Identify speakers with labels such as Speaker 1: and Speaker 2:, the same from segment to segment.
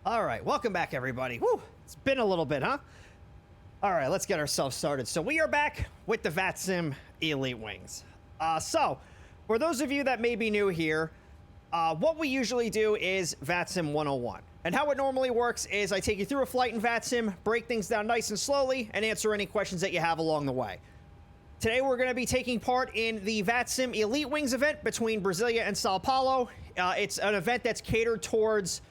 Speaker 1: All right, welcome back, everybody. Woo, it's been a little bit, huh? All right, let's get ourselves started. So we are back with the VATSIM Elite Wings. So for those of you that may be new here, what we usually do is VATSIM 101. And how it normally works is I take you through a flight in VATSIM, break things down nice and slowly, and answer any questions that you have along the way. Today we're going to be taking part in the VATSIM Elite Wings event between Brasilia and Sao Paulo. It's an event that's catered towards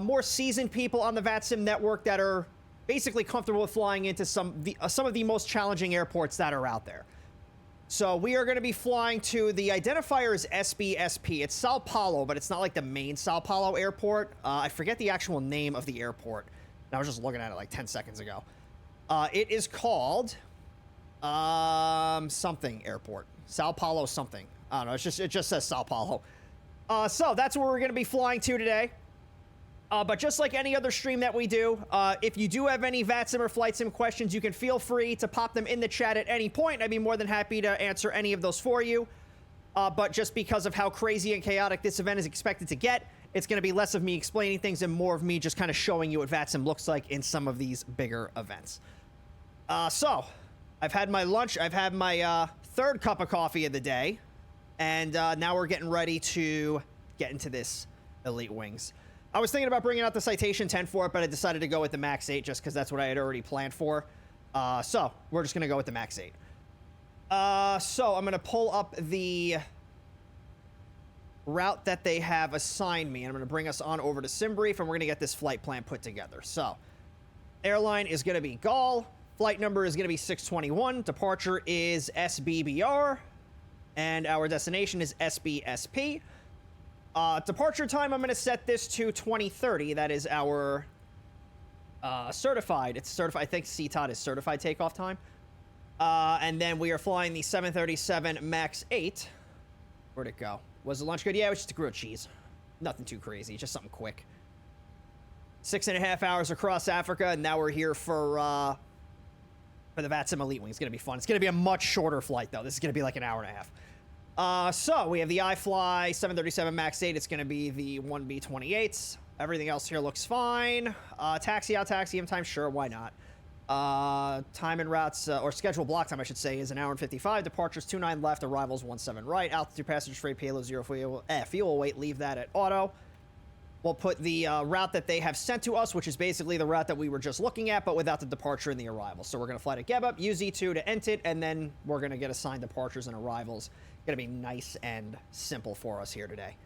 Speaker 1: more seasoned people on the VATSIM network that are basically comfortable with flying into some of the most challenging airports that are out there. So we are going to be flying to the identifier is SBSP. It's Sao Paulo, but it's not like the main Sao Paulo airport. I forget the actual name of the airport. I was just looking at it like 10 seconds ago. It is called something airport. Sao Paulo something. I don't know. It just says Sao Paulo. So that's where we're going to be flying to today. But just like any other stream that we do, if you do have any VATSIM or flight sim questions, you can feel free to pop them in the chat at any point. I'd be more than happy to answer any of those for you. But just because of how crazy and chaotic this event is expected to get, it's going to be less of me explaining things and more of me just kind of showing you what VATSIM looks like in some of these bigger events. So I've had my lunch. I've had my third cup of coffee of the day. And now we're getting ready to get into this Elite Wings. I was thinking about bringing out the Citation 10 for it, but I decided to go with the Max 8 just because that's what I had already planned for. So we're just going to go with the Max 8. So I'm going to pull up the route that they have assigned me, and I'm going to bring us on over to SimBrief, and we're going to get this flight plan put together. So airline is going to be GAL. Flight number is going to be 621. Departure is SBBR. And our destination is SBSP. Departure time, I'm going to set this to 2030. That is our certified. It's certified. I think CTOT is certified takeoff time. And then we are flying the 737 MAX 8. Where'd it go? Was the lunch good? Yeah, it was just a grilled cheese. Nothing too crazy. Just something quick. 6.5 hours across Africa, and now we're here for the VATSIM Elite Wing. It's going to be fun. It's going to be a much shorter flight, though. This is going to be like an hour and a half. So we have the iFly 737 MAX 8. It's going to be the 1B28s. Everything else here looks fine. Taxi out, taxi in time. Sure, why not? Time and routes, or scheduled block time, I should say, is 1 hour and 55. Departures 29 left. Arrivals 17 right. Altitude, passengers, freight, payload, 0 fuel. Fuel weight, leave that at auto. We'll put the route that they have sent to us, which is basically the route that we were just looking at, but without the departure and the arrival. So we're going to fly to Gebup, UZ2 to Entit, and then we're going to get assigned departures and arrivals. Going to be nice and simple for us here today.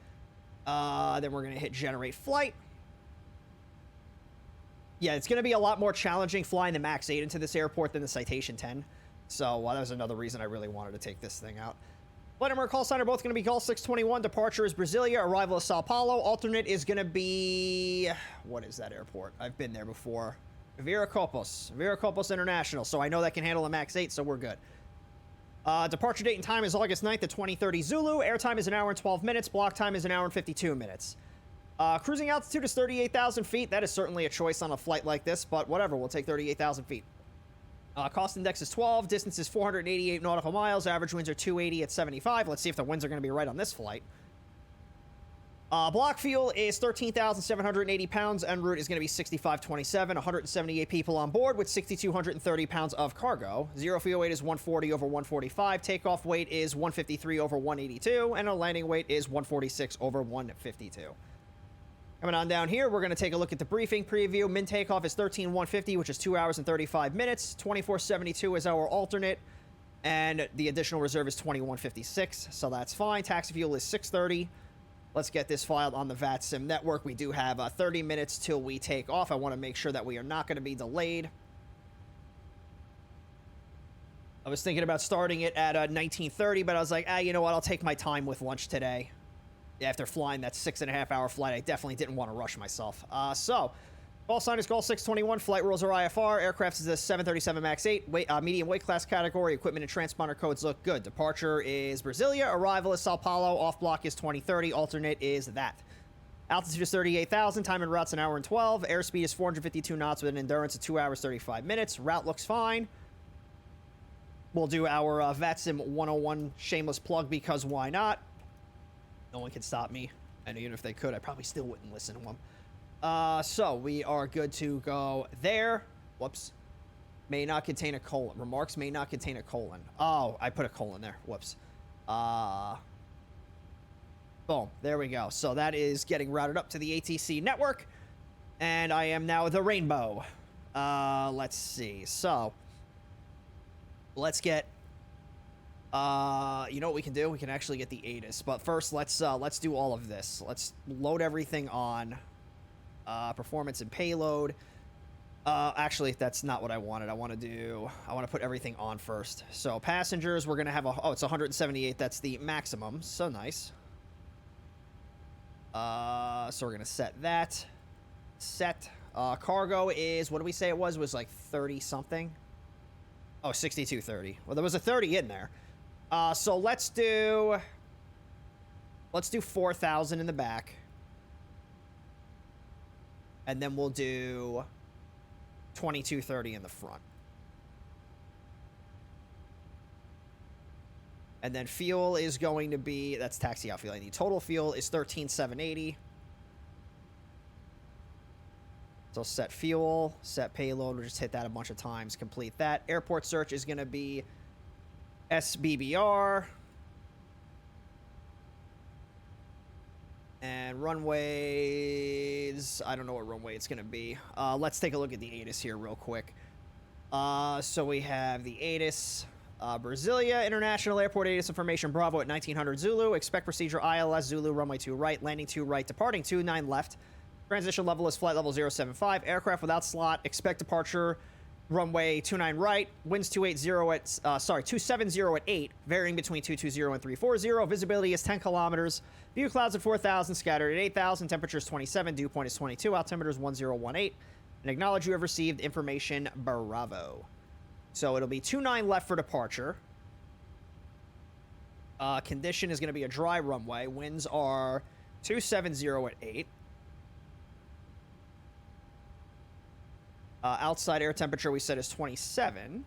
Speaker 1: Then we're going to hit generate flight. Yeah, it's going to be a lot more challenging flying the MAX 8 into this airport than the Citation 10. So that was another reason I really wanted to take this thing out. Flight number and call sign are both going to be GAL 621. Departure is Brasilia. Arrival is Sao Paulo. Alternate is going to be... What is that airport? I've been there before. Viracopos International. So I know that can handle a MAX 8, so we're good. Departure date and time is August 9th at 2030 Zulu. Airtime is 1 hour and 12 minutes. Block time is 1 hour and 52 minutes. Cruising altitude is 38,000 feet. That is certainly a choice on a flight like this, but whatever. We'll take 38,000 feet. Cost index is 12. Distance is 488 nautical miles. Average winds are 280 at 75. Let's see if the winds are going to be right on this flight. Block fuel is 13,780 pounds. En route is going to be 6527. 178 people on board with 6,230 pounds of cargo. Zero fuel weight is 140 over 145. Takeoff weight is 153 over 182. And our landing weight is 146 over 152. Coming on down here, we're going to take a look at the briefing preview. Min takeoff is 13,150, which is 2 hours and 35 minutes. 2472 is our alternate. And the additional reserve is 2156, so that's fine. Taxi fuel is 630. Let's get this filed on the VATSIM network. We do have 30 minutes till we take off. I want to make sure that we are not going to be delayed. I was thinking about starting it at 19:30, but I was like, you know what? I'll take my time with lunch today. After flying that 6.5 hour flight, I definitely didn't want to rush myself. So, call sign is GAL 621. Flight rules are IFR. Aircraft is the 737 MAX 8. Medium weight class category. Equipment and transponder codes look good. Departure is Brasilia. Arrival is Sao Paulo. Off block is 2030. Alternate is that. Altitude is 38,000. Time and route's 1 hour and 12. Airspeed is 452 knots with an endurance of 2 hours 35 minutes. Route looks fine. We'll do our VATSIM 101 shameless plug because why not? No one can stop me. And even if they could, I probably still wouldn't listen to them. So we are good to go there. Whoops. May not contain a colon. Remarks may not contain a colon. Oh, I put a colon there. Whoops. Boom. There we go. So that is getting routed up to the ATC network. And I am now the Rainbow. Let's see. So let's get... you know what we can do? We can actually get the ATIS. But first, let's do all of this. Let's load everything on. Performance and payload. Actually, that's not what I wanted. I want to put everything on first. So passengers, we're going to have it's 178. That's the maximum. So nice. So we're going to set that. Set. Cargo is, what did we say it was? It was like 30 something. Oh, 6230. Well, there was a 30 in there. So let's do 4,000 in the back. And then we'll do 2230 in the front. And then fuel is going to be, that's taxi out fuel. I need total fuel is 13,780. So set fuel, set payload. We'll just hit that a bunch of times, complete that. Airport search is going to be SBBR. And runways, I don't know what runway it's going to be. Let's take a look at the ATIS here real quick. So we have the ATIS, Brasilia International Airport ATIS information, Bravo at 1900 Zulu. Expect procedure ILS Zulu, runway 2 right, landing 2 right, departing 29 left. Transition level is flight level 075. Aircraft without slot. Expect departure runway 29 right. Winds 270 at 8, varying between 220 and 340. Visibility is 10 kilometers. View clouds at 4,000, scattered at 8,000. Temperature is 27. Dew point is 22. Altimeter is 1018. And acknowledge you have received information Bravo. So it'll be 29 left for departure. Condition is going to be a dry runway. Winds are 270 at 8. Outside air temperature we said is 27.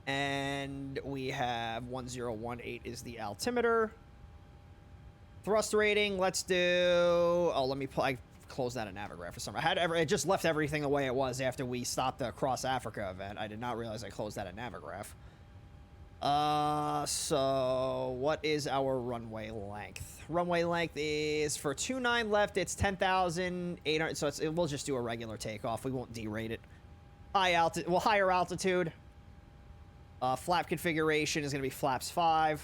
Speaker 1: And we have 1018 is the altimeter. Thrust rating, let's do... Oh, I closed that in Navigraph for some reason. I just left everything the way it was after we stopped the Cross Africa event. I did not realize I closed that in Navigraph. So what is our runway length? Runway length is for 29 left, it's 10,800. So we'll just do a regular takeoff. We won't derate it. Higher altitude. Flap configuration is going to be flaps 5.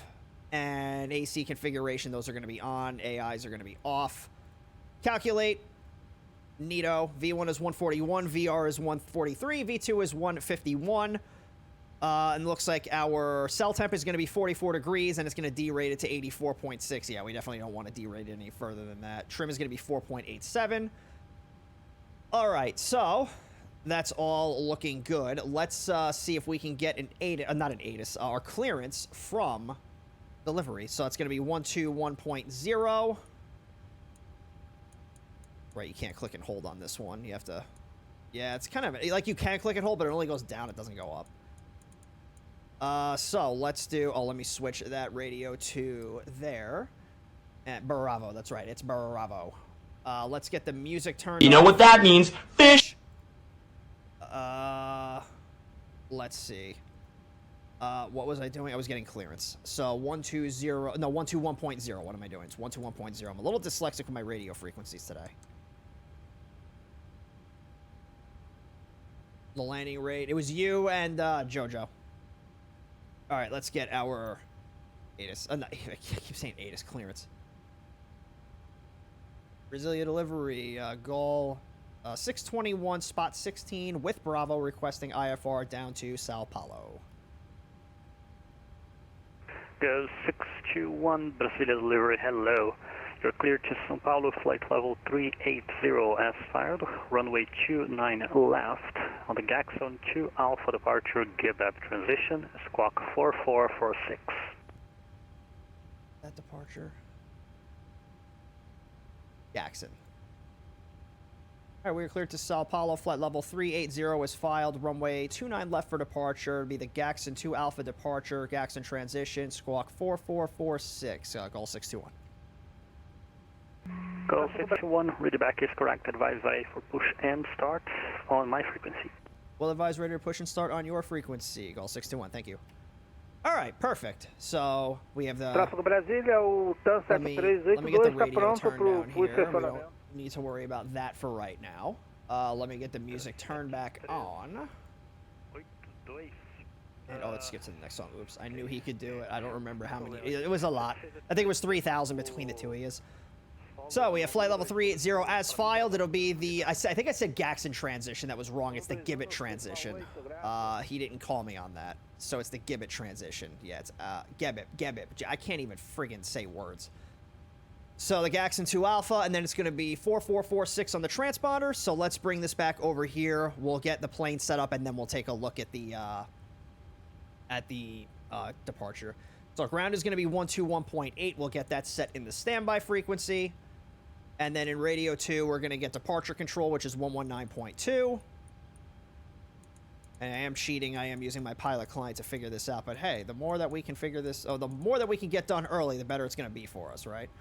Speaker 1: And AC configuration, those are going to be on. AIs are going to be off. Calculate. Neato. V1 is 141. VR is 143. V2 is 151. And it looks like our cell temp is going to be 44 degrees, and it's going to derate it to 84.6. Yeah, we definitely don't want to derate it any further than that. Trim is going to be 4.87. All right, so that's all looking good. Let's see if we can get an ATIS, our clearance from delivery. So it's going to be 121.0. Right, you can't click and hold on this one. You have to... Yeah, it's kind of... Like, you can click and hold, but it only goes down. It doesn't go up. So let's do... Oh, let me switch that radio to there. And Bravo, that's right. It's Bravo. Let's get the music turned on.
Speaker 2: You know what that means? Fish!
Speaker 1: Let's see. What was I doing? I was getting clearance. So 120... No, 121.0. What am I doing? It's 121.0. I'm a little dyslexic with my radio frequencies today. The landing rate. It was you and Jojo. All right, let's get our ATIS. No, I keep saying ATIS clearance. Brasilia delivery. Goal 621, spot 16 with Bravo requesting IFR down to Sao Paulo.
Speaker 3: Go 621, Brasilia delivery, hello. You're clear to Sao Paulo, flight level 380 as fired, runway 29 left. On the GAC zone 2 Alpha departure, give up transition, squawk 4446.
Speaker 1: That departure. Jackson. All right, we're cleared to Sao Paulo. Flight level 380 is filed. Runway 29 left for departure. It'll be the Gaxon 2 Alpha departure. Gaxon transition. Squawk 4446. Goal 621.
Speaker 3: Go 621, read back is correct. Advise VA for push and start on my frequency.
Speaker 1: We'll advise radar push and start on your frequency. Gulf 621, thank you. All right, perfect. So we have the...
Speaker 4: Tráfego Brasília, o TAN
Speaker 1: let me get the
Speaker 4: 732 está
Speaker 1: radio
Speaker 4: pronto
Speaker 1: turned
Speaker 4: para o
Speaker 1: down here. We
Speaker 4: estacionamento.
Speaker 1: don't need to worry about that for right now. Let me get the music turned back on. And, oh, let's skip to the next song. Oops, I knew he could do it. I don't remember how many. It was a lot. I think it was 3,000 between the two of us. So we have flight level 380 as filed. It'll be the, I think I said Gaxon transition. That was wrong. It's the Gibbet transition. He didn't call me on that. So it's the Gibbet transition. Yeah, it's Gibbet. I can't even friggin' say words. So the Gaxon 2 Alpha, and then it's going to be 4446 on the transponder. So let's bring this back over here. We'll get the plane set up, and then we'll take a look at the departure. So our ground is going to be 121.8. We'll get that set in the standby frequency. And then in radio 2, we're going to get departure control, which is 119.2. And I am cheating. I am using my pilot client to figure this out. But hey, the more that we can figure this, the more that we can get done early, the better it's going to be for us, right?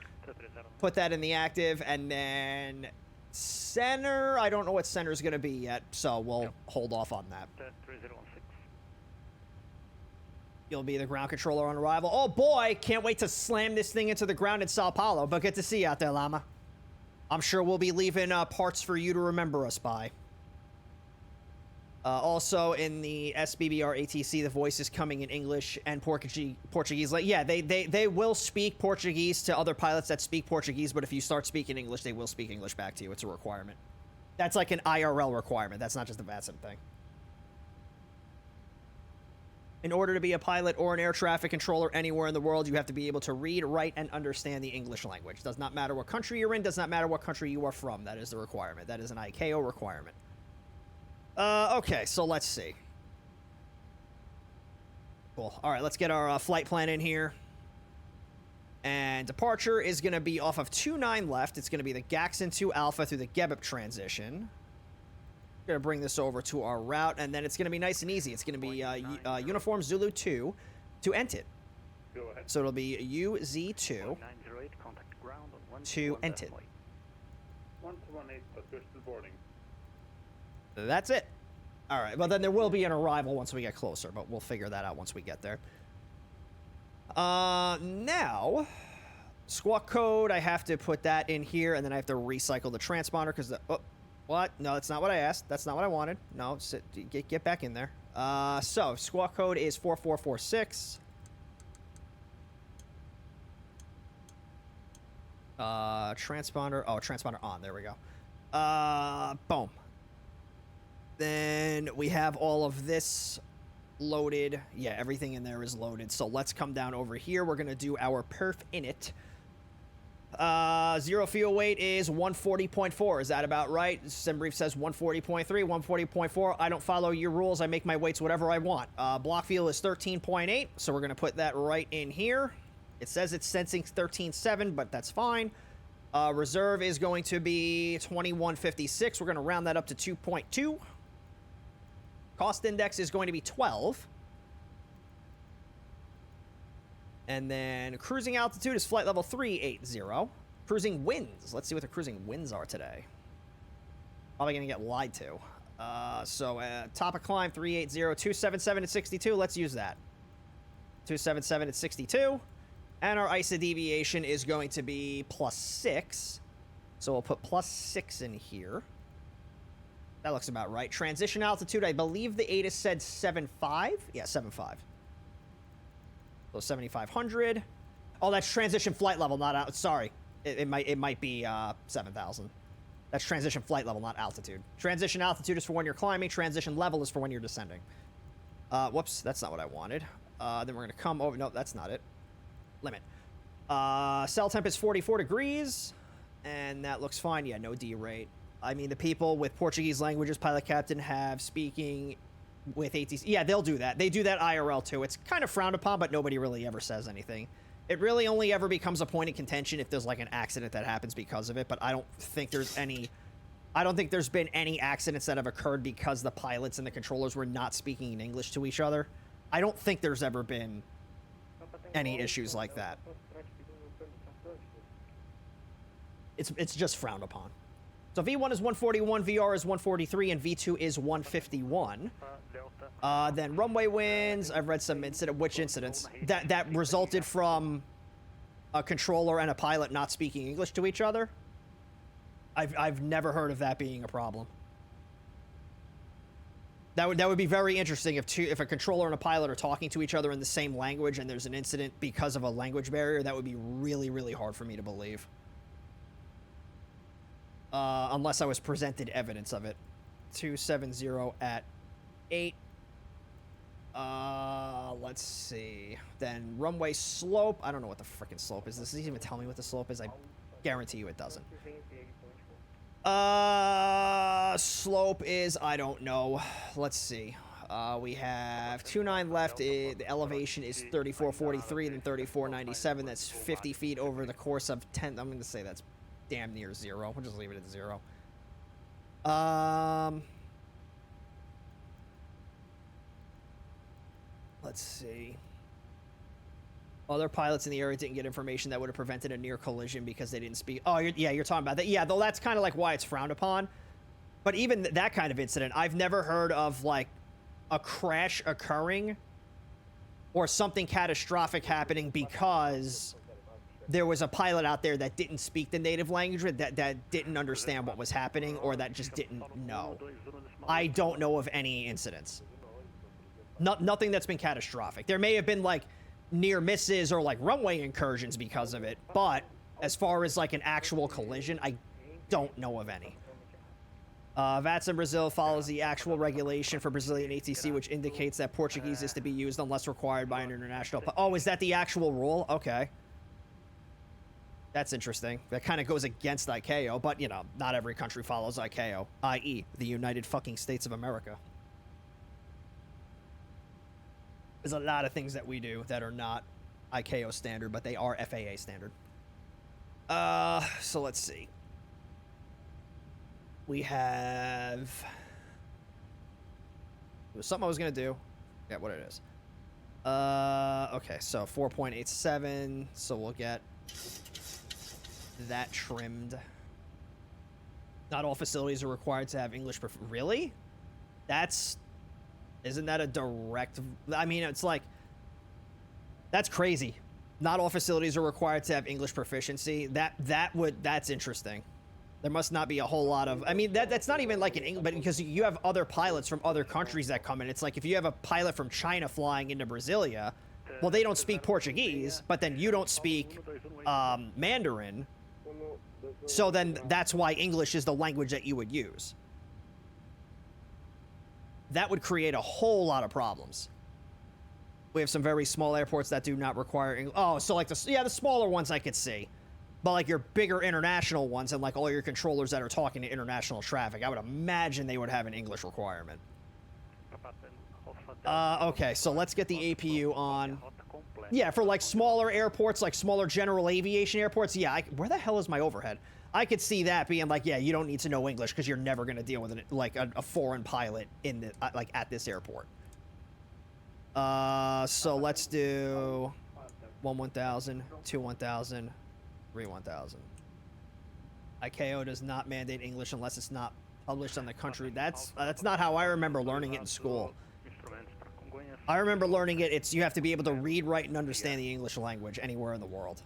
Speaker 1: Put that in the active, and then center. I don't know what center is going to be yet, so we'll hold off on that.
Speaker 3: 3016.
Speaker 1: You'll be the ground controller on arrival. Oh boy, can't wait to slam this thing into the ground in Sao Paulo. But good to see you out there, Llama. I'm sure we'll be leaving parts for you to remember us by. Also, in the SBBR ATC, the voice is coming in English and Portuguese. Like, yeah, they will speak Portuguese to other pilots that speak Portuguese, but if you start speaking English, they will speak English back to you. It's a requirement. That's like an IRL requirement. That's not just a VATSIM thing. In order to be a pilot or an air traffic controller anywhere in the world, you have to be able to read, write, and understand the English language. Does not matter what country you're in, does not matter what country you are from. That is the requirement. That is an ICAO requirement. Okay, so let's see. Cool. All right, let's get our flight plan in here. And departure is going to be off of 29 left. It's going to be the Gaxon 2 Alpha through the Gebep transition. Going to bring this over to our route, and then it's going to be nice and easy. It's going to be Uniform Zulu 2 to Entit.
Speaker 3: Go ahead.
Speaker 1: So it'll be UZ2
Speaker 3: 908, contact ground on
Speaker 1: to Entit.
Speaker 4: 1218, official boarding.
Speaker 1: That's it. All right. Well, then there will be an arrival once we get closer, but we'll figure that out once we get there. Now, squawk code, I have to put that in here, and then I have to recycle the transponder because the... Oh, what? No, that's not what I asked. That's not what I wanted. No, get back in there. So, squawk code is 4446. Transponder. Oh, transponder on. There we go. Boom. Then we have all of this loaded. Yeah, everything in there is loaded. So let's come down over here. We're going to do our perf init. Zero fuel weight is 140.4. Is that about right? SimBrief says 140.3, 140.4. I don't follow your rules. I make my weights whatever I want. Block fuel is 13.8, so we're going to put that right in here. It says it's sensing 13.7, but that's fine. Reserve is going to be 2156. We're going to round that up to 2.2. Cost index is going to be 12. And then cruising altitude is flight level 380. Cruising winds. Let's see what the cruising winds are today. Probably going to get lied to. Top of climb 380, 277 at 62. Let's use that. 277 at 62. And our ISA deviation is going to be +6. So we'll put +6 in here. That looks about right. Transition altitude, I believe the ATIS said 7.5. Yeah, 7.5. So 7,500. Oh, that's transition flight level, not out. Sorry, it might be 7,000. That's transition flight level, not altitude. Transition altitude is for when you're climbing. Transition level is for when you're descending. Whoops, that's not what I wanted. Then we're gonna come over. No, that's not it. Limit. Cell temp is 44 degrees, and that looks fine. Yeah, no D rate. I mean, the people with Portuguese languages, pilot captain, have speaking with ATC. Yeah, they'll do that. They do that IRL too. It's kind of frowned upon, but nobody really ever says anything. It really only ever becomes a point of contention if there's like an accident that happens because of it, but I don't think there's any... I don't think there's been any accidents that have occurred because the pilots and the controllers were not speaking in English to each other. I don't think there's ever been any issues like that. It's just frowned upon. So V1 is 141, VR is 143, and V2 is 151. Then runway winds. I've read some incident. Which incidents? That resulted from a controller and a pilot not speaking English to each other. I've never heard of that being a problem. That would be very interesting if a controller and a pilot are talking to each other in the same language and there's an incident because of a language barrier. That would be really, really hard for me to believe. Unless I was presented evidence of it. 270 at 8. Let's see. Then runway slope. I don't know what the freaking slope is. Does this even tell me what the slope is? I guarantee you it doesn't. Slope is, I don't know. Let's see. We have 29 left. The elevation is 3443, then 3497. That's 50 feet over the course of 10. I'm going to say that's damn near 0. We'll just leave it at 0. Let's see. Other pilots in the area didn't get information that would have prevented a near collision because they didn't speak. Oh, you're talking about that. Yeah, though that's kind of like why it's frowned upon. But even that kind of incident, I've never heard of like a crash occurring or something catastrophic happening because there was a pilot out there that didn't speak the native language, that didn't understand what was happening, or that just didn't know. I don't know of any incidents. Nothing that's been catastrophic. There may have been like near misses or like runway incursions because of it, but as far as like an actual collision, I don't know of any. VATSIM Brazil follows the actual regulation for Brazilian ATC, which indicates that Portuguese is to be used unless required by an international. Oh, is that the actual rule? Okay. That's interesting. That kind of goes against ICAO, but you know, not every country follows ICAO, i.e. the United fucking States of America. There's a lot of things that we do that are not ICAO standard, but they are FAA standard. So let's see. We have... There was something I was going to do. Yeah, what it is. Okay, so 4.87. So we'll get that trimmed. Not all facilities are required to have English. Really? Isn't that a direct... I mean, it's like... That's crazy. Not all facilities are required to have English proficiency. That's interesting. There must not be a whole lot of... I mean, that's not even like an English... But because you have other pilots from other countries that come in. It's like if you have a pilot from China flying into Brasilia, well, they don't speak Portuguese, but then you don't speak Mandarin. So then that's why English is the language that you would use. That would create a whole lot of problems. We have some very small airports that do not require English. Oh, so like the smaller ones I could see. But like your bigger international ones and like all your controllers that are talking to international traffic, I would imagine they would have an English requirement. Okay, so let's get the APU on. Yeah, for like smaller airports, like smaller general aviation airports, yeah, where the hell is my overhead? I could see that being like, yeah, you don't need to know English because you're never going to deal with a foreign pilot in the like at this airport. So let's do 1-1000, 2-1000, 3-1000. ICAO does not mandate English unless it's not published on the country. That's not how I remember learning it in school. I remember learning it. You have to be able to read, write, and understand the English language anywhere in the world.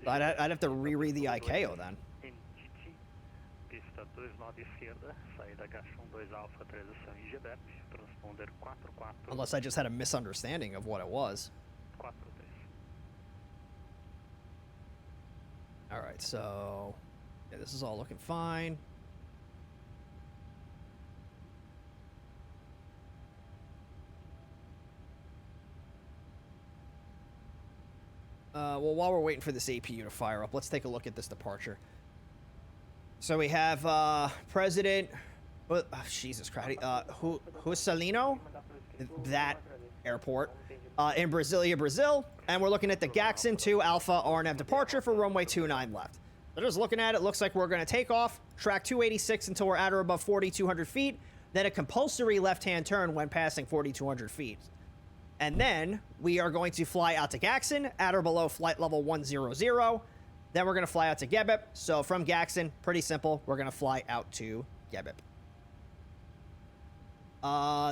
Speaker 1: I'd have to reread the ICAO then. Unless I just had a misunderstanding of what it was. Alright, so... yeah, this is all looking fine. Well, while we're waiting for this APU to fire up, let's take a look at this departure. So we have President... Jesus Christ. Juscelino? That airport. In Brasilia, Brazil. And we're looking at the Gaxon 2 Alpha RNAV departure for runway 29 left. So just looking at it, looks like we're going to take off, track 286 until we're at or above 4,200 feet, then a compulsory left-hand turn when passing 4,200 feet. And then we are going to fly out to Gaxon, at or below flight level 100, Then we're going to fly out to Gebep. So from Gaxon, pretty simple. We're going to fly out to Gebep.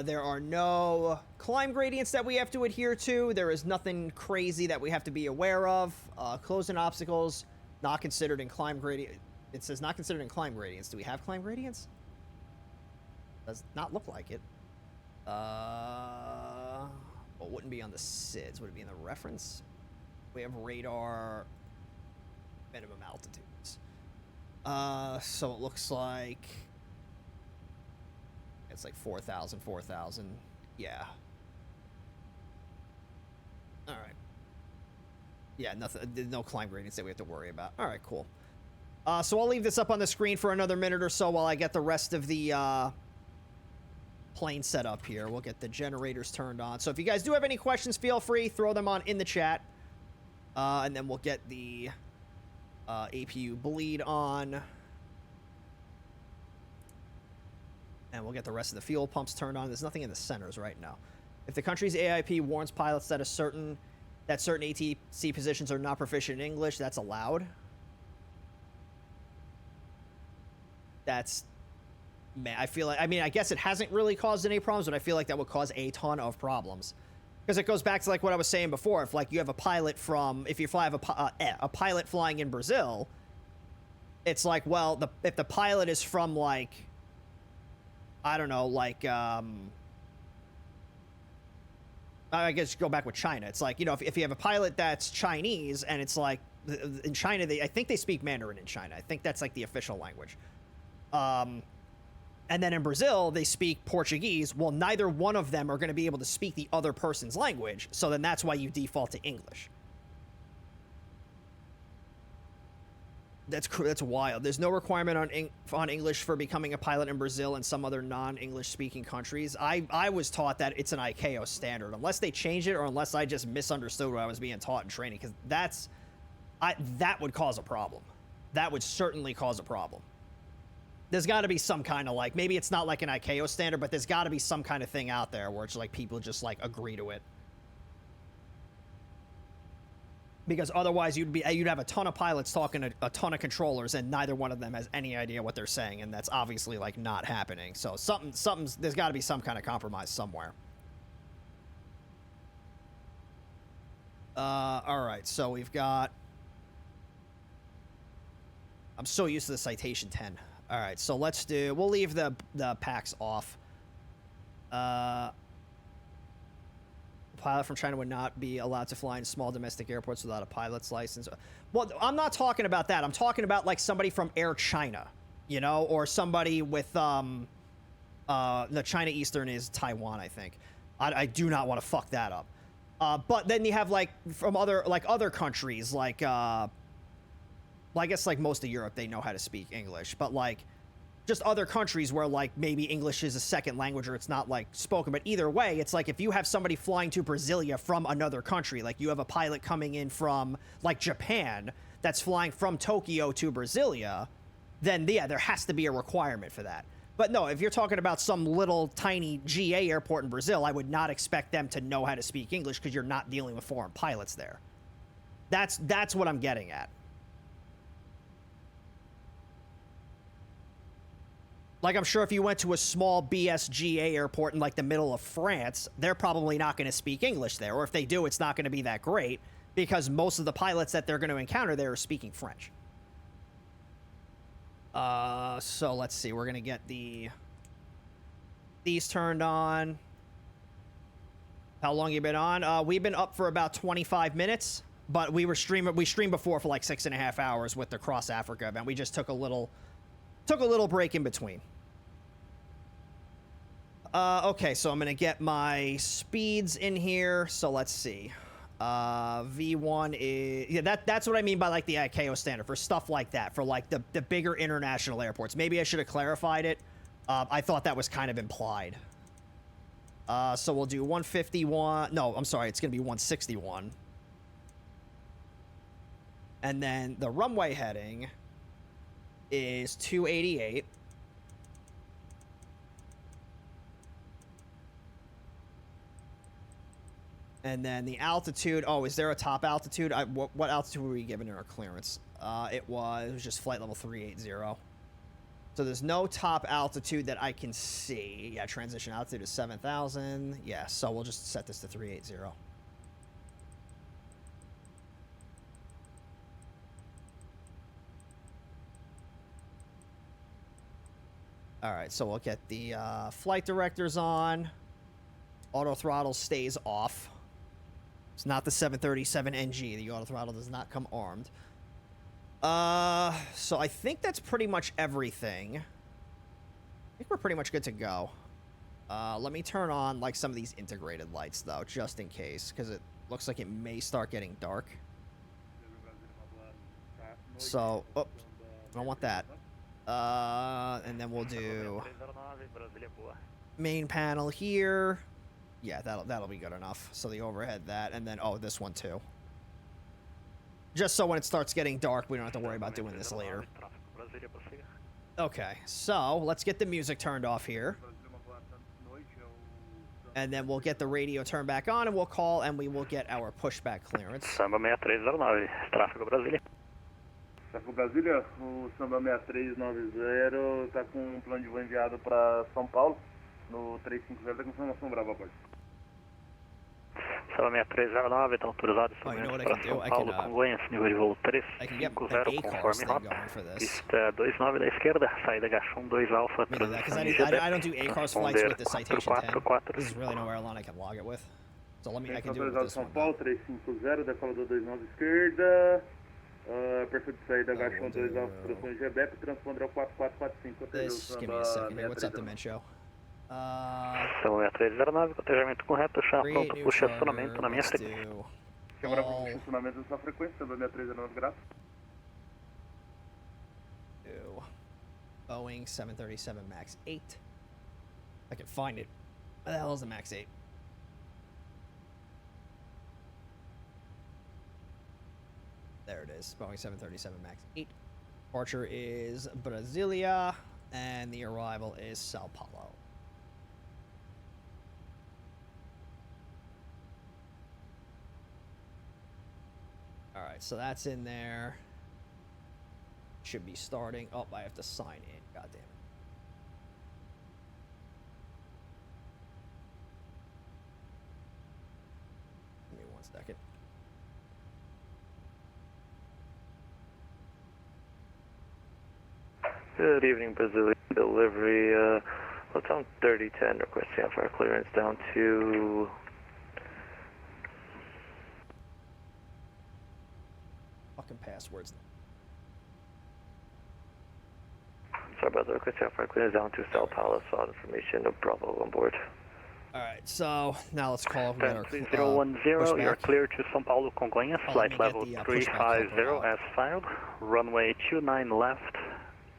Speaker 1: There are no climb gradients that we have to adhere to. There is nothing crazy that we have to be aware of. Closing obstacles, not considered in climb gradient. It says not considered in climb gradients. Do we have climb gradients? Does not look like it. Well, it wouldn't be on the SIDS. Would it be in the reference? We have radar minimum altitudes. So it looks like it's like 4,000, 4,000. Yeah. All right. Yeah, nothing. There's no climb gradients that we have to worry about. All right, cool. So I'll leave this up on the screen for another minute or so while I get the rest of the plane set up here. We'll get the generators turned on. So if you guys do have any questions, feel free, throw them on in the chat. And then we'll get the APU bleed on. And we'll get the rest of the fuel pumps turned on. There's nothing in the centers right now. If the country's AIP warns pilots that certain ATC positions are not proficient in English, that's allowed. That's, man, I feel like, I mean, I guess it hasn't really caused any problems, but I feel like that would cause a ton of problems. Because it goes back to like what I was saying before. If like you have a pilot from, if you fly a pilot flying in Brazil, it's like, well, if the pilot is from like, I don't know, like, I guess go back with China. It's like, you know, if you have a pilot that's Chinese and it's like, in China, I think they speak Mandarin in China. I think that's like the official language. And then in Brazil, they speak Portuguese. Well, neither one of them are going to be able to speak the other person's language. So then that's why you default to English. That's wild. There's no requirement on English for becoming a pilot in Brazil and some other non-English speaking countries. I was taught that it's an ICAO standard, unless they change it or unless I just misunderstood what I was being taught in training, because that would cause a problem. That would certainly cause a problem. There's got to be some kind of like, maybe it's not like an ICAO standard, but there's got to be some kind of thing out there where it's like people just like agree to it. Because otherwise you'd have a ton of pilots talking to a ton of controllers and neither one of them has any idea what they're saying, and that's obviously like not happening. So something's there's got to be some kind of compromise somewhere. All right, so we've got, I'm so used to the Citation 10. All right, so we'll leave the packs off. Pilot from China would not be allowed to fly in small domestic airports without a pilot's license. Well, I'm not talking about that. I'm talking about like somebody from Air China, you know, or somebody with the China Eastern is Taiwan, I think. I do not want to fuck that up. But then you have like from other countries, like well, I guess like most of Europe they know how to speak English, but like just other countries where like maybe English is a second language or it's not like spoken. But either way, it's like if you have somebody flying to Brasilia from another country, like you have a pilot coming in from like Japan that's flying from Tokyo to Brasilia, then yeah, there has to be a requirement for that. But no, if you're talking about some little tiny GA airport in Brazil, I would not expect them to know how to speak English because you're not dealing with foreign pilots there. That's what I'm getting at. Like, I'm sure if you went to a small BSGA airport in, like, the middle of France, they're probably not going to speak English there. Or if they do, it's not going to be that great because most of the pilots that they're going to encounter there are speaking French. So let's see. We're going to get these turned on. How long you been on? We've been up for about 25 minutes, but we streamed before for like 6.5 hours with the Cross Africa event. We just took a little break in between. Okay, so I'm going to get my speeds in here. So let's see. V1 is... Yeah, that's what I mean by, like, the ICAO standard. For stuff like that. For, like, the bigger international airports. Maybe I should have clarified it. I thought that was kind of implied. So we'll do 151... No, I'm sorry. It's going to be 161. And then the runway heading is 288. And then the altitude, oh, is there a top altitude? What altitude were we given in our clearance? It was just flight level 380. So there's no top altitude that I can see. Yeah, transition altitude is 7,000. Yeah, so we'll just set this to 380. All right, so we'll get the flight directors on. Auto throttle stays off. It's not the 737 NG. The auto throttle does not come armed. So I think that's pretty much everything. I think we're pretty much good to go. Let me turn on, like, some of these integrated lights, though, just in case, because it looks like it may start getting dark. So, oh, I don't want that. And then we'll do main panel here. Yeah, that'll be good enough. So the overhead, that, and then, oh, this one too. Just so when it starts getting dark, we don't have to worry about doing this later. Okay, so let's get the music turned off here. And then we'll get the radio turned back on, and we'll call, and we will get our pushback clearance.
Speaker 3: Samba 6309, tráfego Brasília.
Speaker 4: Tráfego Brasília, o Samba 6390 está com plano de voo enviado para São Paulo, no 350, está com informação brava, pode.
Speaker 3: Samba 6309, está autorizado
Speaker 1: Oh, you know what I
Speaker 3: para
Speaker 1: can do?
Speaker 3: São
Speaker 1: I
Speaker 3: Paulo,
Speaker 1: can,
Speaker 3: Congonhas, nível de voo
Speaker 1: I can get an
Speaker 3: 350,
Speaker 1: ACARS
Speaker 3: conforme
Speaker 1: thing
Speaker 3: rota.
Speaker 1: going for this.
Speaker 3: Pista 29 da esquerda, saída H1 2 Alfa,
Speaker 1: Because
Speaker 3: transição
Speaker 1: I don't do ACARS flights with the citation 10.
Speaker 3: 444.
Speaker 1: This is really no airline I can log it with. So let me, I can do it with
Speaker 4: Autorizado
Speaker 1: this
Speaker 4: São
Speaker 1: one.
Speaker 4: Paulo, 350, decolador 29 esquerda. Perfil de saída H1 2 Alfa, produção de GBEP, transponder ao 4445.
Speaker 1: This, give me a second here. What's up, Dementia?
Speaker 3: Samba 6309, cotejamento correto, chá
Speaker 1: Create
Speaker 3: pronto
Speaker 1: new
Speaker 3: para o
Speaker 1: charter.
Speaker 3: estacionamento na minha
Speaker 1: Let's
Speaker 3: frente.
Speaker 1: do
Speaker 4: Agora
Speaker 1: all
Speaker 4: o funcionamento da sua frequência, Samba 6309 graus.
Speaker 1: do Boeing 737 MAX 8. I can find it. What the hell is the MAX 8? There it is. Boeing 737 MAX 8. Departure is Brasilia, and the arrival is Sao Paulo. All right, so that's in there. Should be starting. Oh, I have to sign in. God damn it. Give me 1 second.
Speaker 3: Good evening, Brasilia delivery. Hotel 3010 requesting fire clearance down to
Speaker 1: Fucking passwords.
Speaker 3: sorry about the request fire clearance down to Sao Paulo. Saw information of Bravo on board.
Speaker 1: All right, so now let's call. We got our
Speaker 3: 3010, you're
Speaker 1: pushback.
Speaker 3: clear to São Paulo Congonhas,
Speaker 1: Oh,
Speaker 3: flight
Speaker 1: let me get
Speaker 3: level
Speaker 1: the, pushback
Speaker 3: 350
Speaker 1: local
Speaker 3: as filed, runway 29 left,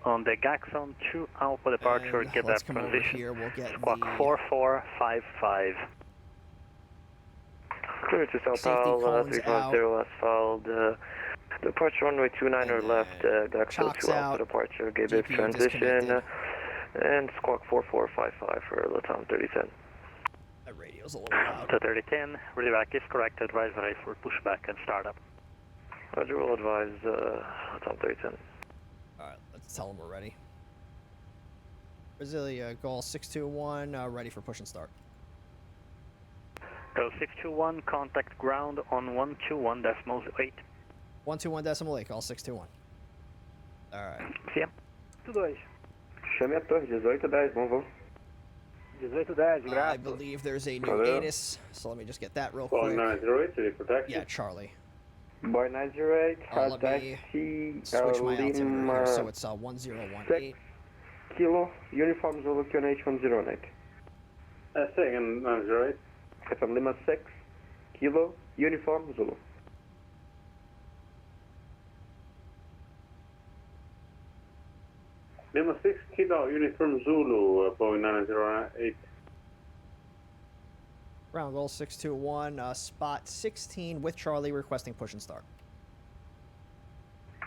Speaker 3: on the Gaxon 2 Alpha departure,
Speaker 1: And
Speaker 3: get
Speaker 1: let's
Speaker 3: that
Speaker 1: come over
Speaker 3: transition,
Speaker 1: here. We'll get
Speaker 3: squawk
Speaker 1: the
Speaker 3: 4455.
Speaker 5: Clear to Sao
Speaker 1: Safety
Speaker 5: Paulo,
Speaker 1: cones
Speaker 5: 350 asphalt, departure runway 29 or
Speaker 1: And
Speaker 5: left, Gaxo
Speaker 1: chocks
Speaker 5: 2
Speaker 1: out,
Speaker 5: Alpha departure, Gabix
Speaker 1: GPU
Speaker 5: transition,
Speaker 1: disconnected.
Speaker 5: and squawk 4455 for Latam 3010.
Speaker 1: that radio's a little loud.
Speaker 3: The 3010, readback is correct, advisory for pushback and startup.
Speaker 5: Roger, will advise Latam 3010.
Speaker 1: All right, let's tell them we're ready. Brasilia, goal 621, ready for push and start.
Speaker 3: Go 621, contact ground on 121.8.
Speaker 1: 121.8, call 621. All right.
Speaker 3: CM.
Speaker 4: 2-2.
Speaker 5: Chame a torre, 1810, bom voo.
Speaker 4: 1810,
Speaker 1: I believe there's a new
Speaker 5: Hello?
Speaker 1: ATIS, so let me just get that real quick.
Speaker 4: 908, city protection.
Speaker 1: Yeah, Charlie.
Speaker 5: Boy 908,
Speaker 1: Let me
Speaker 5: taxi,
Speaker 1: switch my altimeter here, so
Speaker 5: Lima
Speaker 1: it's 1018.
Speaker 5: Kilo, uniform Zulu QNH 1018.
Speaker 4: Second 908.
Speaker 5: FM Lima 6, Kilo, uniform Zulu.
Speaker 4: Lima 6, Kilo, uniform Zulu, Boeing 908.
Speaker 1: Ground goal 621, spot 16 with Charlie requesting push and start.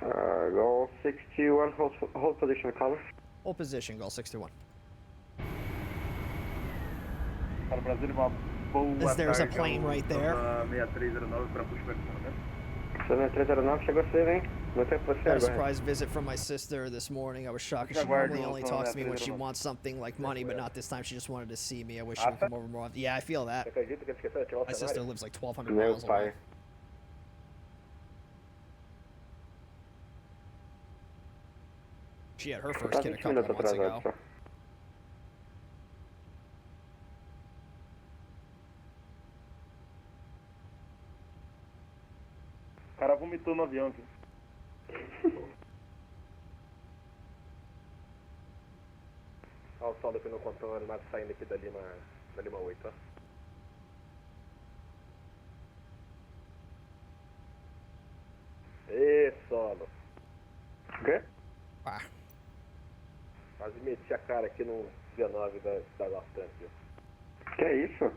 Speaker 5: Goal 621, hold position color.
Speaker 1: Hold position, goal 621.
Speaker 4: Para Brasília, uma boa
Speaker 1: There's a
Speaker 4: tarde,
Speaker 1: plane right there.
Speaker 4: 6309 para pushback.
Speaker 5: 7309, chegou a ser, hein? Quanto tempo você
Speaker 1: Got a
Speaker 5: agora?
Speaker 1: surprise visit from my sister this morning. I was shocked 'cause she
Speaker 4: Aguardo
Speaker 1: normally only
Speaker 4: o
Speaker 1: talks to me when she
Speaker 4: 6309.
Speaker 1: wants something like money, but not this time. She just wanted to see me. I wish she would come over more often. Yeah, I feel that.
Speaker 5: Você acredita que ele esqueceu de ativar o
Speaker 1: My sister
Speaker 5: cenário?
Speaker 1: lives like 1,200
Speaker 5: Meu
Speaker 1: miles away.
Speaker 5: pai.
Speaker 1: She had her
Speaker 5: Tá
Speaker 1: first kid a
Speaker 5: 20
Speaker 1: couple of
Speaker 5: minutos
Speaker 1: months
Speaker 5: atrasado
Speaker 1: ago.
Speaker 5: só.
Speaker 4: O cara vomitou no avião aqui.
Speaker 5: Olha o som do pneu contorno saindo aqui da Lima 8, ó. Ê, solo. O quê?
Speaker 1: Ah,
Speaker 5: Quase meti a cara aqui no 19 da Laftan, viu? Que é isso?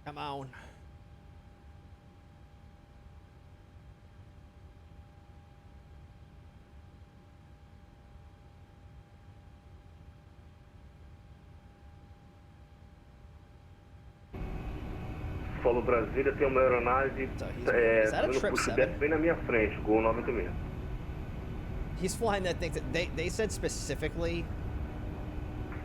Speaker 1: come on.
Speaker 5: Paulo, Brasília tem uma aeronave
Speaker 1: So is that a
Speaker 5: no
Speaker 1: trip
Speaker 5: puxo
Speaker 1: 7?
Speaker 5: bem na minha frente, com o 96.
Speaker 1: He's flying that thing. They said specifically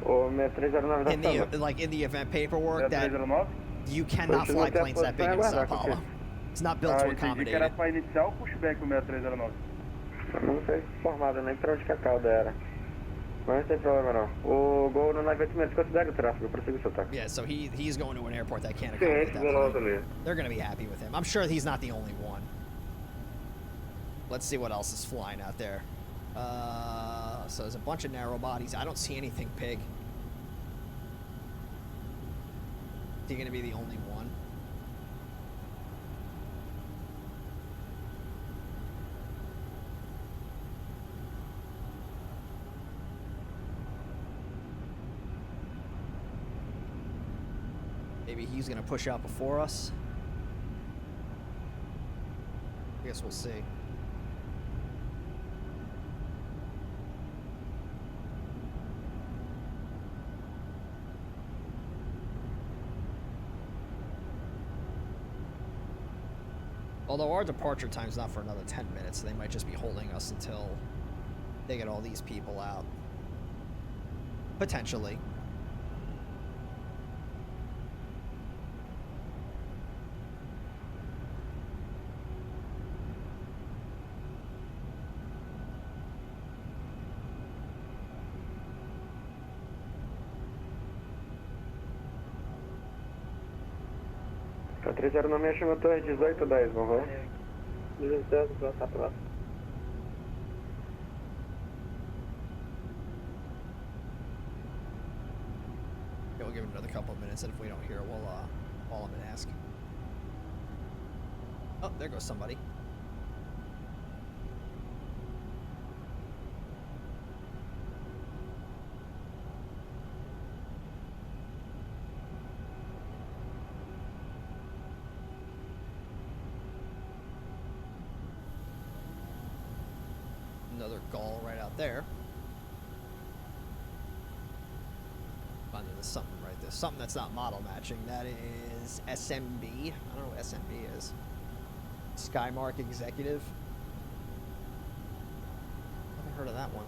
Speaker 5: O 6309 da
Speaker 1: in the event paperwork that
Speaker 4: 0309?
Speaker 1: you cannot
Speaker 5: Pois,
Speaker 1: fly
Speaker 5: não tem a
Speaker 1: planes that big in
Speaker 5: posição
Speaker 1: Sao
Speaker 5: e aguardar
Speaker 1: Paulo.
Speaker 5: contigo.
Speaker 1: It's not built to
Speaker 4: Entendi que
Speaker 1: accommodate
Speaker 4: era
Speaker 1: it.
Speaker 4: para iniciar o pushback o 6309.
Speaker 5: Eu não sei informado nem pra onde que a cauda era. Mas não tem problema não. O Gol no 98 considera o tráfego, prossiga o seu táxi.
Speaker 1: Yeah, so he's going to an airport that can't
Speaker 5: Sim,
Speaker 1: accommodate
Speaker 5: esse
Speaker 1: that
Speaker 5: Gol
Speaker 1: plane.
Speaker 5: também.
Speaker 1: They're gonna be happy with him. I'm sure he's not the only one. Let's see what else is flying out there. So there's a bunch of narrow bodies. I don't see anything big. Is he gonna be the only one? Maybe he's gonna push out before us. I guess we'll see. Although our departure time's not for another 10 minutes, so they might just be holding us until they get all these people out. Potentially.
Speaker 5: A 309 chama torre 1810, vamos lá. 1810, tá próximo.
Speaker 1: Okay, we'll give it another couple of minutes, and if we don't hear it, we'll call him and ask. Oh, there goes somebody. Another gull right out there. There's something right there. Something that's not model matching. That is SMB. I don't know what SMB is. Skymark Executive. I haven't heard of that one.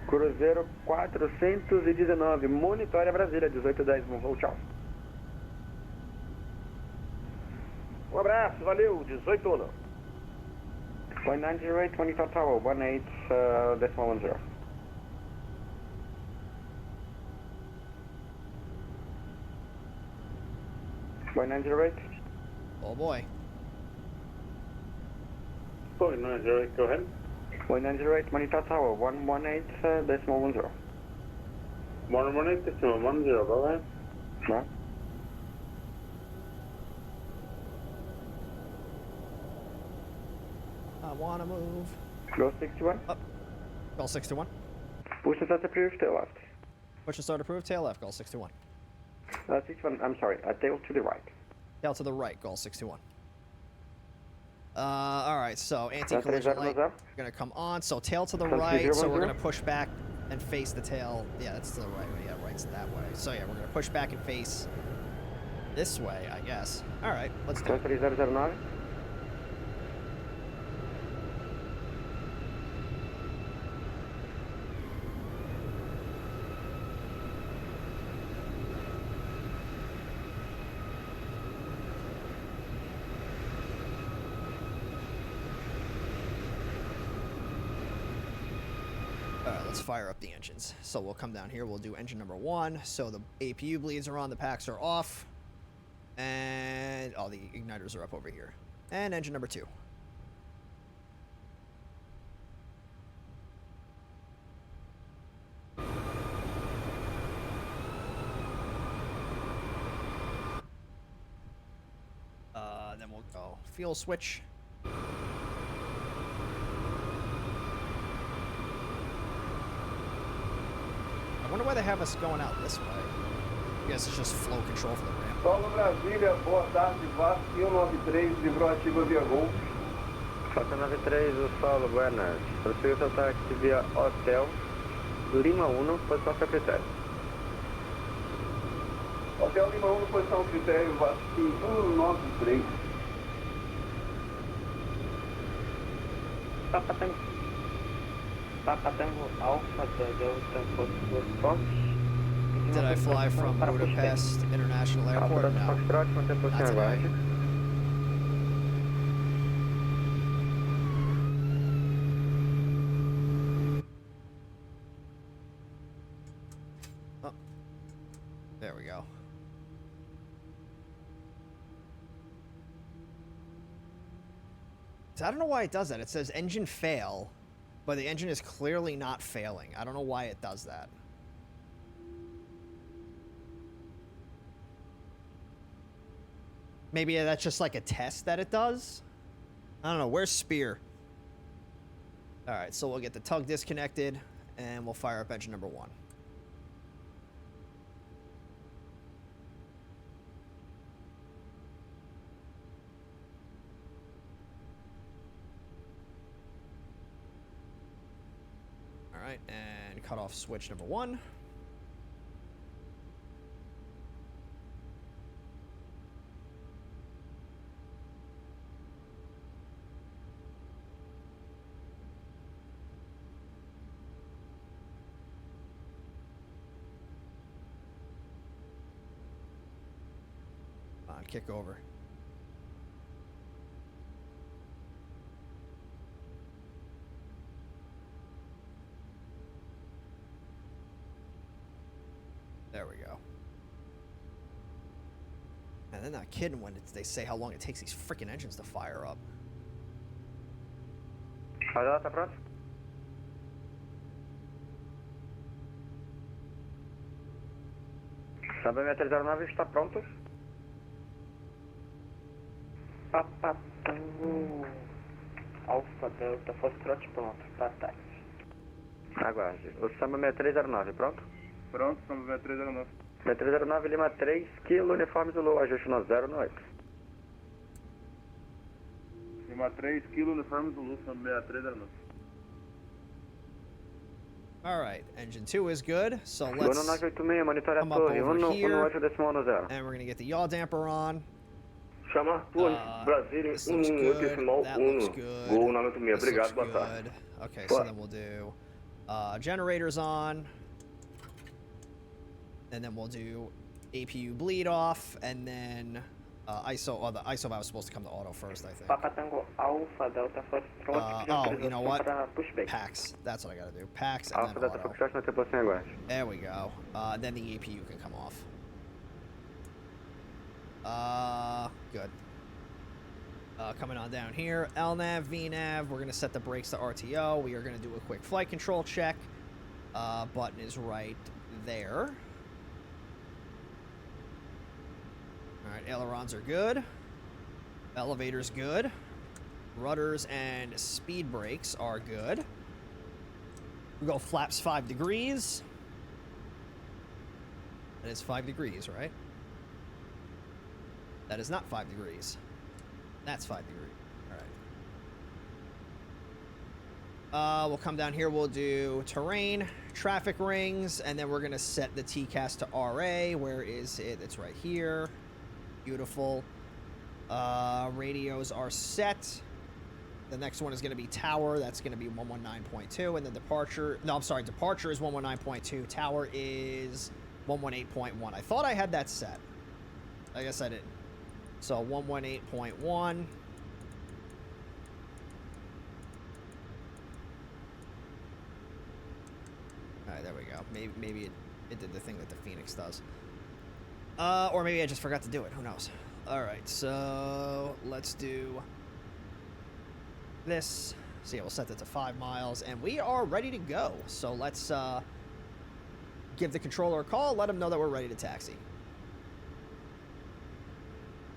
Speaker 5: Cruzeiro 419, monitore a Brasília, 1810, vamos voo, tchau. Um abraço, valeu, 18-1. 198, monitor tower, 18.10. 198.
Speaker 1: Oh boy.
Speaker 5: 198, go ahead. 198, monitor tower, 118.10. 118.10, go ahead. No.
Speaker 1: I want to move.
Speaker 5: Go 61.
Speaker 1: Up. Gulf 61.
Speaker 5: Push the approved, tail left.
Speaker 1: Push to start approved. Tail left. Gulf 61.
Speaker 5: 61, I'm sorry, tail to the right.
Speaker 1: Tail to the right. Gulf 61. All right, so anti-collision light gonna come on. So tail to the
Speaker 5: Sounds
Speaker 1: right.
Speaker 5: good,
Speaker 1: So we're
Speaker 5: 010.
Speaker 1: gonna push back and face the tail. Yeah, that's to the right. Yeah, right's that way. So yeah, we're gonna push back and face this way, I guess. All right, let's do it.
Speaker 5: 3009.
Speaker 1: All right, let's fire up the engines. So we'll come down here. We'll do engine number 1. So the APU bleeds are on, the packs are off, and all the igniters are up over here. And engine number 2. Then we'll go fuel switch. I wonder why they have us going out this way. I guess it's just flow control for the ramp.
Speaker 4: Paulo Brasília, boa tarde, VATSIM 193, livrou ativa via Gol.
Speaker 5: Foca 93, o Paulo, buenas. Prosseguiu seu táxi via Hotel Lima 1, posição seu critério.
Speaker 4: Hotel Lima 1, posição critério, VATSIM 193.
Speaker 5: Papa Tango Alpha Delta Foxtrot.
Speaker 1: Did I fly from Budapest International Airport?
Speaker 5: Alpha
Speaker 1: No.
Speaker 5: Foxtrot, mantém posição
Speaker 1: Not today.
Speaker 5: aguarde.
Speaker 1: Oh. There we go. So I don't know why it does that. It says engine fail, but the engine is clearly not failing. I don't know why it does that. Maybe that's just like a test that it does? I don't know. Where's Spear? All right, so we'll get the tug disconnected, and we'll fire up engine number 1. All right, and cut off switch number 1. Kick over. There we go. And they're not kidding when they say how long it takes these freaking engines to fire up.
Speaker 5: Radar, tá pronto? Samba 6309 está pronto. Papa Tango Alpha Delta Foxtrot pronto, para táxi. Aguarde. O Samba 6309, pronto?
Speaker 4: Pronto, estamos 6309.
Speaker 5: 6309 Lima 3, Kilo, uniforme Zulu, ajuste no 0 no 8.
Speaker 4: Lima 3, Kilo, uniforme Zulu, estamos 6309.
Speaker 1: All right, engine 2 is good, so
Speaker 5: Bono
Speaker 1: let's
Speaker 5: 986, monitore a
Speaker 1: come up
Speaker 5: torre,
Speaker 1: over here.
Speaker 5: 18.0.
Speaker 1: And we're gonna get the yaw damper on.
Speaker 2: Chama torre, Brasília,
Speaker 1: This looks good.
Speaker 2: 1
Speaker 1: That looks good.
Speaker 2: Gol 986,
Speaker 1: This looks
Speaker 2: obrigado, boa tarde.
Speaker 1: good. Okay, so then we'll do generators on. And then we'll do APU bleed off, and then ISO. Oh, the ISO valve was supposed to come to auto first, I think.
Speaker 5: Papa Tango Alpha Delta Foxtrot.
Speaker 1: Oh, you know what?
Speaker 5: Pushback.
Speaker 1: Packs. That's what I gotta do. Packs and
Speaker 5: Alpha
Speaker 1: then
Speaker 5: Delta
Speaker 1: auto.
Speaker 5: Foxtrot, mantém posição aguarde.
Speaker 1: There we go. Then the APU can come off. Good. Coming on down here, LNAV, VNAV, we're going to set the brakes to RTO. We are going to do a quick flight control check. Button is right there. Alright, ailerons are good. Elevator's good. Rudders and speed brakes are good. We go flaps 5 degrees. That is 5 degrees, right? That is not 5 degrees. That's 5 degrees. All right. We'll come down here. We'll do terrain, traffic rings, and then we're going to set the TCAS to RA. Where is it? It's right here. Beautiful. Radios are set. The next one is going to be tower. That's going to be 119.2. And then departure. No, I'm sorry. Departure is 119.2. Tower is 118.1. I thought I had that set. I guess I didn't. So 118.1. All right, there we go. Maybe it did the thing that the Phoenix does. Or maybe I just forgot to do it. Who knows? All right, so let's do this. So yeah, we'll set that to 5 miles, and we are ready to go. So let's give the controller a call, let him know that we're ready to taxi.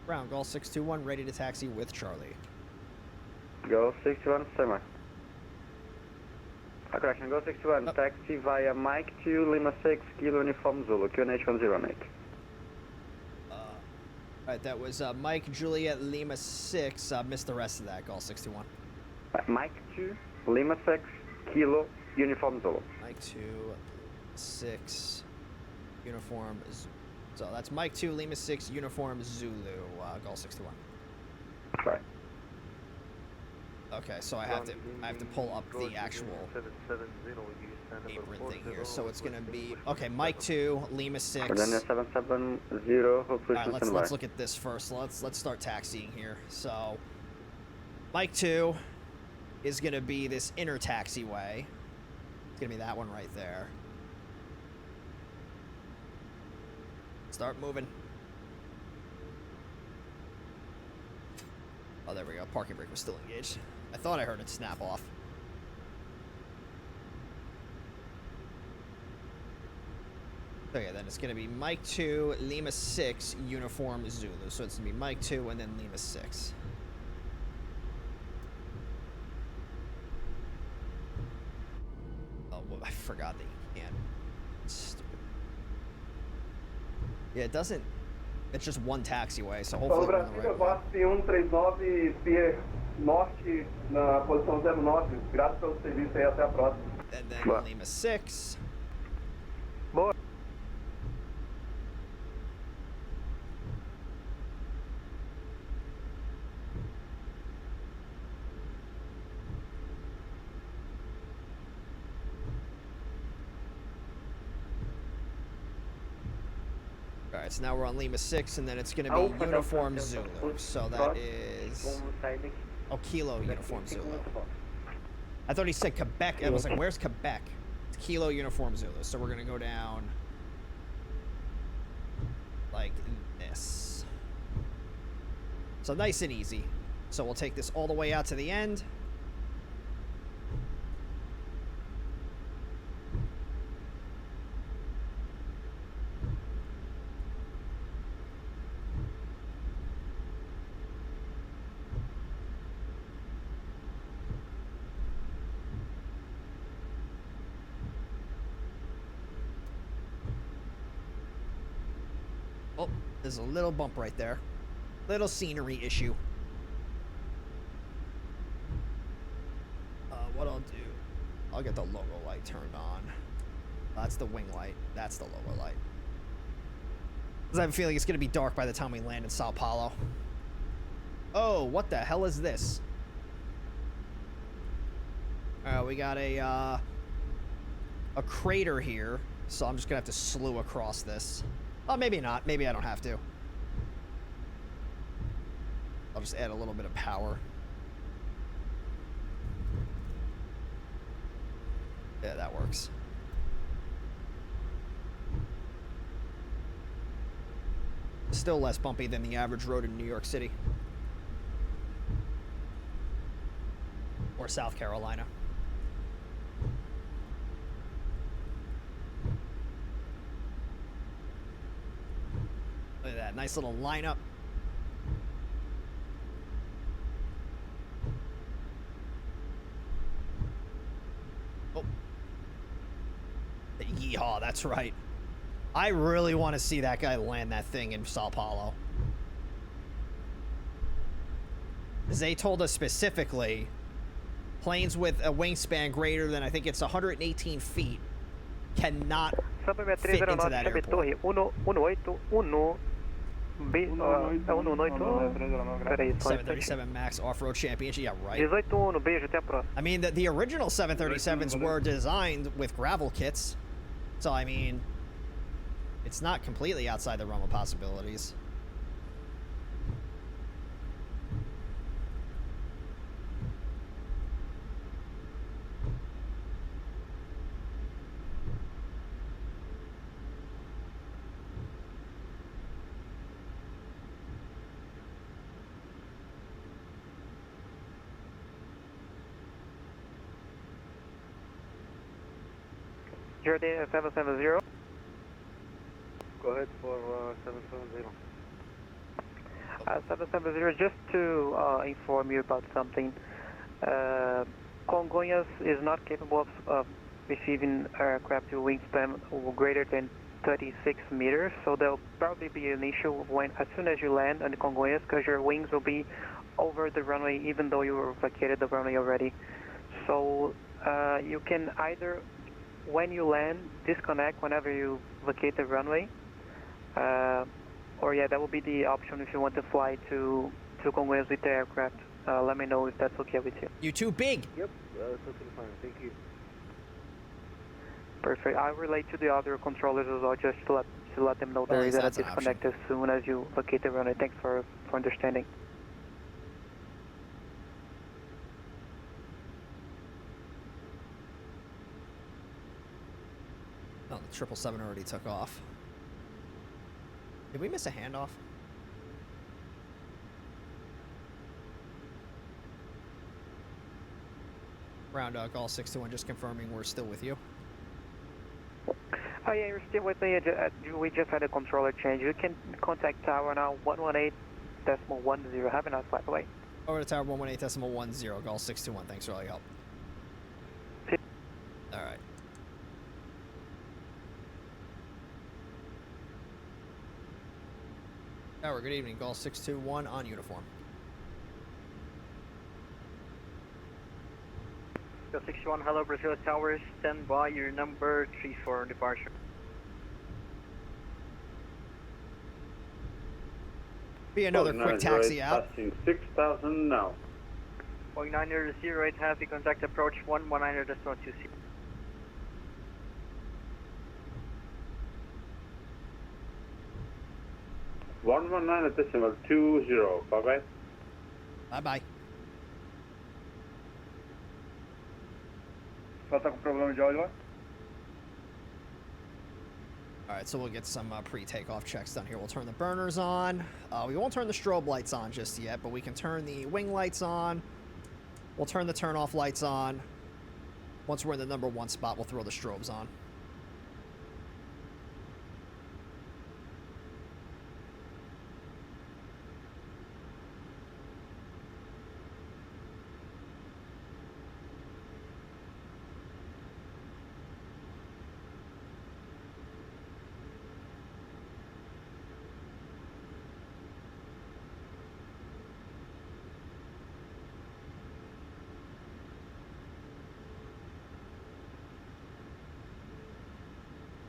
Speaker 1: Ground, Gulf 621, ready to taxi with Charlie.
Speaker 5: Go 61, semi. Correction, go 61,
Speaker 1: Oh.
Speaker 5: taxi via Mike 2, Lima 6, Kilo Uniform Zulu, QNH 108.
Speaker 1: Alright, that was Mike Juliet Lima 6. Missed the rest of that, Gulf 61.
Speaker 5: Mike 2, Lima 6, Kilo Uniform Zulu.
Speaker 1: Mike 2, 6, uniform. So that's Mike 2, Lima 6, uniform Zulu, Gulf 61.
Speaker 5: Right.
Speaker 1: Okay, so I have to pull up the actual apron thing here. So it's gonna be okay. Mike 2, Lima 6.
Speaker 5: Congonhas 770, hopefully
Speaker 1: All right, let's look at this first. Let's start taxiing here. So Mike 2 is gonna be this inner taxiway. It's gonna be that one right there. Start moving. Oh, there we go. Parking brake was still engaged. I thought I heard it snap off. So yeah, then it's going to be Mike 2, Lima 6, uniform Zulu. So it's going to be Mike 2 and then Lima 6. Oh, well, I forgot that you can't. Stupid. Yeah, it doesn't. It's just one taxiway, so hopefully we're on the right one.
Speaker 2: VATSIM 139 Pier Norte na posição 09. Graças pelo serviço aí, até a próxima.
Speaker 1: And then Lima 6.
Speaker 3: Boa.
Speaker 1: Alright, so now we're on Lima 6, and then it's going to be uniform Zulu. So that is... Oh, Kilo uniform Zulu. I thought he said Quebec. I was like, where's Quebec? It's Kilo uniform Zulu. So we're going to go down like this. So nice and easy. So we'll take this all the way out to the end. Oh, there's a little bump right there. Little scenery issue. What I'll do, I'll get the logo light turned on. That's the wing light. That's the logo light. Because I have a feeling it's going to be dark by the time we land in Sao Paulo. Oh, what the hell is this? We got a crater here. So I'm just going to have to slew across this. Oh, maybe not. Maybe I don't have to. I'll just add a little bit of power. Yeah, that works. Still less bumpy than the average road in New York City. Or South Carolina. Look at that, nice little lineup. Oh. Yeehaw, that's right. I really want to see that guy land that thing in Sao Paulo. They told us specifically, planes with a wingspan greater than, I think it's 118 feet, cannot fit into that airport. 737 Max Off-Road Championship, yeah, right.
Speaker 6: 18-1, beijo, até a próxima.
Speaker 1: I mean, the original 737s were designed with gravel kits, so I mean, it's not completely outside the realm of possibilities.
Speaker 6: Jordan 770.
Speaker 5: Go ahead for 770.
Speaker 6: 770, just to inform you about something. Congonhas is not capable of receiving aircraft with wingspan greater than 36 meters, so there'll probably be an issue when, as soon as you land on the Congonhas, because your wings will be over the runway even though you vacated the runway already. So you can either, when you land, disconnect whenever you vacate the runway, or yeah, that will be the option if you want to fly to Congonhas with the aircraft. Let me know if that's okay with you.
Speaker 1: You too big.
Speaker 5: Yep, that's totally fine. Thank you.
Speaker 6: Perfect. I'll relate to the other controllers as well, just to let them know there is a
Speaker 1: that's an
Speaker 6: disconnect as soon as you vacate the runway. Thanks for understanding.
Speaker 1: Oh, the 777 already took off. Did we miss a handoff? Ground Gall 621, just confirming we're still with you.
Speaker 6: Oh yeah, you're still with me. We just had a controller change. You can contact tower now 118.10. Have a nice flight away.
Speaker 1: Over to tower 118.10, Gall 621. Thanks for all your help. All right. Tower, good evening. Gall 621 on uniform.
Speaker 7: Gall 61, hello, Brasilia Towers. Stand by, your number 34 departure.
Speaker 1: Be another quick taxi out.
Speaker 8: Passing 6,000 now.
Speaker 7: Boeing 908, heavy contact approach 119.2C.
Speaker 8: One 119.20. Bye bye.
Speaker 1: Bye bye.
Speaker 4: Só tá com problema de áudio lá?
Speaker 1: All right, so we'll get some pre-takeoff checks done here. We'll turn the burners on. We won't turn the strobe lights on just yet, but we can turn the wing lights on. We'll turn the turn-off lights on. Once we're in the number 1 spot, we'll throw the strobes on.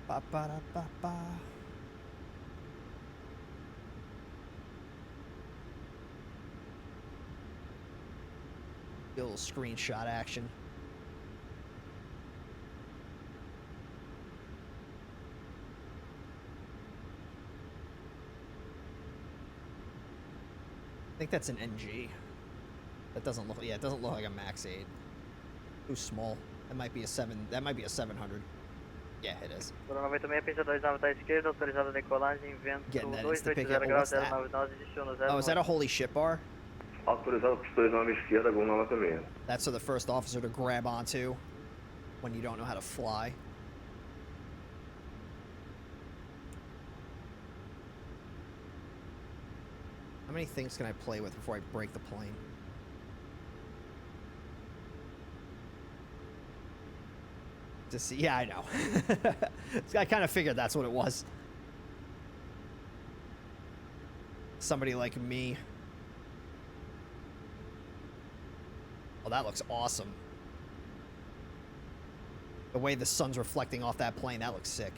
Speaker 1: Ba-ba-da-ba-ba. A little screenshot action. I think that's an NG. That doesn't look, yeah, it doesn't look like a Max 8. Too small. That might be a 700. Yeah, it is.
Speaker 7: Por 96, pista 29 à esquerda, autorizada a decolagem, vento
Speaker 1: Getting that insta pick
Speaker 7: 280
Speaker 1: up.
Speaker 7: graus,
Speaker 1: What's that?
Speaker 7: 099, destino 0.
Speaker 1: Oh, is that a holy shit bar?
Speaker 2: Autorizado pista 29 esquerda, Gol 96.
Speaker 1: That's for the first officer to grab onto when you don't know how to fly. How many things can I play with before I break the plane? To see, yeah, I know. I kind of figured that's what it was. Somebody like me. Oh, that looks awesome. The way the sun's reflecting off that plane, that looks sick.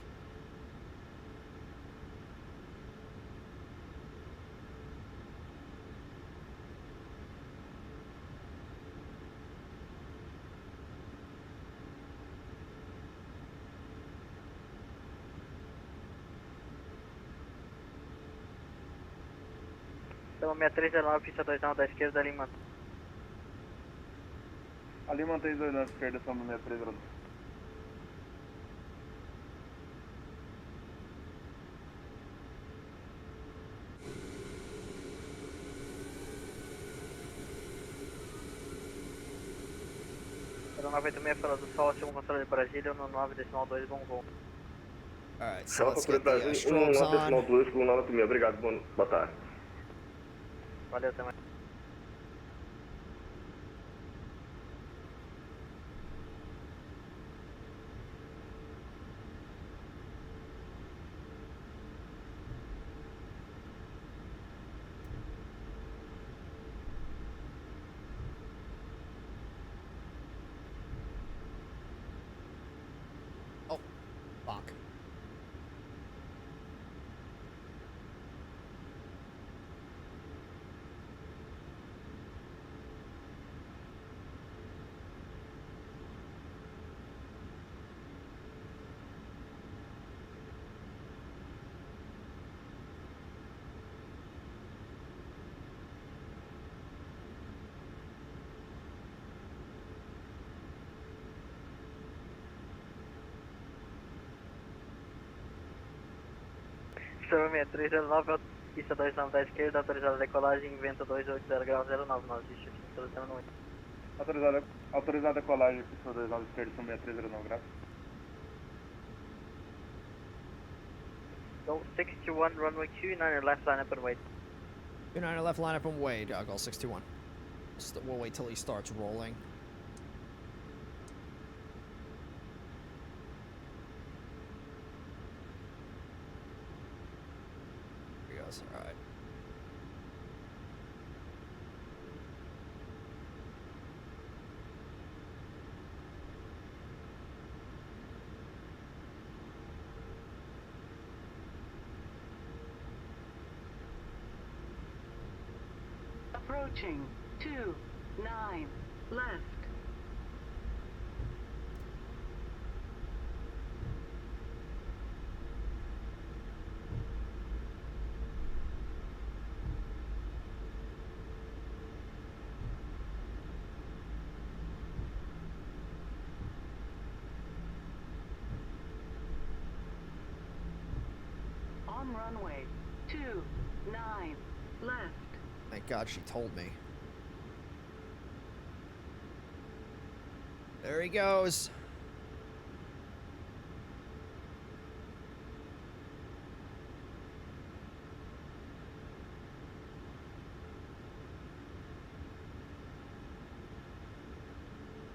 Speaker 7: Então 6309, pista 29 da esquerda, Lima.
Speaker 4: Ali mantém 2 na esquerda, samba 6309.
Speaker 7: Pelo 986, fora do sol, segundo controle de Brasília, no 9.2, bom voo.
Speaker 1: Alright, so let's get the strobes on.
Speaker 2: 2 com 986, obrigado, boa tarde.
Speaker 7: Valeu, até mais.
Speaker 1: Oh, fuck.
Speaker 7: Pista 6309, pista 29 da esquerda, autorizada a decolagem, vento 280 graus 09, nós existe selecionando muito.
Speaker 4: Autorizada a decolagem, pista 29 esquerda, samba 6309, graças.
Speaker 7: Go 621, runway 29, left line up and wait.
Speaker 1: 29 left, line up and wait. Gulf 621. We'll wait till he starts rolling. Here he goes. All right.
Speaker 9: Approaching 29 left. On runway 29 left.
Speaker 1: Thank God she told me. There he goes.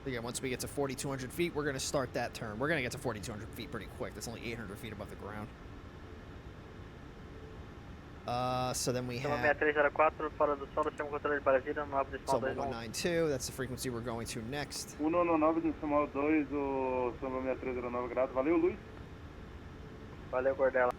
Speaker 1: Again, once we get to 4,200 feet, we're going to start that turn. We're going to get to 4,200 feet pretty quick. That's only 800 feet above the ground. So then we have
Speaker 7: 6304, fora do solo, segundo controle de Brasília, no 9.2.
Speaker 1: 192, that's the frequency we're going to next.
Speaker 4: 119 decimal 2, o samba 6309, graças. Valeu, Luiz.
Speaker 7: Valeu, Cordela.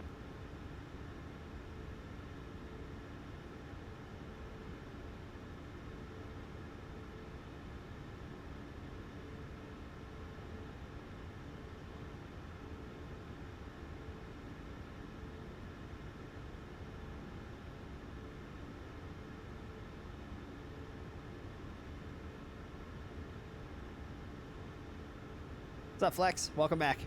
Speaker 1: What's up, Flex? Welcome back.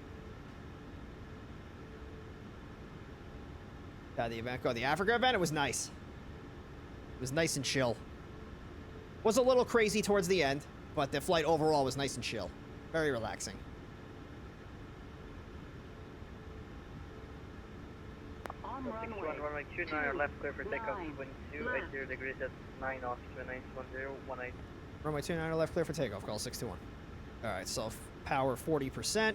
Speaker 1: The event go. The Africa event, it was nice. It was nice and chill. Was a little crazy towards the end, but the flight overall was nice and chill. Very relaxing.
Speaker 9: On
Speaker 7: Runway
Speaker 9: runway
Speaker 7: 29, left clear for takeoff,
Speaker 9: 29
Speaker 7: 22,
Speaker 9: left.
Speaker 7: 80 degrees at 9 off, 2910, 18.
Speaker 1: Runway 29 left, clear for takeoff. Call 621. All right, so power 40%.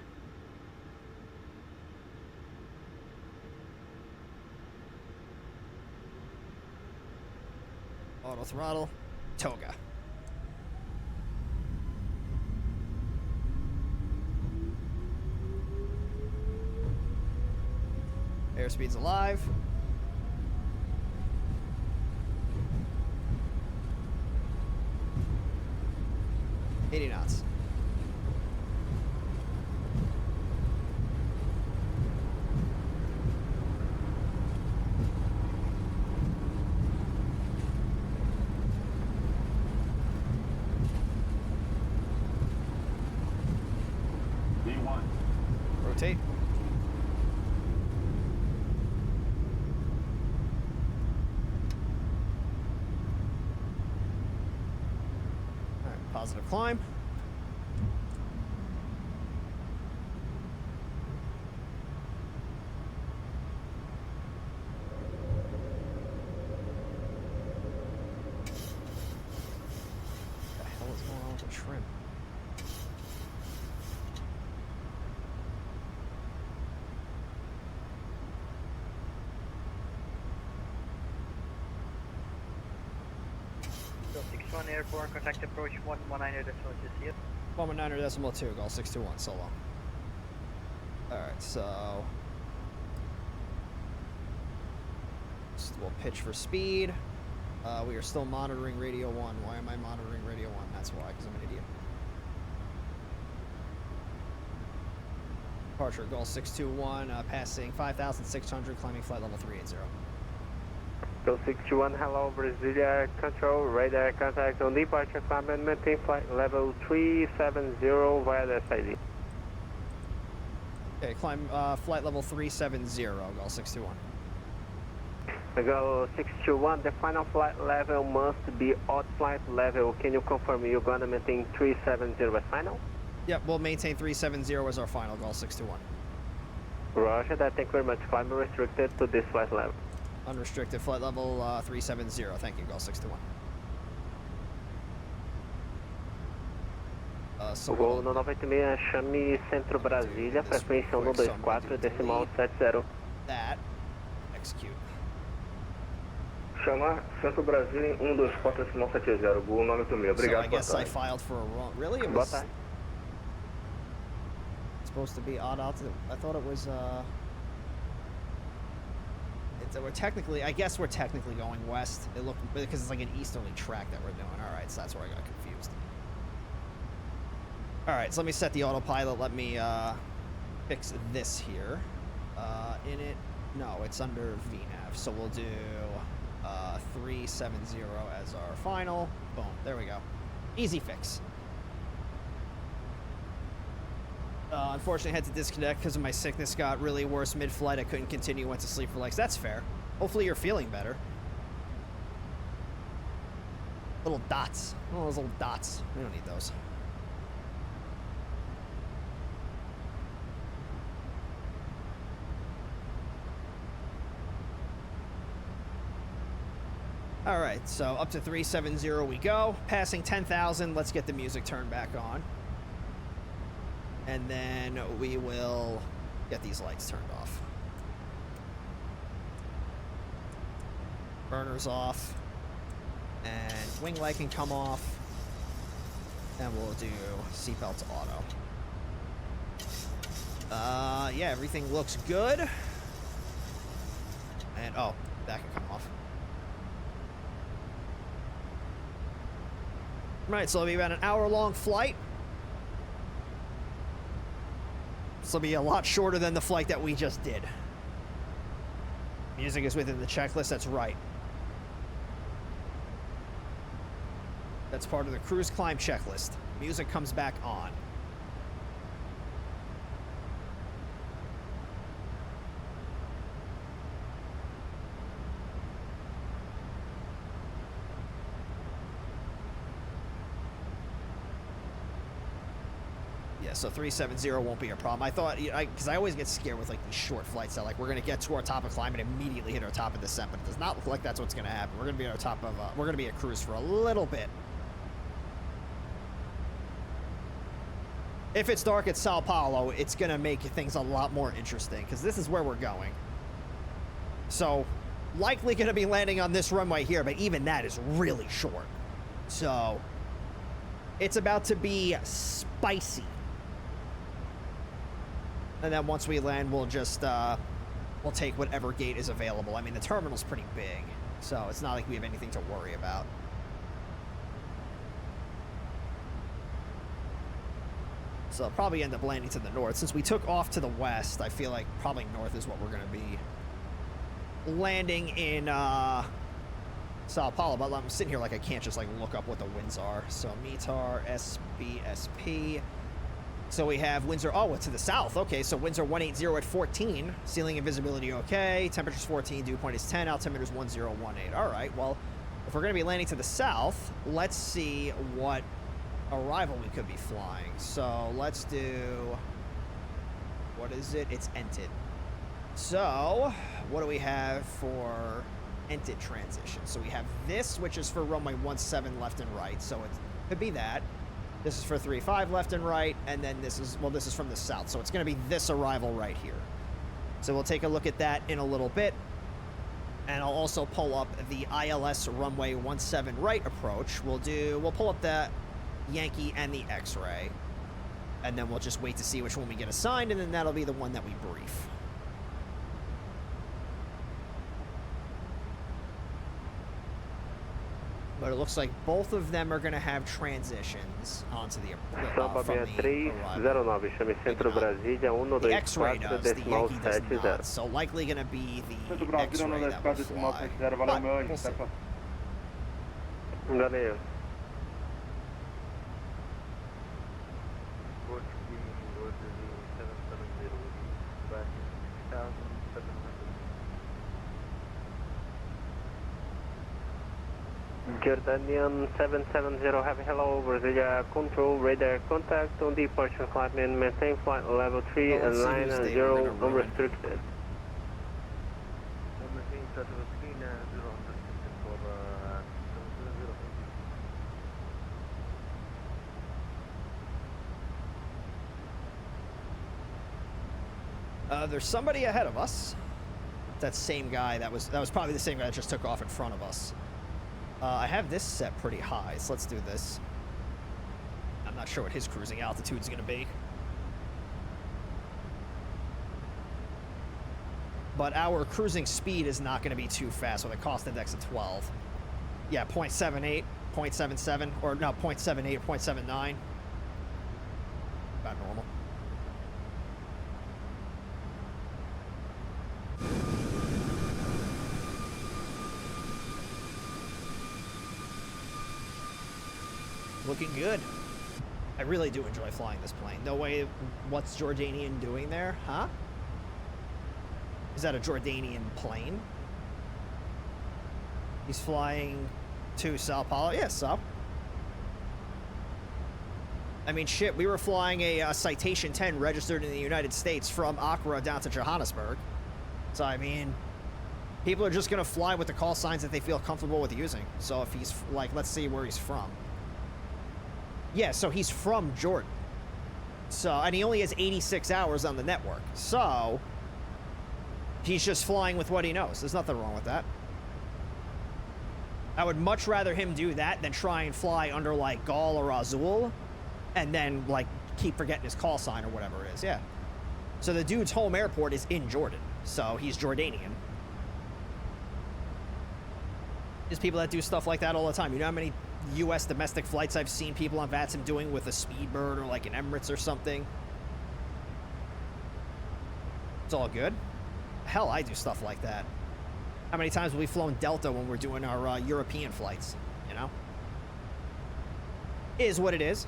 Speaker 1: Auto throttle. Toga. Airspeed's alive. $80 knots.
Speaker 8: B1.
Speaker 1: Rotate. All right, positive climb. What the hell is going on with the trim?
Speaker 7: Go 61 airborne, contact approach 119 decimal, you see it?
Speaker 1: 119.2, Gulf 621, so long. Alright, so we'll pitch for speed. We are still monitoring radio 1. Why am I monitoring radio 1? That's why, because I'm an idiot. Departure, Gulf 621, passing 5,600, climbing flight level 380.
Speaker 5: Go 61, hello, Brasilia Control, radar contact on departure, climb and maintain flight level 370 via the SID.
Speaker 1: Okay, climb flight level 370, Gulf 621.
Speaker 5: Go 621, the final flight level must be odd flight level. Can you confirm you're gonna maintain 370 as final?
Speaker 1: Yep, we'll maintain 370 as our final, Gulf 621.
Speaker 5: Roger that, thank you very much. Climb restricted to this flight level.
Speaker 1: Unrestricted flight level 370. Thank you, Gulf 621.
Speaker 5: Voo no 96, chame Centro Brasília, frequência 124, decimal 70.
Speaker 1: That. Execute.
Speaker 5: Chama Centro Brasília 124, decimal 70. Voo 986. Obrigado.
Speaker 1: So I guess I filed for a wrong. Really? It was supposed to be odd altitude. I thought it was we're technically, I guess we're technically going west. It looked, because it's like an easterly track that we're doing. All right, so that's where I got confused. All right, so let me set the autopilot. Let me fix this here. In it, no, it's under VNAV. So we'll do 370 as our final. Boom, there we go. Easy fix. Unfortunately, I had to disconnect because of my sickness got really worse mid-flight. I couldn't continue, went to sleep for legs. That's fair. Hopefully you're feeling better. Little dots. Oh, those little dots. We don't need those. All right, so up to 370 we go. Passing 10,000, let's get the music turned back on. And then we will get these lights turned off. Burners off. And wing light can come off. And we'll do seatbelts auto. Yeah, everything looks good. And, oh, that can come off. Right, so it'll be about an hour-long flight. This will be a lot shorter than the flight that we just did. Music is within the checklist, that's right. That's part of the cruise climb checklist. Music comes back on. Yeah, so 370 won't be a problem. I thought, because I always get scared with like these short flights that like we're gonna get to our top of climb and immediately hit our top of descent, but it does not look like that's what's gonna happen. We're gonna be at our top of, we're gonna be at cruise for a little bit. If it's dark at Sao Paulo, it's gonna make things a lot more interesting because this is where we're going. So, likely gonna be landing on this runway here, but even that is really short. So, it's about to be spicy. And then once we land, we'll just we'll take whatever gate is available. I mean, the terminal's pretty big, so it's not like we have anything to worry about. So I'll probably end up landing to the north. Since we took off to the west, I feel like probably north is what we're going to be landing in Sao Paulo. But I'm sitting here like I can't just like look up what the winds are. So METAR, SBSP. So we have winds are, oh, to the south. Okay, so winds are 180 at 14. Ceiling and visibility okay. Temperature's 14, dew point is 10, altimeter's 1018. All right, well, if we're going to be landing to the south, let's see what arrival we could be flying. So let's do, what is it? It's ented. So what do we have for ented transition? So we have this, which is for runway 17 left and right. So it could be that. This is for 35 left and right, and then this is, well, this is from the south, so it's going to be this arrival right here. So we'll take a look at that in a little bit, and I'll also pull up the ILS runway 17 right approach. We'll pull up the Yankee and the X-ray, and then we'll just wait to see which one we get assigned, and then that'll be the one that we brief. But it looks like both of them are going to have transitions onto the
Speaker 5: Samba 6309, chame Centro Brasilia,
Speaker 1: the X-ray does, the
Speaker 5: 124
Speaker 1: Yankee does
Speaker 5: decimal
Speaker 1: not. So likely going to be the
Speaker 4: Centro Brasilia
Speaker 1: X-ray that will fly. But we'll see.
Speaker 5: Valeu. Jordanian 770, have hello, Brasilia control, radar contact on departure flight, maintain flight level 3
Speaker 1: Well,
Speaker 5: and
Speaker 1: let's see
Speaker 5: 9
Speaker 1: whose
Speaker 5: and
Speaker 1: day
Speaker 5: 0
Speaker 1: we're gonna ruin.
Speaker 5: unrestricted.
Speaker 1: There's somebody ahead of us. That same guy, that was probably the same guy that just took off in front of us. I have this set pretty high, so let's do this. I'm not sure what his cruising altitude's going to be. But our cruising speed is not going to be too fast with a cost index of 12. Yeah, 0.78, 0.77, or no, 0.78, 0.79. About normal. Looking good. I really do enjoy flying this plane. No way, what's Jordanian doing there? Huh? Is that a Jordanian plane? He's flying to Sao Paulo? Yeah, so. I mean, shit, we were flying a Citation 10 registered in the United States from Accra down to Johannesburg. So, I mean, people are just going to fly with the call signs that they feel comfortable with using. So if he's, like, let's see where he's from. Yeah, so he's from Jordan. So, and he only has 86 hours on the network. So, he's just flying with what he knows. There's nothing wrong with that. I would much rather him do that than try and fly under, like, Gaul or Azul, and then, like, keep forgetting his call sign or whatever it is. Yeah. So the dude's home airport is in Jordan. So, he's Jordanian. There's people that do stuff like that all the time. You know how many U.S. domestic flights I've seen people on VATSIM doing with a Speedbird or like an Emirates or something? It's all good. Hell, I do stuff like that. How many times have we flown Delta when we're doing our European flights, you know? Is what it is.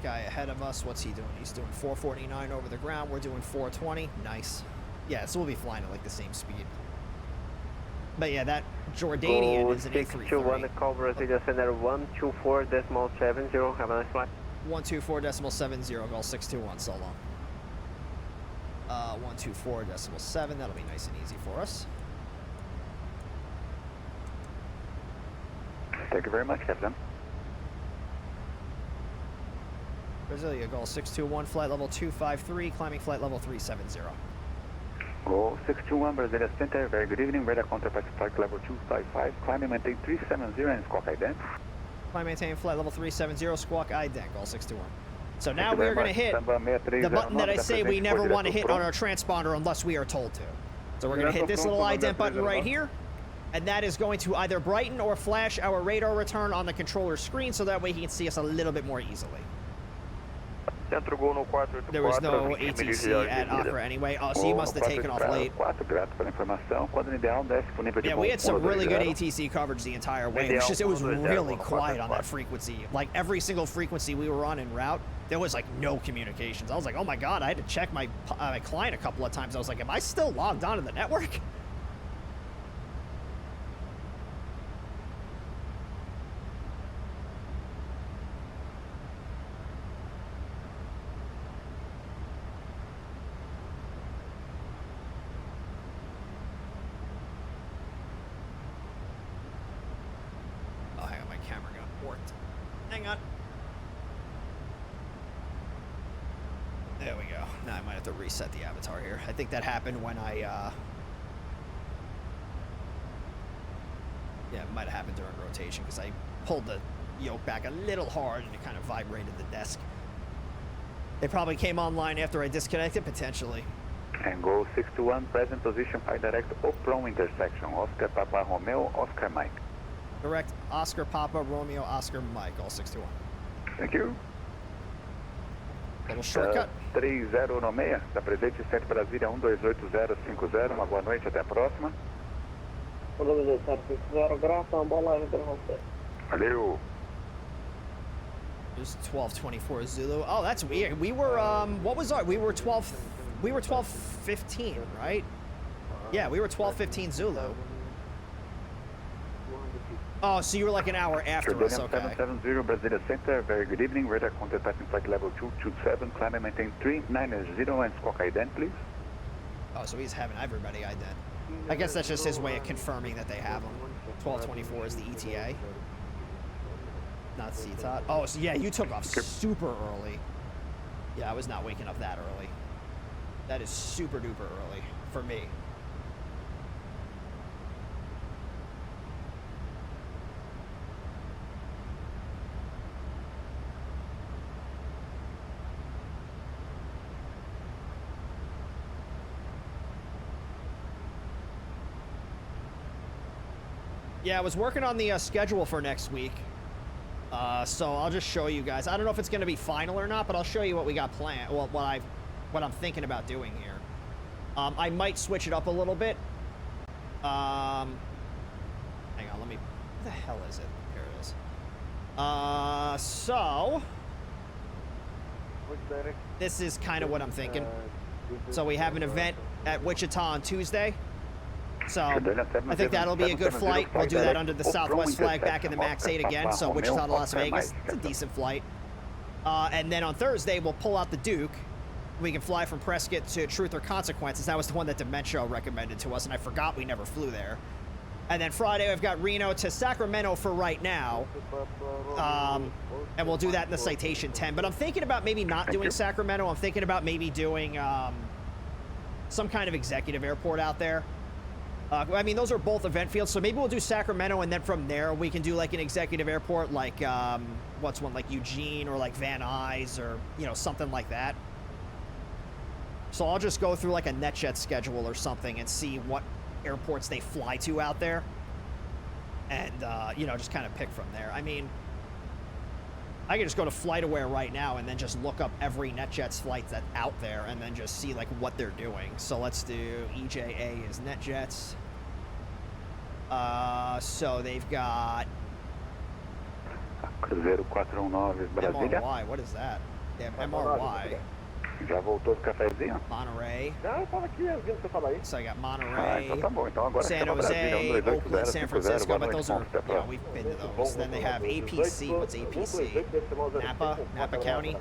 Speaker 1: Guy ahead of us, what's he doing? He's doing 449 over the ground. We're doing 420. Nice. Yeah, so we'll be flying at like the same speed. But yeah, that Jordanian
Speaker 5: Go
Speaker 1: is an
Speaker 5: 621,
Speaker 1: A330.
Speaker 5: call Brasilia Center 124.70. Have a nice flight.
Speaker 1: 124.70, Gulf 621, so long. 124.7, that'll be nice and easy for us.
Speaker 10: Thank you very much, Captain.
Speaker 1: Brasilia, Gulf 621, flight level 253, climbing flight level 370.
Speaker 10: Go 621, Brasilia Center, very good evening. Radar counterpart flight level 255, climbing maintain 370 and squawk ident.
Speaker 1: Climb maintain flight level 370, squawk ident, Gulf 621. So now
Speaker 10: you
Speaker 1: we
Speaker 10: very
Speaker 1: are going to
Speaker 10: much.
Speaker 1: hit
Speaker 10: Samba
Speaker 1: the button that I
Speaker 10: 6309,
Speaker 1: say we never want to hit on
Speaker 10: Pro.
Speaker 1: our transponder unless we are told to. So we're going to hit this little ident button right here, and that is going to either brighten or flash our radar return on the controller screen so that way he can see us a little bit more easily. There was no ATC at Accra anyway. Oh, so you must have taken off late. Yeah, we had some really good ATC coverage the entire way. It was really quiet on that frequency. Like every single frequency we were on en route, there was like no communications. I was like, oh my God, I had to check my client a couple of times. I was like, am I still logged onto the network? Hang on. There we go. Now I might have to reset the avatar here. I think that happened when I, yeah, it might have happened during rotation because I pulled the yoke back a little hard and it kind of vibrated the desk. It probably came online after I disconnected, potentially.
Speaker 10: And go 621, present position, high direct, Opron intersection, Oscar Papa Romeo, Oscar Mike.
Speaker 1: Direct, Oscar Papa, Romeo, Oscar, Mike, all 621.
Speaker 10: Thank you.
Speaker 1: Little shortcut.
Speaker 10: 3096, está presente 7 Brasília 128050, uma boa noite, até a próxima. Valeu.
Speaker 1: Just 1224 Zulu. Oh, that's weird. We were, what was our, we were 1215, right? Yeah, we were 1215 Zulu. Oh, so you were like an hour after us, okay.
Speaker 10: 770, Brasilia Center, very good evening. Radar contact passing flight level 227, climb and maintain 390 and squawk ident, please.
Speaker 1: Oh, so he's having everybody ident. I guess that's just his way of confirming that they have them. 1224 is the ETA. Not CTOT. Oh, so yeah, you took off super early. Yeah, I was not waking up that early. That is super duper early for me. Yeah, I was working on the schedule for next week. So I'll just show you guys. I don't know if it's going to be final or not, but I'll show you what we got planned. Well, what I'm thinking about doing here. I might switch it up a little bit. Hang on, let me... Where the hell is it? Here it is. So... This is kind of what I'm thinking. So we have an event at Wichita on Tuesday. So I think that'll be a good flight. We'll do that under the Southwest flag back in the MAX 8 again. So Wichita to Las Vegas, it's a decent flight. And then on Thursday, we'll pull out the Duke. We can fly from Prescott to Truth or Consequences. That was the one that Dementia recommended to us, and I forgot we never flew there. And then Friday, I've got Reno to Sacramento for right now. And we'll do that in the Citation 10. But I'm thinking about maybe not doing Sacramento. I'm thinking about maybe doing some kind of executive airport out there. I mean, those are both event fields, so maybe we'll do Sacramento, and then from there we can do like an executive airport, like what's one, like Eugene or like Van Nuys or something like that. So I'll just go through like a NetJet schedule or something and see what airports they fly to out there, and just kind of pick from there. I mean, I could just go to FlightAware right now and then just look up every NetJets flight that's out there and then just see like what they're doing. So let's do EJA is NetJets. So they've got
Speaker 10: Cruzeiro 419 Brasília.
Speaker 1: MRY, what is that? They have MRY.
Speaker 10: Já voltou do cafezinho?
Speaker 1: Monterey.
Speaker 5: Já tava aqui ouvindo você falar isso.
Speaker 1: So I got
Speaker 10: Ah,
Speaker 1: Monterey,
Speaker 10: então tá bom. Então agora
Speaker 1: San
Speaker 10: chama Brasília,
Speaker 1: Jose,
Speaker 10: 128
Speaker 1: Oakland, San
Speaker 10: 050.
Speaker 1: Francisco,
Speaker 10: Boa
Speaker 1: but
Speaker 10: noite,
Speaker 1: those are,
Speaker 10: irmão. Até a
Speaker 1: yeah,
Speaker 10: próxima.
Speaker 1: we've been to those. Then they have APC. What's APC? Napa County.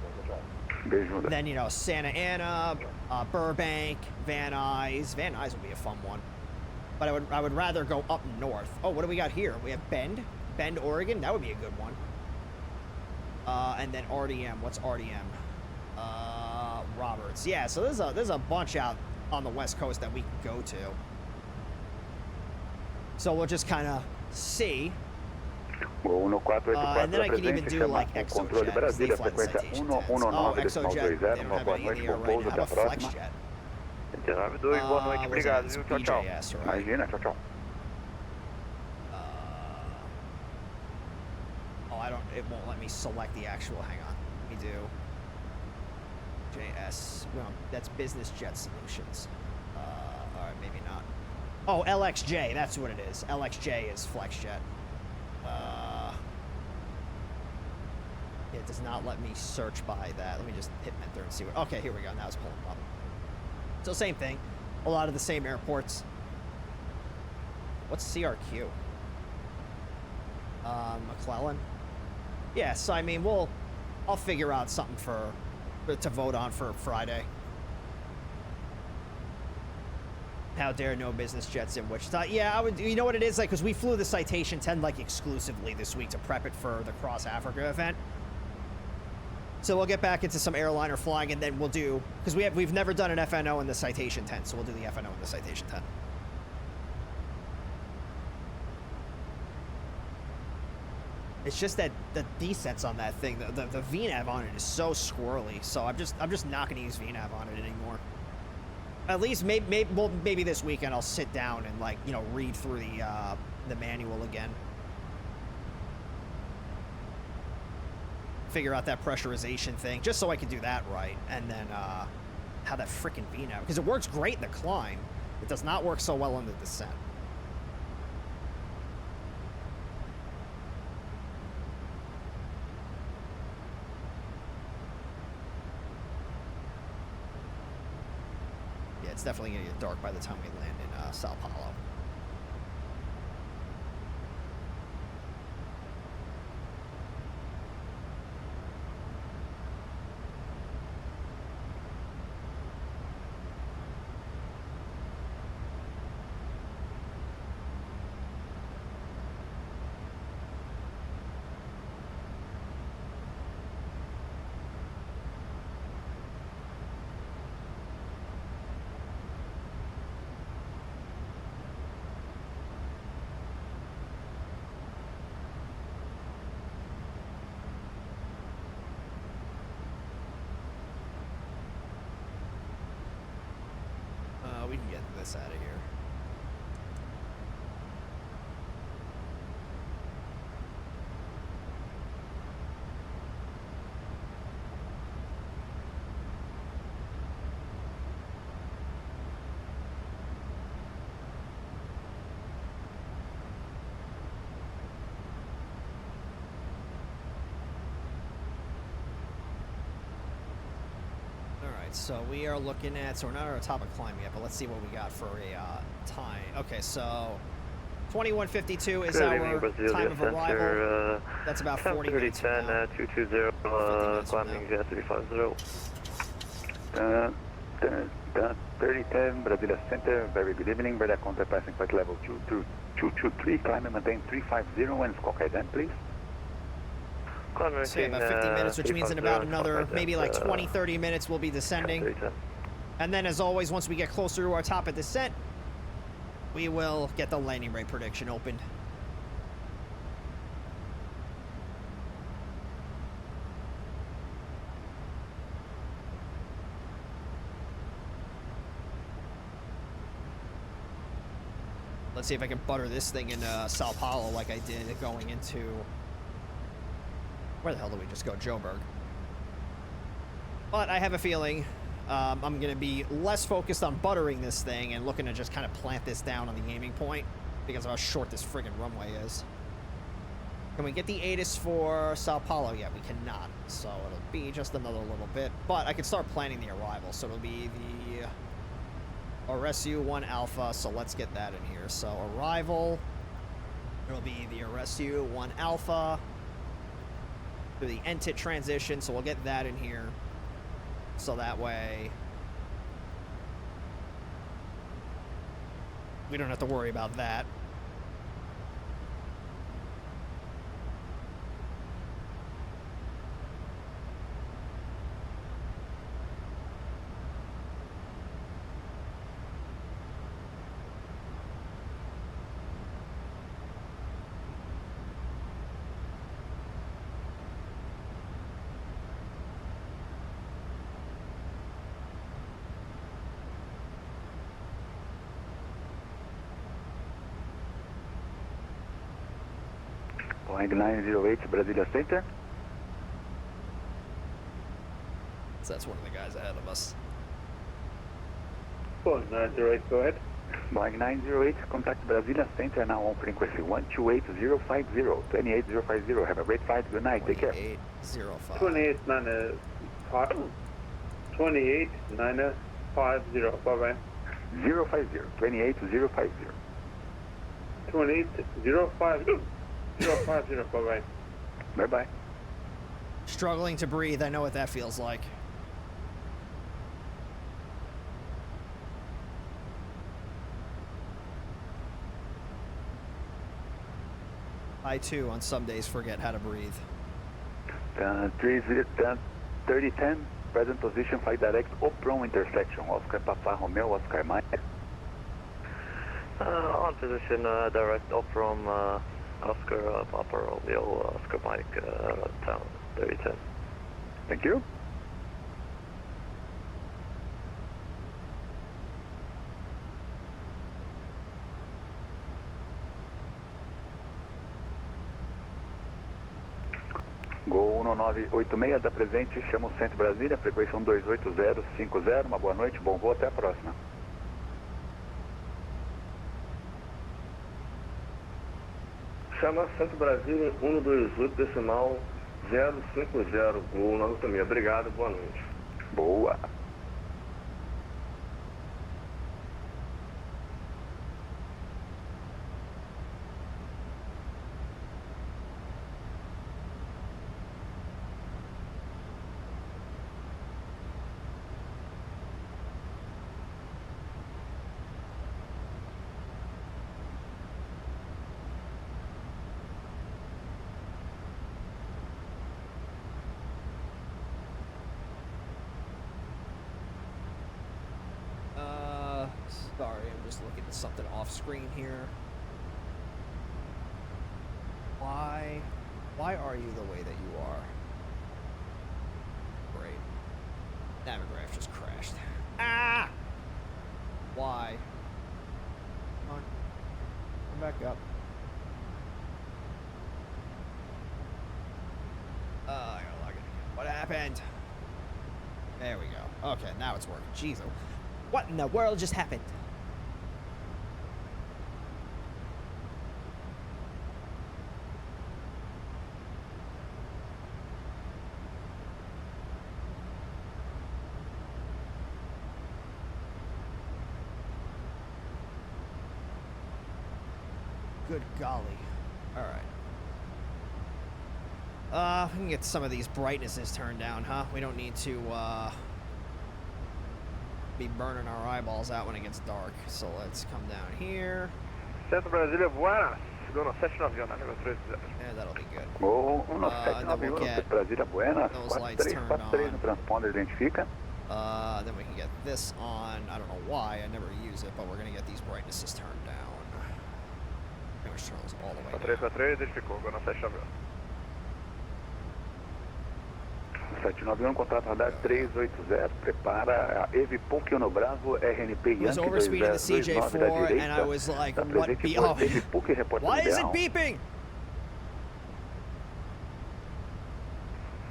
Speaker 10: Beijo.
Speaker 1: Then, you know, Santa Ana, Burbank, Van Nuys. Van Nuys would be a fun one. But I would rather go up north. Oh, what do we got here? We have Bend, Oregon. That would be a good one. And then RDM. What's RDM? Roberts. Yeah, so there's a bunch out on the West Coast that we can go to. So we'll just kind of see. And then I can even do like ExoJet, because they fly the citation tents. Oh, ExoJet, they don't have any in the air right now. How about FlexJet?
Speaker 5: Boa noite, obrigado, viu? Tchau, tchau.
Speaker 1: BJS, right?
Speaker 10: Imagina, tchau, tchau.
Speaker 1: Oh, it won't let me select the actual, hang on. Let me do JS, well, that's Business Jet Solutions. All right, maybe not. Oh, LXJ, that's what it is. LXJ is FlexJet. It does not let me search by that. Let me just hit enter and see what, okay, here we go, now it's pulling up. So same thing, a lot of the same airports. What's CRQ? McClellan? Yeah, so I mean, I'll figure out something to vote on for Friday. How dare no business jets in Wichita? Yeah, I would. You know what it is like, because we flew the Citation 10 like exclusively this week to prep it for the Cross Africa event. So we'll get back into some airliner flying, and then we'll do, because we've never done an FNO in the Citation 10, so we'll do the FNO in the Citation 10. It's just that the descents on that thing, the VNAV on it is so squirrely. So I'm just not gonna use VNAV on it anymore. At least maybe this weekend I'll sit down and, like, you know, read through the manual again. Figure out that pressurization thing, just so I can do that right, and then how that freaking VNAV, because it works great in the climb, it does not work so well in the descent. Yeah, it's definitely gonna get dark by the time we land in Sao Paulo. We can get this out of here. So we are looking at, so we're not at our top of climb yet, but let's see what we got for a time. Okay, so 21:52 is our time of arrival. That's about 40 minutes from now.
Speaker 3: 220, climbing jet 350.
Speaker 10: 3010, Brasilia Center, very good evening. Radar contact passing flight level 223, climb and maintain 350 and squawk event, please.
Speaker 1: So about 50 minutes, which means in about another, maybe like 20, 30 minutes we'll be descending. And then as always, once we get closer to our top of descent, we will get the landing rate prediction opened. Let's see if I can butter this thing in Sao Paulo like I did going into... Where the hell did we just go? Joburg. But I have a feeling I'm going to be less focused on buttering this thing and looking to just kind of plant this down on the aiming point because of how short this friggin' runway is. Can we get the ATIS for Sao Paulo yet? We cannot, so it'll be just another little bit, but I can start planning the arrival. So it'll be the RSU 1 Alpha, so let's get that in here. So arrival, it'll be the RSU 1 Alpha, do the NTIT transition, so we'll get that in here. So that way we don't have to worry about that.
Speaker 10: Boeing 908, Brasilia Center.
Speaker 1: So that's one of the guys ahead of us.
Speaker 5: Boeing 908, go ahead.
Speaker 10: Boeing 908, contact Brasilia Center now on frequency 128050, 28050. Have a great flight, good night, take care.
Speaker 1: 2805.
Speaker 5: 28950, bye-bye.
Speaker 10: 050, 28050.
Speaker 5: 28050, 050, bye-bye.
Speaker 10: Bye-bye.
Speaker 1: Struggling to breathe, I know what that feels like. I too, on some days, forget how to breathe.
Speaker 10: 3010, present position, flight direct, Opron intersection, Oscar Papa Romeo, Oscar Mike.
Speaker 3: On position, direct up from Oscar Papa Romeo, Oscar Mike, town 3010.
Speaker 10: Thank you. Gol 1986 da presente, chama o Centro Brasília, frequência 1288050, uma boa noite, bom voo, até a próxima.
Speaker 2: Chama Santo Brasília 128 decimal 050, Gol 986. Obrigado, boa noite.
Speaker 10: Boa.
Speaker 1: Sorry, I'm just looking at something off screen here. Why are you the way that you are? Great. Navigraph just crashed. Ah! Why? Come on. Come back up. I gotta log in again. What happened? There we go. Okay, now it's working. Jeez, what in the world just happened? Good golly. Alright. We can get some of these brightnesses turned down, huh? We don't need to, be burning our eyeballs out when it gets dark. So let's come down here.
Speaker 5: Centro Brasília, buenas. Segundo 791, nível 30.
Speaker 1: Yeah, that'll be good.
Speaker 10: Gol
Speaker 1: then we'll
Speaker 10: 1991,
Speaker 1: get
Speaker 10: Brasília Buenas,
Speaker 1: those lights turned
Speaker 10: 4343
Speaker 1: on.
Speaker 10: no transponder, identifica.
Speaker 1: Then we can get this on. I don't know why, I never use it, but we're gonna get these brightnesses turned down. I'm gonna turn those all the way down.
Speaker 5: 4343, identificou, Gol 791.
Speaker 10: 791, contrato radar 380, prepara a EVPUC no Bravo, RNP
Speaker 1: I was
Speaker 10: Yankee
Speaker 1: overspeeding the
Speaker 10: 2029 da
Speaker 1: CJ4
Speaker 10: direita.
Speaker 1: and I was like,
Speaker 10: Tá
Speaker 1: what
Speaker 10: presente
Speaker 1: be-
Speaker 10: por
Speaker 1: oh.
Speaker 10: EVPUC, repórter
Speaker 1: Why is it
Speaker 10: ideal.
Speaker 1: beeping?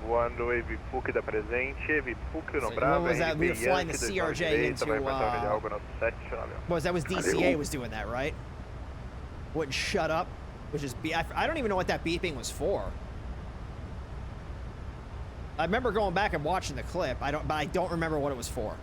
Speaker 5: Voando EVPUC da presente, EVPUC no
Speaker 1: So
Speaker 5: Bravo,
Speaker 1: what was that? We were
Speaker 5: RNP
Speaker 1: flying the
Speaker 5: Yankee
Speaker 1: CRJ
Speaker 5: 2028,
Speaker 1: into,
Speaker 5: vai passar o ideal, Gol 791.
Speaker 1: What was that? Was DCA was doing that, right? Wouldn't shut up. Which is I don't even know what that beeping was for. I remember going back and watching the clip. But I don't remember what it was for.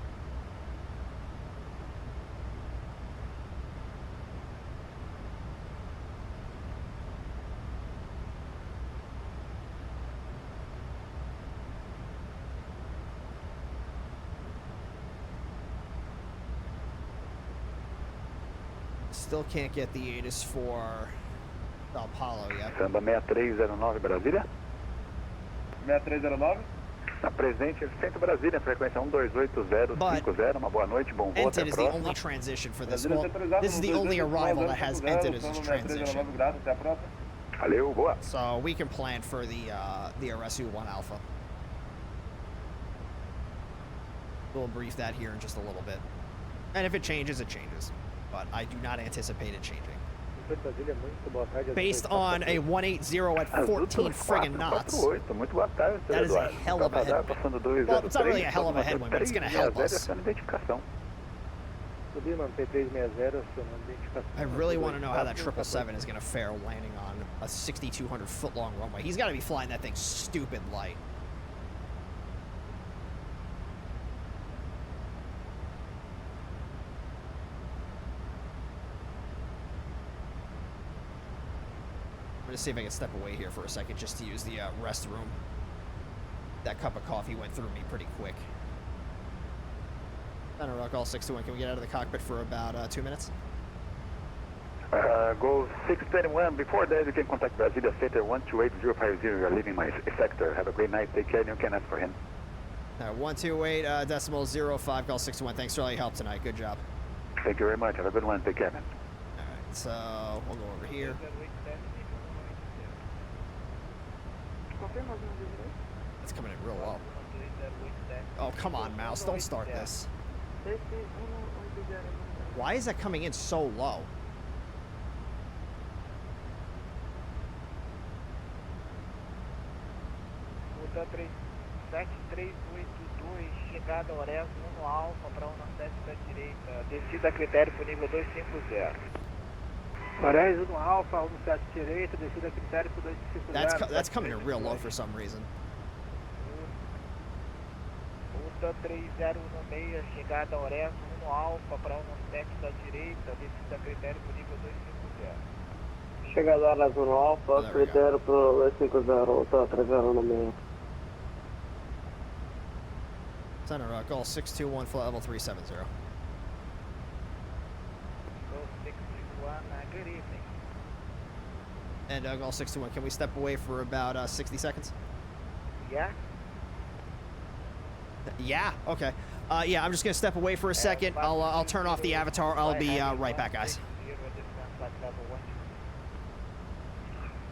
Speaker 1: Still can't get the ATIS for Sao Paulo yet.
Speaker 10: Samba 6309 Brasília.
Speaker 4: 6309.
Speaker 10: Na presente, centro Brasília, frequência 1288050. Uma boa noite, bom voo, até
Speaker 1: Entered
Speaker 10: a
Speaker 1: is the
Speaker 10: próxima.
Speaker 1: only transition for this.
Speaker 4: Brasília
Speaker 1: Well,
Speaker 4: centralizado
Speaker 1: this is the
Speaker 4: no
Speaker 1: only
Speaker 4: 2880,
Speaker 1: arrival that has entered as
Speaker 4: Samba
Speaker 1: its
Speaker 4: 6309,
Speaker 1: transition.
Speaker 4: graças, até a próxima.
Speaker 10: Valeu, boa.
Speaker 1: So we can plan for the RSU 1 Alpha. We'll brief that here in just a little bit. And if it changes, it changes. But I do not anticipate it changing. Based on a 180 at 14 friggin' knots,
Speaker 10: Muito boa tarde,
Speaker 1: that is a hell of a headwind. Well, it's not really a hell of a headwind, but it's going to help us. I really want to know how that 777 is going to fare landing on a 6,200 foot long runway. He's got to be flying that thing stupid light. I'm going to see if I can step away here for a second just to use the restroom. That cup of coffee went through me pretty quick. Center Rock, all 6 to 1. Can we get out of the cockpit for about 2 minutes?
Speaker 10: Go 621. Before that, you can contact Brasilia Center 128050. You are leaving my sector. Have a great night. Take care, and you can ask for him.
Speaker 1: 128.05, call 6 to 1. Thanks for all your help tonight. Good job.
Speaker 10: Thank you very much. Have a good one. Take care, man.
Speaker 1: All right, so we'll go over here. It's coming in real low. Oh, come on, mouse. Don't start this. Why is that coming in so low?
Speaker 11: Muda 7382, chegada Orésio 1 Alfa para 17 da direita, descida a critério para o nível 250. Orésio 1 Alfa, 17 direita, descida a critério para 250.
Speaker 1: That's coming in real low for some reason.
Speaker 11: Muda 3016, chegada Orésio 1 Alfa para 17 da direita, descida a critério para o nível 250.
Speaker 2: Chegada Orésio 1 Alfa, critério para 250, tá 3016.
Speaker 1: Center Rock, all 621, flight level 370.
Speaker 11: Go 621, good evening.
Speaker 1: And all 621, can we step away for about 60 seconds?
Speaker 11: Yeah?
Speaker 1: Yeah, okay. Yeah, I'm just gonna step away for a second. I'll turn off the avatar. I'll be right back, guys.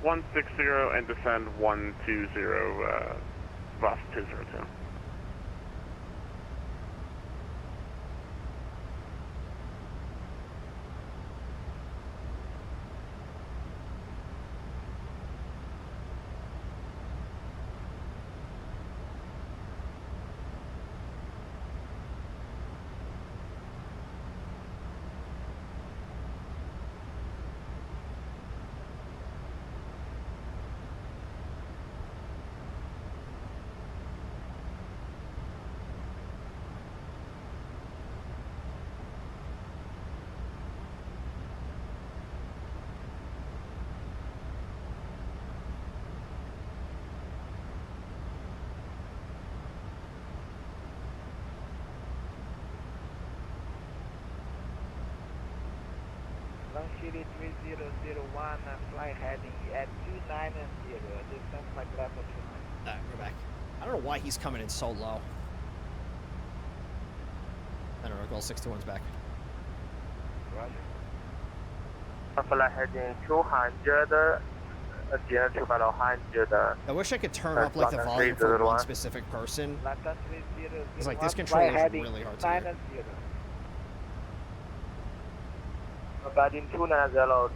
Speaker 12: 160 and descend 120, VAS 202.
Speaker 11: Chile 3001, fly heading at 290, descend flight level 29.
Speaker 1: Alright, we're back. I don't know why he's coming in so low. I don't know, all 621's back.
Speaker 11: Roger.
Speaker 5: Fly heading 200, again 200.
Speaker 1: I wish I could turn up like the volume for one specific person. It's like this control is really hard to hear.
Speaker 5: Guarding 290.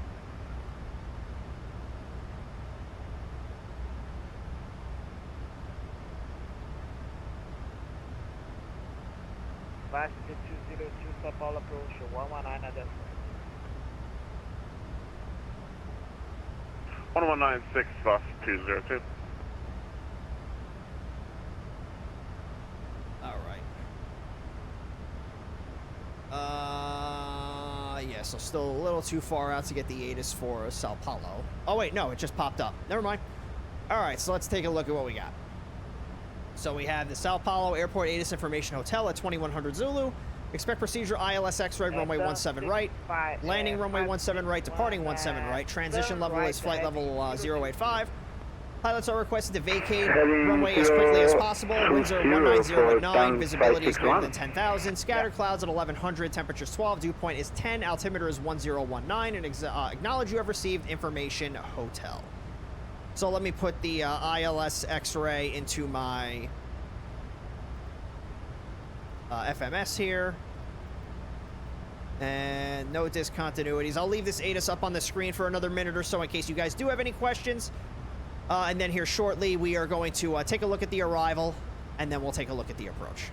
Speaker 11: Fast 202, Sao Paulo approach, 119 at that
Speaker 12: 1196, VAS 202.
Speaker 1: Yeah, so still a little too far out to get the ATIS for Sao Paulo. Oh, wait, no, it just popped up. Never mind. All right, so let's take a look at what we got. So we have the Sao Paulo Airport ATIS Information Hotel at 2100 Zulu. Expect procedure ILS X-ray, runway 17 right. Landing runway 17 right, departing 17 right. Transition level is flight level 085. Pilots are requested to vacate runway as quickly as possible. Winds are 190 at 9. Visibility is greater than 10,000. Scatter clouds at 1100. Temperatures 12. Dew point is 10. Altimeter is 1019. And acknowledge you have received information hotel. So let me put the ILS X-ray into my FMS here. And no discontinuities. I'll leave this ATIS up on the screen for another minute or so in case you guys do have any questions. And then here shortly, we are going to take a look at the arrival, and then we'll take a look at the approach.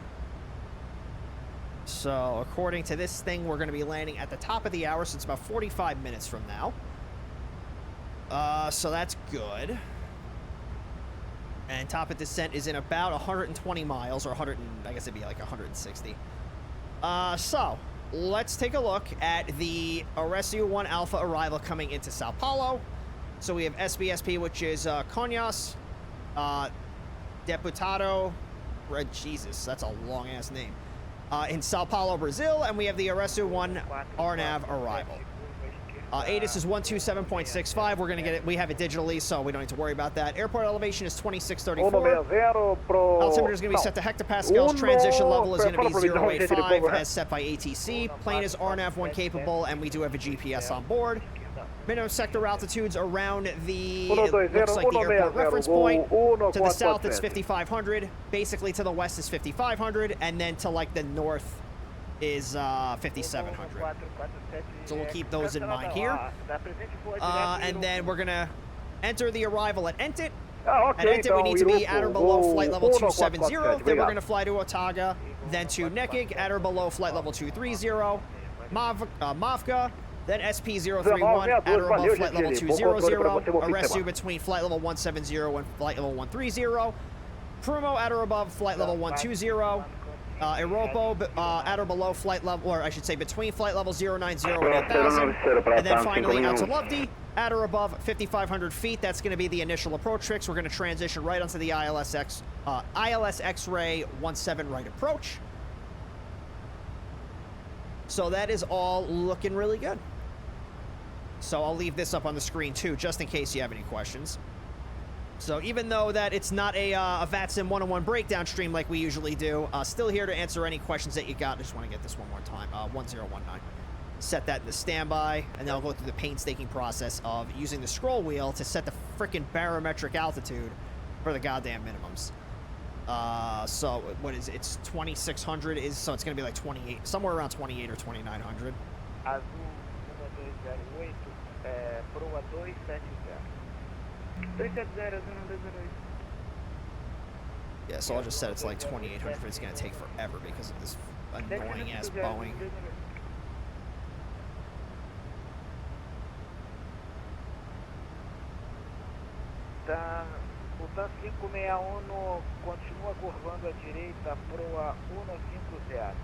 Speaker 1: So according to this thing, we're going to be landing at the top of the hour, so it's about 45 minutes from now. So that's good. And top of descent is in about 120 miles, or 100, I guess it'd be like 160. So let's take a look at the Arezzo 1 Alpha arrival coming into Sao Paulo. So we have SBSP, which is Congonhas, Deputado, Jesus, that's a long-ass name, in Sao Paulo, Brazil, and we have the Arezzo 1 RNAV arrival. ATIS is 127.65. We're going to get it. We have it digitally, so we don't need to worry about that. Airport elevation is 2634. Altimeter is going to be set to hectopascals. Transition level is going to be 085 as set by ATC. Plane is RNAV1 capable, and we do have a GPS on board. Minimum sector altitudes around the, it looks like the airport reference point. To the south, it's 5,500. Basically, to the west is 5,500. And then to, like, the north is 5,700. So we'll keep those in mind here. And then we're going to enter the arrival at Entit. At Entit, we need to be at or below flight level 270. Then we're going to fly to Otaga. Then to Nekig, at or below flight level 230. Mavka. Then SP031 at or above flight level 200, Arezzo between flight level 170 and flight level 130, Prumo at or above flight level 120, Iropo at or below flight level, or I should say between flight level 090 and 8000, and then finally out to Lovedey at or above 5,500 feet. That's going to be the initial approach tricks. We're going to transition right onto the ILS X-ray 17 right approach. So that is all looking really good. So I'll leave this up on the screen too, just in case you have any questions. So even though that it's not a VATSIM 101 breakdown stream like we usually do, still here to answer any questions that you got. I just want to get this one more time. 1019. Set that in the standby, and then I'll go through the painstaking process of using the scroll wheel to set the frickin' barometric altitude for the goddamn minimums. So what is it? It's 2,600 is, so it's going to be like 28, somewhere around 28 or 2,900.
Speaker 11: Azul 1208, proa 270. 270, Azul 1208.
Speaker 1: Yeah, so I'll just set it to like 2,800, but it's going to take forever because of this annoying-ass Boeing.
Speaker 11: Tá, o TAN 561 continua curvando à direita, proa 150.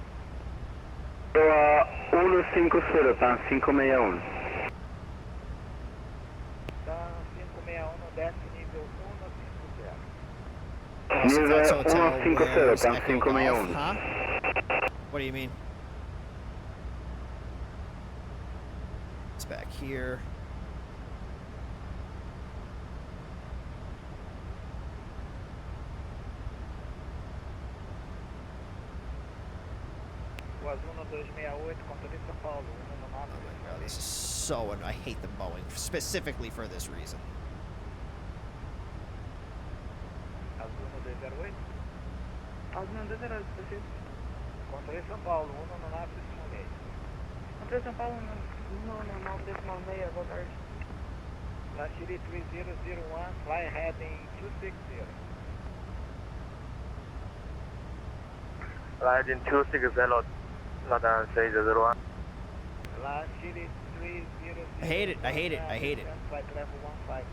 Speaker 10: Proa 150, TAN 561.
Speaker 11: TAN 561 desce nível 150.
Speaker 10: Nível 150, TAN 561.
Speaker 1: Huh? What do you mean? It's back here.
Speaker 11: Paulo,
Speaker 1: oh my god, this is so annoying. I hate the Boeing, specifically for this reason.
Speaker 11: Azul 1208? Azul 1208, perfeito. Controle São Paulo, 199.6. Controle São Paulo, 199.6, boa tarde. Latitude 3001, fly heading 260.
Speaker 12: Latitude 260, Latam 601.
Speaker 11: Latitude 300.
Speaker 1: I hate it, I hate it, I hate it.
Speaker 11: Flight level 150.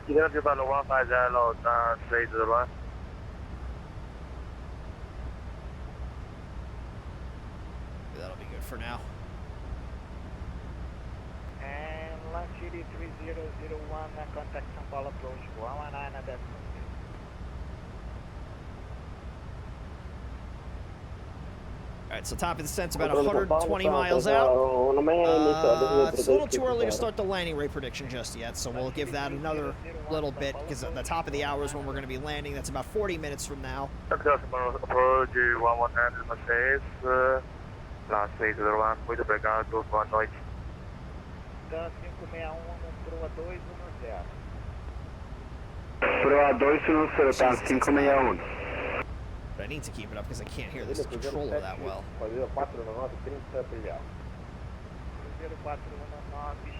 Speaker 12: You gonna do about 150, Latam 601.
Speaker 1: That'll be good. good for now.
Speaker 11: And launch 3001, contact São Paulo approach 119 at that.
Speaker 1: All right, so top of the descent's about 120 miles out. It's a little too early to start the landing rate prediction just yet, so we'll give that another little bit, because at the top of the hour is when we're going to be landing. That's about 40 minutes from now.
Speaker 12: Approach 119, last 801, muito obrigado, boa noite.
Speaker 11: Dan 561 no Proa 210.
Speaker 10: Proa 210, tá 561.
Speaker 1: But I need to keep it up because I can't hear this controller that well.
Speaker 11: Cruzeiro 419,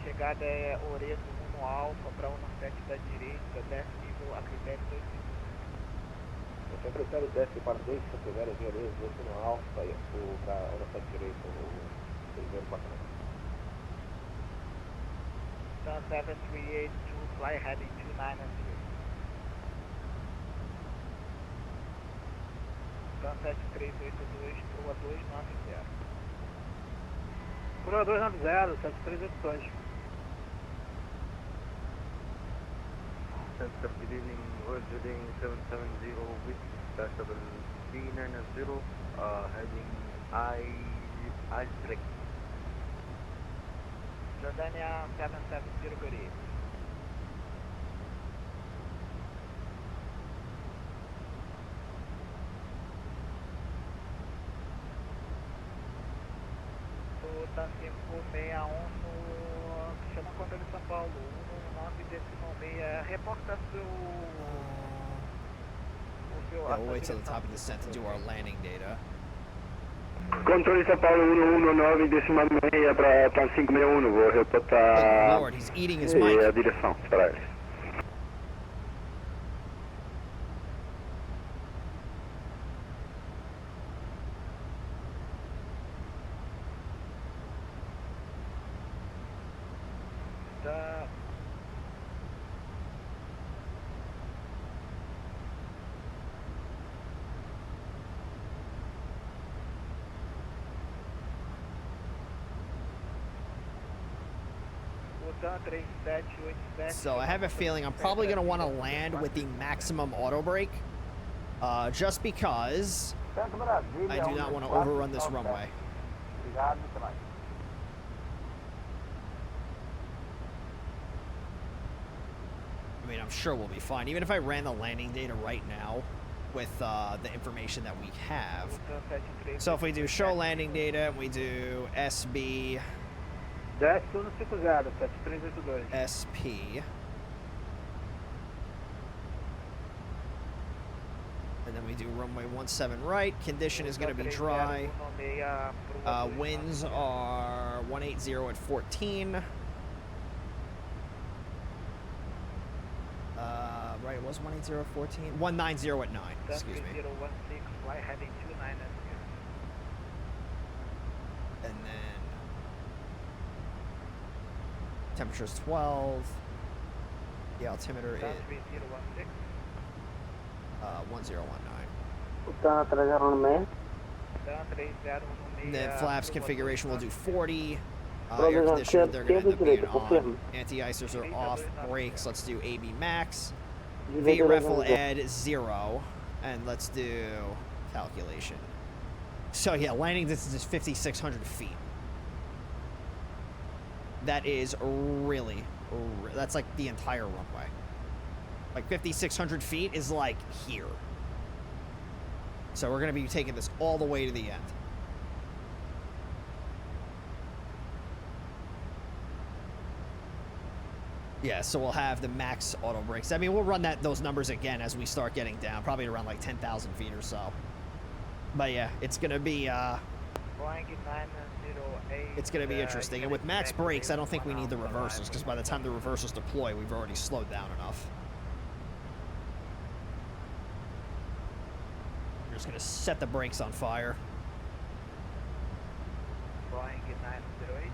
Speaker 11: chegada é Oreto 1 Alfa para 17 da direita, desce nível a critério 2. Eu prefiro desce para 250 de Oreto, 1 Alfa para 17 direita, o primeiro patrão. Sun 7382, fly heading 290. Sun 7382, Proa 290. Proa 290, 7382.
Speaker 12: Good evening, we're heading 770 with Festival 390, heading I-break.
Speaker 11: Jordania 770, good evening. Tá 561 no chama controle de São Paulo, 19,6, reporta seu...
Speaker 1: Yeah, we'll wait till the top of the descent to do our landing data.
Speaker 10: Controle São Paulo 119,6 para TAM 561, vou reportar.
Speaker 1: Good Lord, he's eating his mic.
Speaker 10: A direção para ele.
Speaker 1: So I have a feeling I'm probably going to want to land with the maximum auto brake, just because I do not want to overrun this runway. I mean, I'm sure we'll be fine. Even if I ran the landing data right now with the information that we have. So if we do show landing data and we do SB...
Speaker 11: Desce 150, 7382.
Speaker 1: SP. And then we do runway 17 right. Condition is going to be dry. Winds are 180 at 14. Right, it was 180 at 14. 190 at 9. Excuse me.
Speaker 11: 3016, fly heading 290.
Speaker 1: And then temperature's 12. The altimeter is 1019. And then flaps configuration will do 40. Air conditioner, they're going to end up being on. Anti-icers are off. Brakes, let's do AB max. VREF will add 0. And let's do calculation. So yeah, landing distance is 5,600 feet. That is really, that's like the entire runway. Like 5,600 feet is like here. So we're going to be taking this all the way to the end. Yeah, so we'll have the max auto brakes. I mean, we'll run those numbers again as we start getting down, probably around like 10,000 feet or so. But yeah, it's going to be it's going to be interesting. And with max brakes, I don't think we need the reversals, because by the time the reversals deploy, we've already slowed down enough. We're just going to set the brakes on fire.
Speaker 11: Boeing 908.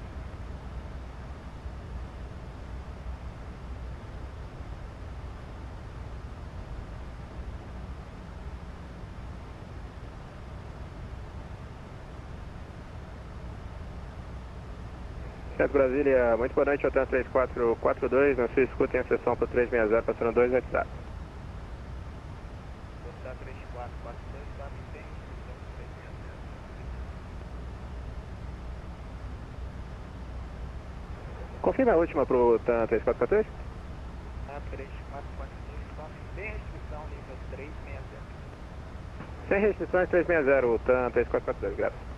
Speaker 5: Certo, Brasília, muito boa noite, hotel 3442, na sua escuta em acessão para 360, passando 2 WhatsApp.
Speaker 11: Hotel 3442, sabe, tem instrução 360.
Speaker 5: Confirma a última para o TAM 3442?
Speaker 11: TAM 3442, sabe, tem restrição nível 360.
Speaker 5: Sem restrições 360, o TAM 3442, graças.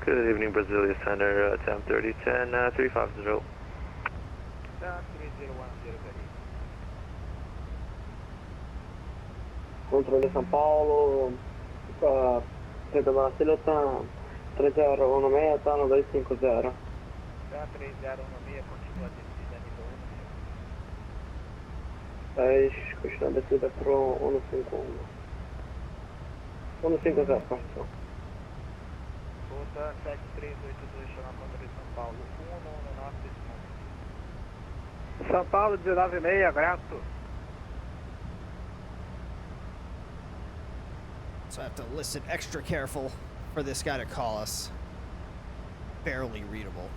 Speaker 12: Good evening, Brasilia Center, TAM 3010, 350.
Speaker 11: TAM 3010,
Speaker 13: Controle São Paulo, Pedro Brasilia, TAM 3016, TAM 250.
Speaker 11: TAM 3016, continua a descida nível
Speaker 13: 10, continua a descida para o 151. 150, partição.
Speaker 11: Volta 7382, chama controle São Paulo, 119
Speaker 5: São Paulo 196, grato.
Speaker 1: So I have to listen extra careful for this guy to call us. Barely readable.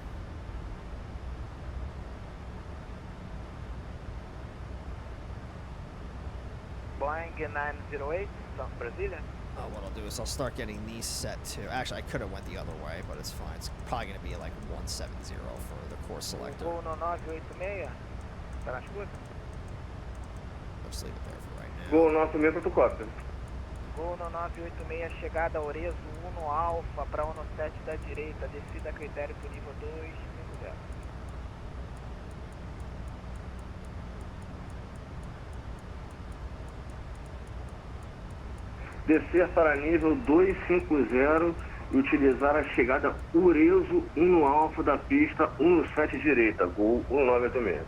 Speaker 11: Boeing 908, South Brasilia.
Speaker 1: What I'll do is I'll start getting these set to. Actually, I could have went the other way, but it's fine. It's probably going to be like 170 for the course selector.
Speaker 11: 11986, tá na escuta?
Speaker 1: I'll just leave it there for right now.
Speaker 2: Gol 96 para tu cópia.
Speaker 11: Gol 1986, chegada a Orezo 1 Alfa para 17 da direita, descida a critério para o nível 250.
Speaker 2: Descer para nível 250 e utilizar a chegada Urezo 1 Alfa da pista 17 direita, Gol 1986.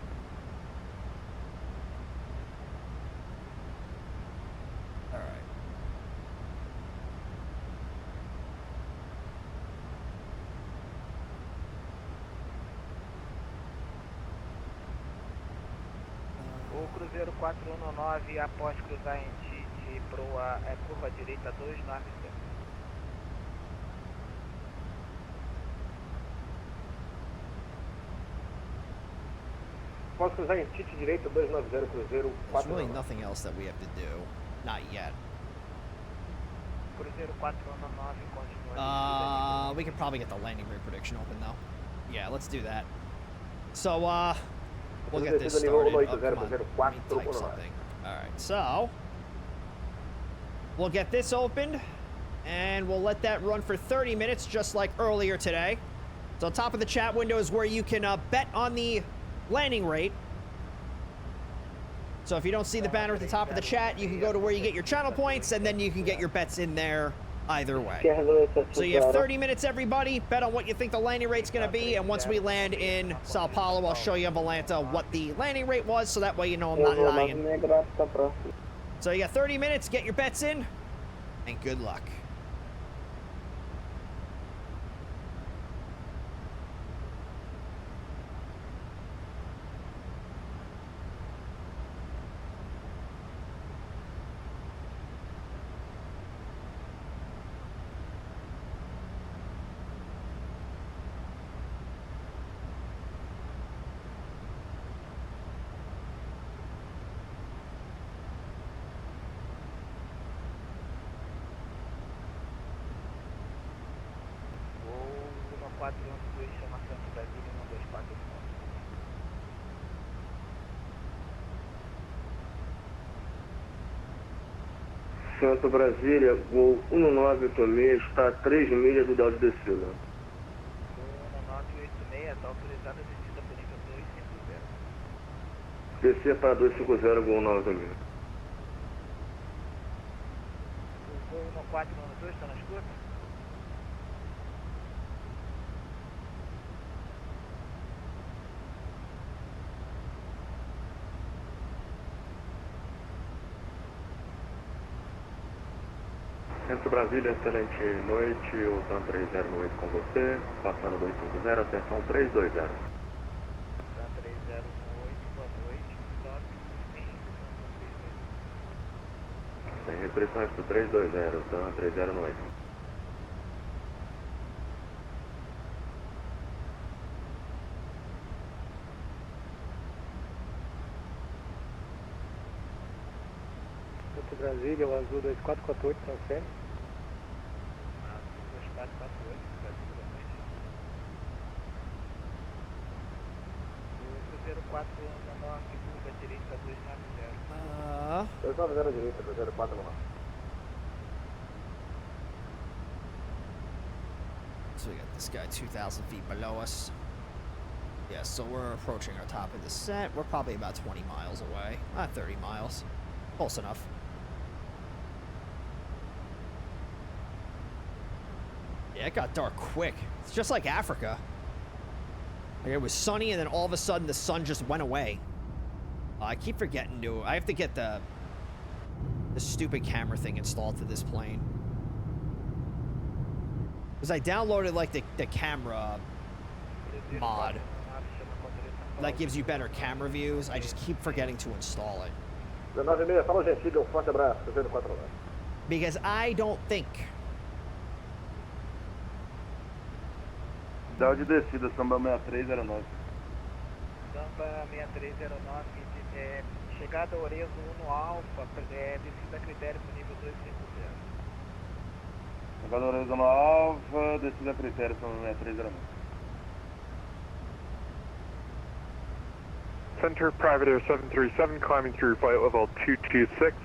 Speaker 11: O Cruzeiro 419 após cruzar em Tite proa curva direita 290.
Speaker 5: Posso cruzar em Tite direita 290, Cruzeiro 4.
Speaker 1: There's really nothing else that we have to do. Not yet.
Speaker 11: Cruzeiro 419 continua.
Speaker 1: We could probably get the landing rig prediction open though. Yeah, let's do that. So, we'll get this started. Oh, come on. Let me type something. Alright, so we'll get this opened and we'll let that run for 30 minutes just like earlier today. So top of the chat window is where you can bet on the landing rate. So if you don't see the banner at the top of the chat, you can go to where you get your channel points and then you can get your bets in there either way. So you have 30 minutes, everybody. Bet on what you think the landing rate's going to be. And once we land in Sao Paulo, I'll show you in Volanta what the landing rate was. So that way you know I'm not lying. So you got 30 minutes. Get your bets in. And good luck.
Speaker 2: Santo Brasília, Gol 1986, está a 3 milhas do ideal de descida.
Speaker 11: Gol 1986, está autorizada a descida por nível 250.
Speaker 2: Descer para 250, Gol 986.
Speaker 11: O Gol 1492 está na escuta?
Speaker 10: Centro Brasília, excelente noite, o TAM 308 com você, passando 250, atenção 320.
Speaker 11: TAM 308, boa noite, stop,
Speaker 2: Tem repressões pro 320, tá? 309.
Speaker 5: Porto Brasília, o azul 2448, transfere.
Speaker 11: Azul 2448, Brasília, noite. O Cruzeiro 419, curva direita 290.
Speaker 13: 290 direita, Cruzeiro 4 lá.
Speaker 1: So we got this guy 2,000 feet below us. Yeah, so we're approaching our top of the descent. We're probably about 20 miles away. 30 miles. Close enough. Yeah, it got dark quick. It's just like Africa. Like it was sunny and then all of a sudden the sun just went away. I keep forgetting to... I have to get the stupid camera thing installed to this plane. Because I downloaded like the camera mod. That gives you better camera views. I just keep forgetting to install it.
Speaker 13: 19,6, fala gentil, um forte abraço, Cruzeiro 4 lá.
Speaker 1: Because I don't think...
Speaker 4: Dá de descida, samba 6309.
Speaker 11: Samba 6309, chegada Orezo 1 Alfa, descida critério pro nível 250.
Speaker 4: Chegada Orezo no Alfa, descida critério, samba 6309.
Speaker 14: Center Private Air 737 climbing through flight level 226.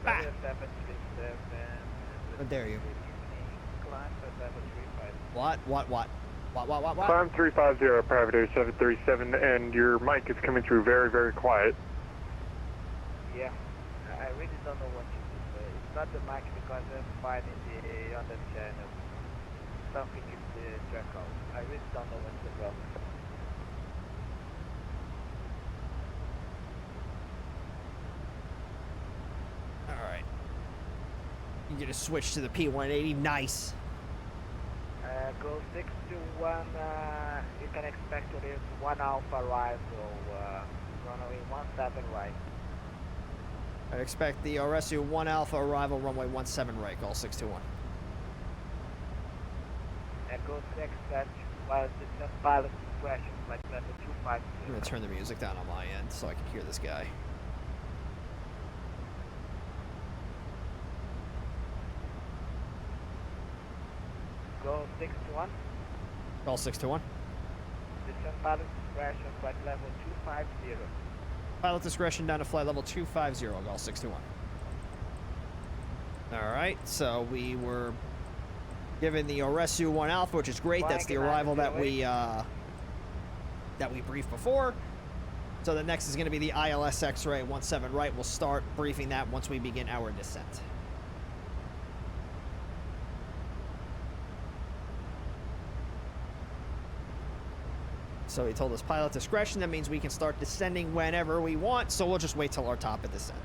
Speaker 1: Ah. How dare you? What?
Speaker 14: Climb 350 Private Air 737 and your mic is coming through very, very quiet.
Speaker 11: Yeah, I really don't know what to do. It's not the mic because I'm finding the other channel. Something is the track out. I really don't know what's the problem.
Speaker 1: Alright. You get a switch to the P180. Nice.
Speaker 11: Go 621, you can expect it is 1 Alpha arrival, runway 17 right.
Speaker 1: I expect the RSU 1 Alpha arrival, runway 17 right, call 621.
Speaker 11: Echo 6, that was the pilot discretion, flight level 250.
Speaker 1: I'm gonna turn the music down on my end so I can hear this guy.
Speaker 11: Go 621.
Speaker 1: Call 621.
Speaker 11: Descend pilot discretion, flight level 250.
Speaker 1: Pilot discretion down to flight level 250, call 621. Alright, so we were given the RSU 1 Alpha, which is great. That's the arrival that we briefed before. So the next is going to be the ILS X-ray 17 right. We'll start briefing that once we begin our descent. So he told us pilot discretion. That means we can start descending whenever we want. So we'll just wait till our top of descent.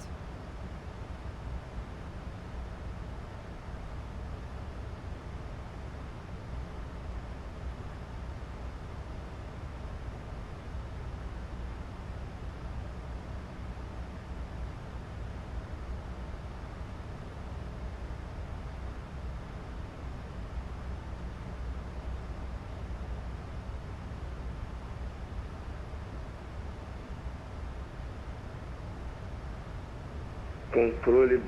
Speaker 2: Controle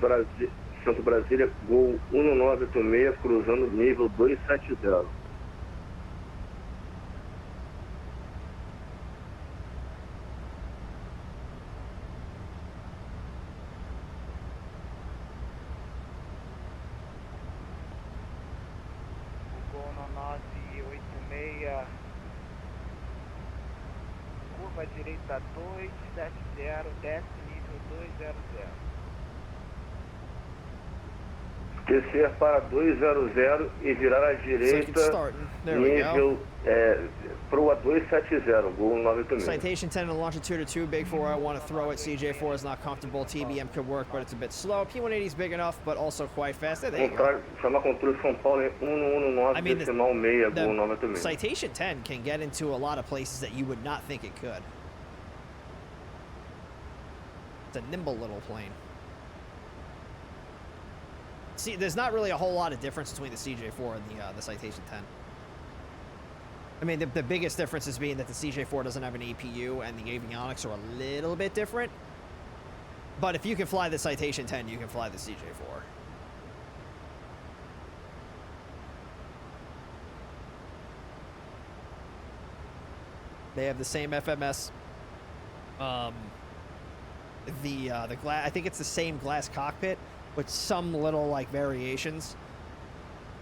Speaker 2: Santo Brasília, Gol 1986, cruzando nível 270.
Speaker 11: Gol 986, curva direita 270, desce nível 200.
Speaker 2: Descer para 200 e virar à direita, nível proa 270, Gol 986.
Speaker 1: Citation 10 in longitude 2, big 4, I want to throw it. CJ4 is not comfortable. TBM could work, but it's a bit slow. P180 is big enough, but also quite fast. There you go.
Speaker 2: Chamar controle São Paulo em 119, decimal 6, Gol 986.
Speaker 1: Citation 10 can get into a lot of places that you would not think it could. It's a nimble little plane. See, there's not really a whole lot of difference between the CJ4 and the Citation 10. I mean, the biggest difference is being that the CJ4 doesn't have an APU and the avionics are a little bit different. But if you can fly the Citation 10, you can fly the CJ4. They have the same FMS. The glass, I think it's the same glass cockpit with some little like variations.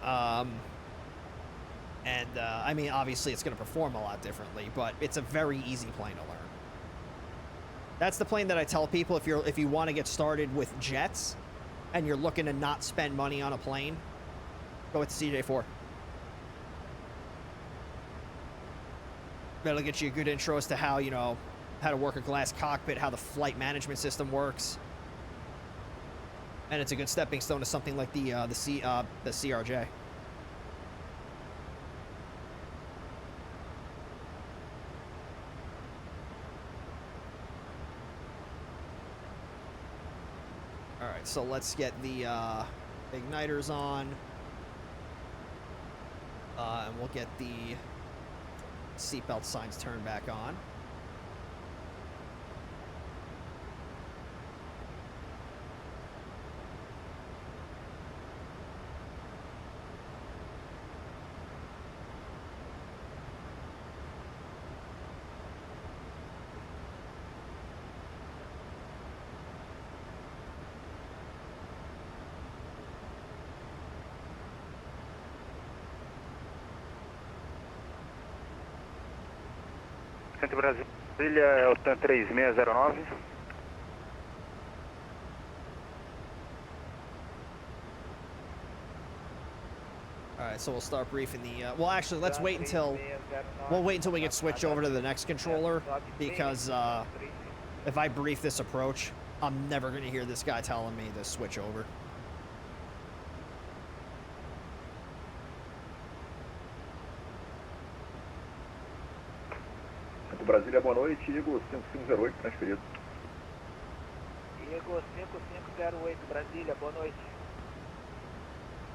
Speaker 1: I mean, obviously it's going to perform a lot differently, but it's a very easy plane to learn. That's the plane that I tell people if you want to get started with jets and you're looking to not spend money on a plane, go with the CJ4. That'll get you a good intro as to how, you know, how to work a glass cockpit, how the flight management system works. And it's a good stepping stone to something like the CRJ. All right, so let's get the igniters on. And we'll get the seatbelt signs turned back on.
Speaker 10: Centro Brasília é o TAN 3609.
Speaker 1: Alright, so we'll start briefing the, well actually let's wait until, we'll wait until we get switched over to the next controller, because if I brief this approach, I'm never going to hear this guy telling me to switch over.
Speaker 15: Brasília, boa noite. Igor 5508, transferido.
Speaker 11: Igor 5508, Brasília, boa noite.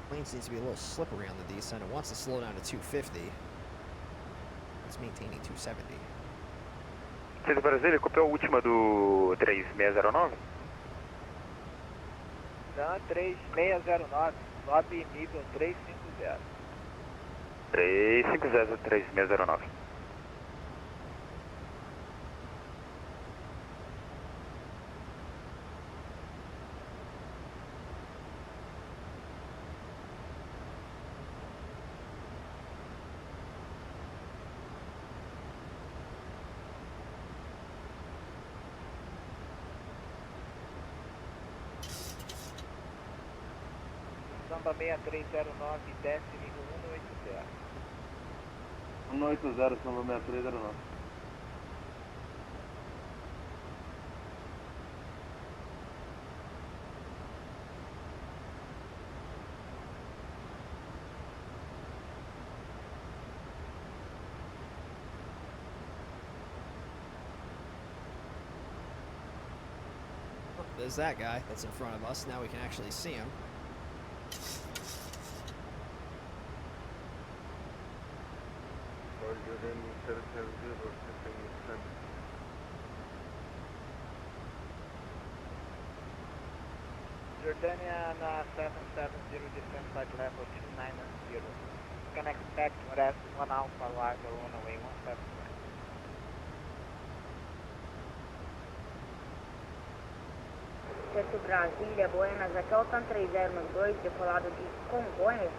Speaker 1: Plane seems to be a little slippery on the descent. It wants to slow down to 250. It's maintaining 270.
Speaker 10: Centro Brasília, copiou a última do 3609?
Speaker 11: TAN 3609, sobe nível 350.
Speaker 10: 350, 3609.
Speaker 11: Samba 6309, desce nível 180.
Speaker 4: 180, Samba 6309.
Speaker 1: There's that guy that's in front of us. Now we can actually see him.
Speaker 11: Jordania na 770, descent flight level 290. Can expect rest 1 Alpha larger runway 17.
Speaker 16: Centro Brasília, Buenas, aqui é o TAN 3092, decolado de Congonhas.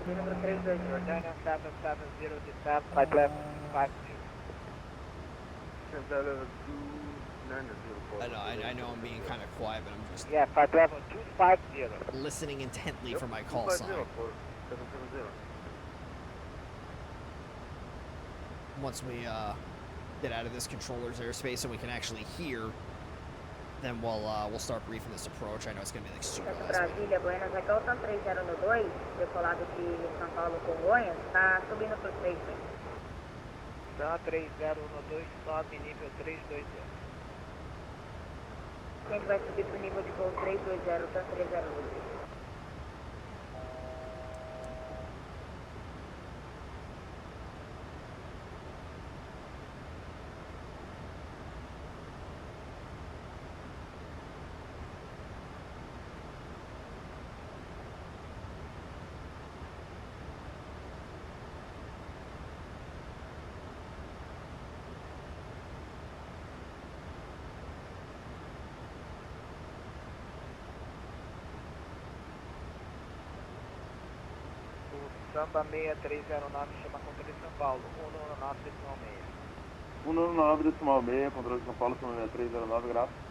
Speaker 16: Número 32.
Speaker 11: Jordania 770, descent flight level 250.
Speaker 1: I know I'm being kind of quiet, but I'm just
Speaker 11: flight level 250.
Speaker 1: listening intently for my call sign. Once we get out of this controller's airspace and we can actually hear, then we'll start briefing this approach. I know it's going to be like super last minute.
Speaker 16: Brasília, Buenas, aqui é o TAN 3092, decolado de São Paulo, Congonhas, está subindo para o station.
Speaker 11: TAN 3012, sobe nível 320.
Speaker 16: a gente vai subir pro nível de voo 320, tanto 308.
Speaker 11: Samba 6309, chama controle de São Paulo, 119,6.
Speaker 4: 119,6, controle de São Paulo, Samba 6309, graças.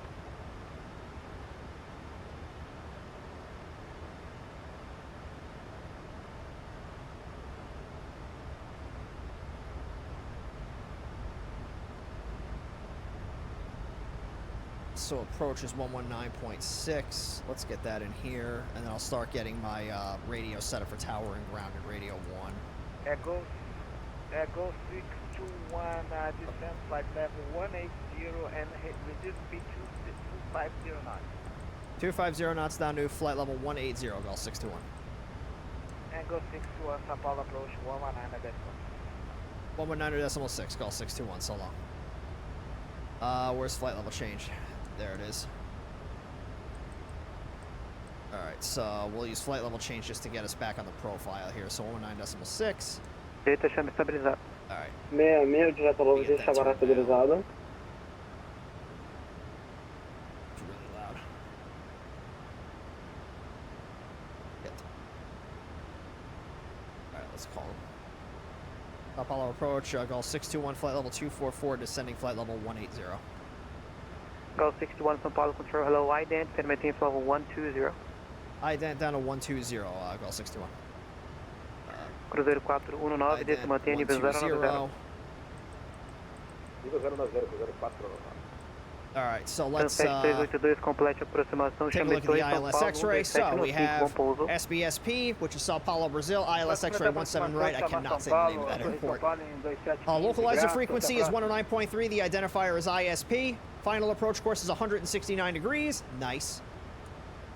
Speaker 1: So approach is 119.6. Let's get that in here, and then I'll start getting my radio set up for tower and grounded radio 1.
Speaker 11: Echo 621, descend flight level 180 and reduce speed to 250 knots.
Speaker 1: 250 knots down to flight level 180, Gulf 621.
Speaker 11: Echo 621, São Paulo approach 119.6.
Speaker 1: 119.6, Gulf 621, so long. Where's flight level change? There it is. Alright, so we'll use flight level change just to get us back on the profile here. So 119.6.
Speaker 6: Direita, chama estabilizado.
Speaker 1: Alright.
Speaker 13: 66, direto logo de chamar estabilizado.
Speaker 1: It's really loud. Hit. Alright, let's call him. Apollo approach, Gulf 621, flight level 244, descending flight level 180.
Speaker 6: Gulf 621, São Paulo, control, hello, ident, can maintain level 120.
Speaker 1: Ident down to 120, Gulf 621.
Speaker 6: Cruzeiro 419, desce mantém nível 090.
Speaker 11: Nível 090, Cruzeiro 419.
Speaker 1: Alright, so let's
Speaker 6: take a look at the
Speaker 1: ILS X-ray. So we have SBSP, which is Sao Paulo, Brazil. ILS X-ray 17 right. I cannot say the name of that airport. Localizer frequency is 109.3. The identifier is ISP. Final approach course is 169 degrees. Nice.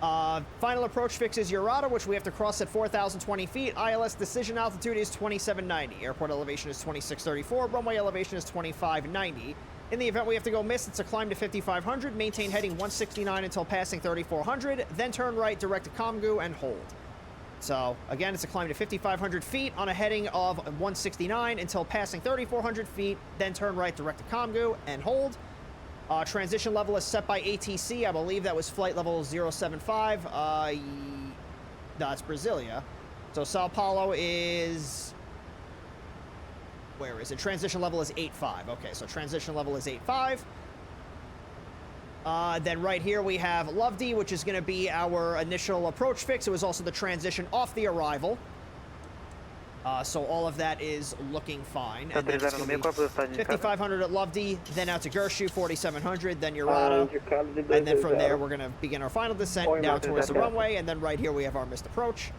Speaker 1: Final approach fixes Urata, which we have to cross at 4,020 feet. ILS decision altitude is 2790. Airport elevation is 2634. Runway elevation is 2590. In the event we have to go miss, it's a climb to 5,500. Maintain heading 169 until passing 3,400. Then turn right, direct to Comgu, and hold. So, again, it's a climb to 5,500 feet on a heading of 169 until passing 3,400 feet. Then turn right, direct to Comgu, and hold. Transition level is set by ATC. I believe that was flight level 075. That's Brasilia. So Sao Paulo is... Where is it? Transition level is 8.5. Okay, so transition level is 8.5. Then right here we have Lovedey, which is going to be our initial approach fix. It was also the transition off the arrival. So all of that is looking fine. And then it's going to be 5,500 at Lovedey, then out to Gershu, 4,700, then Urata. And then from there, we're going to begin our final descent down towards the runway. And then right here, we have our missed approach.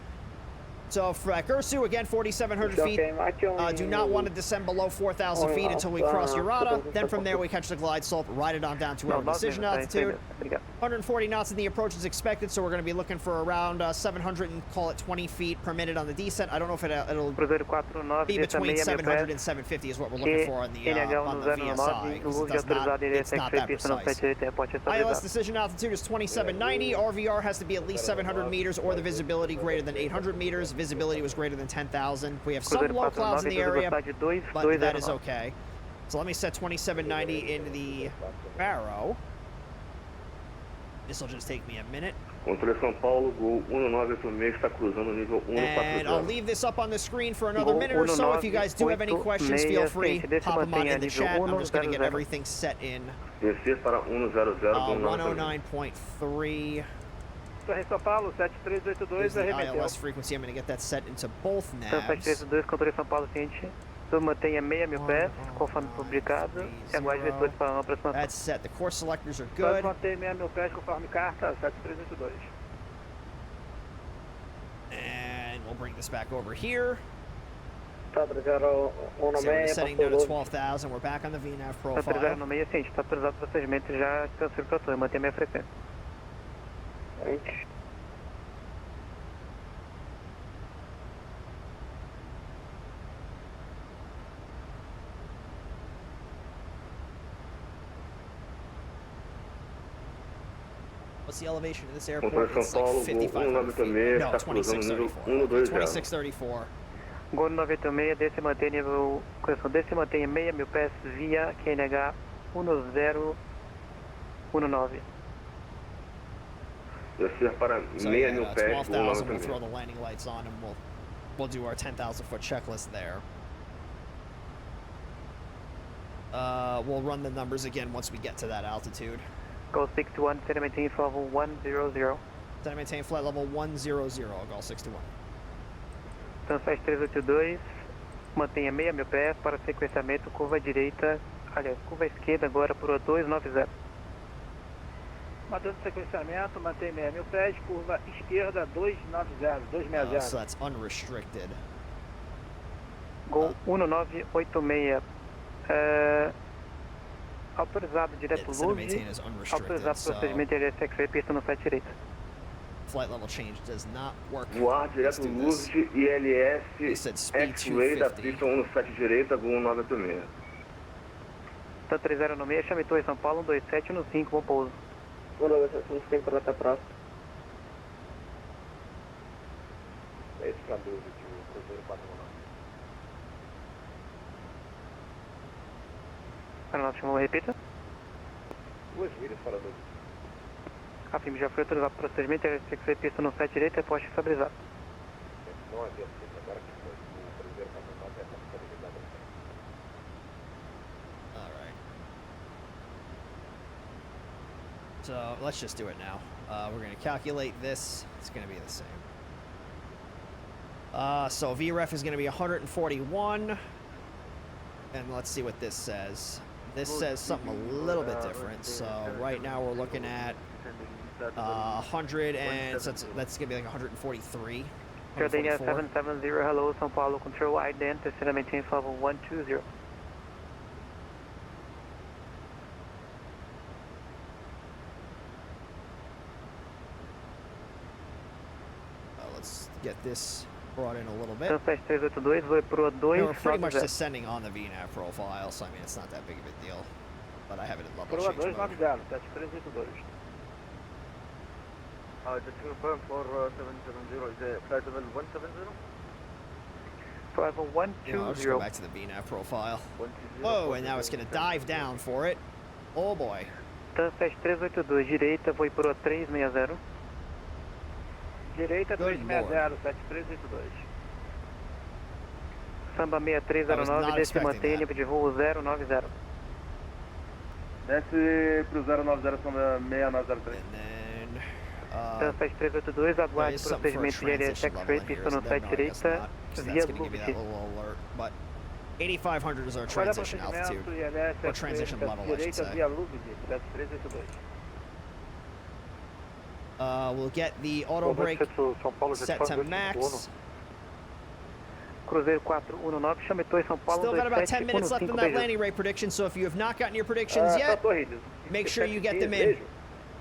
Speaker 1: So for at Gersu, again, 4,700 feet. Do not want to descend below 4,000 feet until we cross Urata. Then from there, we catch the glide slope, ride it on down to our decision altitude. 140 knots in the approach is expected, so we're going to be looking for around 700 and call it 20 feet per minute on the descent. I don't know if it'll be between 700 and 750 is what we're looking for on the VSI. It's not that precise. ILS decision altitude is 2790. RVR has to be at least 700 meters or the visibility greater than 800 meters. Visibility was greater than 10,000. We have some low clouds in the area, but that is okay. So let me set 2790 in the Barrow. This will just take me a minute.
Speaker 2: Controle São Paulo, Gol 1986 está cruzando o nível 140.
Speaker 1: And I'll leave this up on the screen for another minute or so. If you guys do have any questions, feel free. Pop them on in the chat. I'm just going to get everything set in.
Speaker 2: Descer para 100,
Speaker 1: 109.3.
Speaker 11: Torre São Paulo, 7382,
Speaker 1: arremeteu. ILS frequency, I'm going to get that set into both navs.
Speaker 6: 7382, controle São Paulo, seguinte. Mantenha 6.000 pés, conforme publicado. E aguarde vetores para uma aproximação.
Speaker 1: That's set. The course selectors are good.
Speaker 11: Mantenha 6.000 pés, conforme carta, 7382.
Speaker 1: And we'll bring this back over here.
Speaker 13: Tá 3016,
Speaker 1: So we're descending down to
Speaker 13: passou
Speaker 1: 12,000. We're back on the VNAV
Speaker 6: Tá
Speaker 1: profile.
Speaker 6: 3016, sim, está autorizado o procedimento e já transfiro para a torre, mantenha a minha frequência.
Speaker 13: Frente.
Speaker 1: What's the elevation of this airport?
Speaker 2: Controle
Speaker 1: It's
Speaker 2: São
Speaker 1: like
Speaker 2: Paulo,
Speaker 1: 5,500 feet.
Speaker 2: 196,
Speaker 1: No,
Speaker 2: está cruzando o nível
Speaker 1: 2634.
Speaker 2: 120.
Speaker 1: 2634.
Speaker 6: Gol 96, desce e mantém nível, correção, desce e mantém 6.000 pés via QNH 1019.
Speaker 2: Descer para
Speaker 1: So
Speaker 2: 6.000
Speaker 1: yeah,
Speaker 2: pés,
Speaker 1: 12,000. We'll throw
Speaker 2: 196.
Speaker 1: the landing lights on and we'll do our 10,000 foot checklist there. We'll run the numbers again once we get to that altitude.
Speaker 6: Go 61, set and maintain level 100.
Speaker 1: Set and maintain flight level 100. Go 61.
Speaker 6: Transfers 382, mantenha 6.000 pés para sequenciamento, curva direita, aliás, curva esquerda agora por 290.
Speaker 11: Mantendo sequenciamento, mantém 6.000 pés, curva esquerda 290,
Speaker 1: So that's unrestricted.
Speaker 6: Gol 1986. Autorizado direto
Speaker 1: Set and
Speaker 6: luz,
Speaker 1: maintain is unrestricted,
Speaker 6: autorizado
Speaker 1: so
Speaker 6: procedimento de X-ray, pista no site direito.
Speaker 1: flight level change does not work.
Speaker 2: Voar
Speaker 1: Let's
Speaker 2: direto
Speaker 1: do this.
Speaker 2: Lourdes, ILS,
Speaker 1: He said speed
Speaker 2: X-ray da
Speaker 1: 250.
Speaker 2: pista 17 direita, Gol 196.
Speaker 6: Tá 3096, chame Torre São Paulo, 12715, bom pouso.
Speaker 13: 197, tem para até próximo.
Speaker 4: Esse para 12 de Cruzeiro 419.
Speaker 6: Aeronave chamou, repita.
Speaker 4: 2 milhas para 12.
Speaker 6: A FIM já foi autorizado para procedimento de X-ray, pista no site direito, é poste estabilizado.
Speaker 4: Não havia sido agora que foi o Cruzeiro 419 essa estabilidade.
Speaker 1: Alright. So let's just do it now. We're going to calculate this. It's going to be the same. So VREF is going to be 141. And let's see what this says. This says something a little bit different. So right now we're looking at 100 and so that's going to be like 143.
Speaker 6: Jordania
Speaker 1: 144.
Speaker 6: 770, hello, São Paulo, control ident, descend and maintain level 120.
Speaker 1: Let's get this brought in a little bit.
Speaker 6: Transfers 382, voo pro
Speaker 1: We're pretty much
Speaker 6: 290.
Speaker 1: descending on the VNAV profile, so I mean it's not that big of a deal. But I have it in level
Speaker 11: Proa
Speaker 1: change mode.
Speaker 11: 290, Tete 382.
Speaker 12: Just to confirm for 770, is it flight level 170?
Speaker 6: Level
Speaker 1: Yeah, I'll just go
Speaker 6: 120.
Speaker 1: back to the VNAV profile.
Speaker 12: 120.
Speaker 1: Whoa, and now it's going to dive down for it. Oh boy.
Speaker 6: Transfers 382, direita, voo pro 360.
Speaker 11: Direita
Speaker 1: Good
Speaker 11: 260, Tete 382.
Speaker 6: Samba 6309, desce e mantém nível de voo 090.
Speaker 4: Desce pro 090, Samba 6903.
Speaker 1: And then
Speaker 6: Transfers 382,
Speaker 1: there
Speaker 6: aguarde
Speaker 1: is something for a
Speaker 6: procedimento de ILS
Speaker 1: transition
Speaker 6: X-ray,
Speaker 1: level in here,
Speaker 6: pista
Speaker 1: so
Speaker 6: no
Speaker 1: then
Speaker 6: site
Speaker 1: no, I guess
Speaker 6: direita,
Speaker 1: not, 'cause
Speaker 6: via
Speaker 1: that's going to give me that
Speaker 6: Luft.
Speaker 1: little alert. But 8,500 is our
Speaker 11: Guarda
Speaker 1: transition altitude.
Speaker 11: procedimento, ILS
Speaker 1: Or transition
Speaker 11: X-ray,
Speaker 1: level, I should
Speaker 11: direita
Speaker 1: say.
Speaker 11: via Luft, Tete 382.
Speaker 1: We'll get the auto brake set to max.
Speaker 6: Cruzeiro 419, chame Torre São Paulo,
Speaker 1: Still got about 10 minutes left on that
Speaker 6: 2715.
Speaker 1: landing rate prediction, so if you have not gotten your predictions yet, make sure you get them in.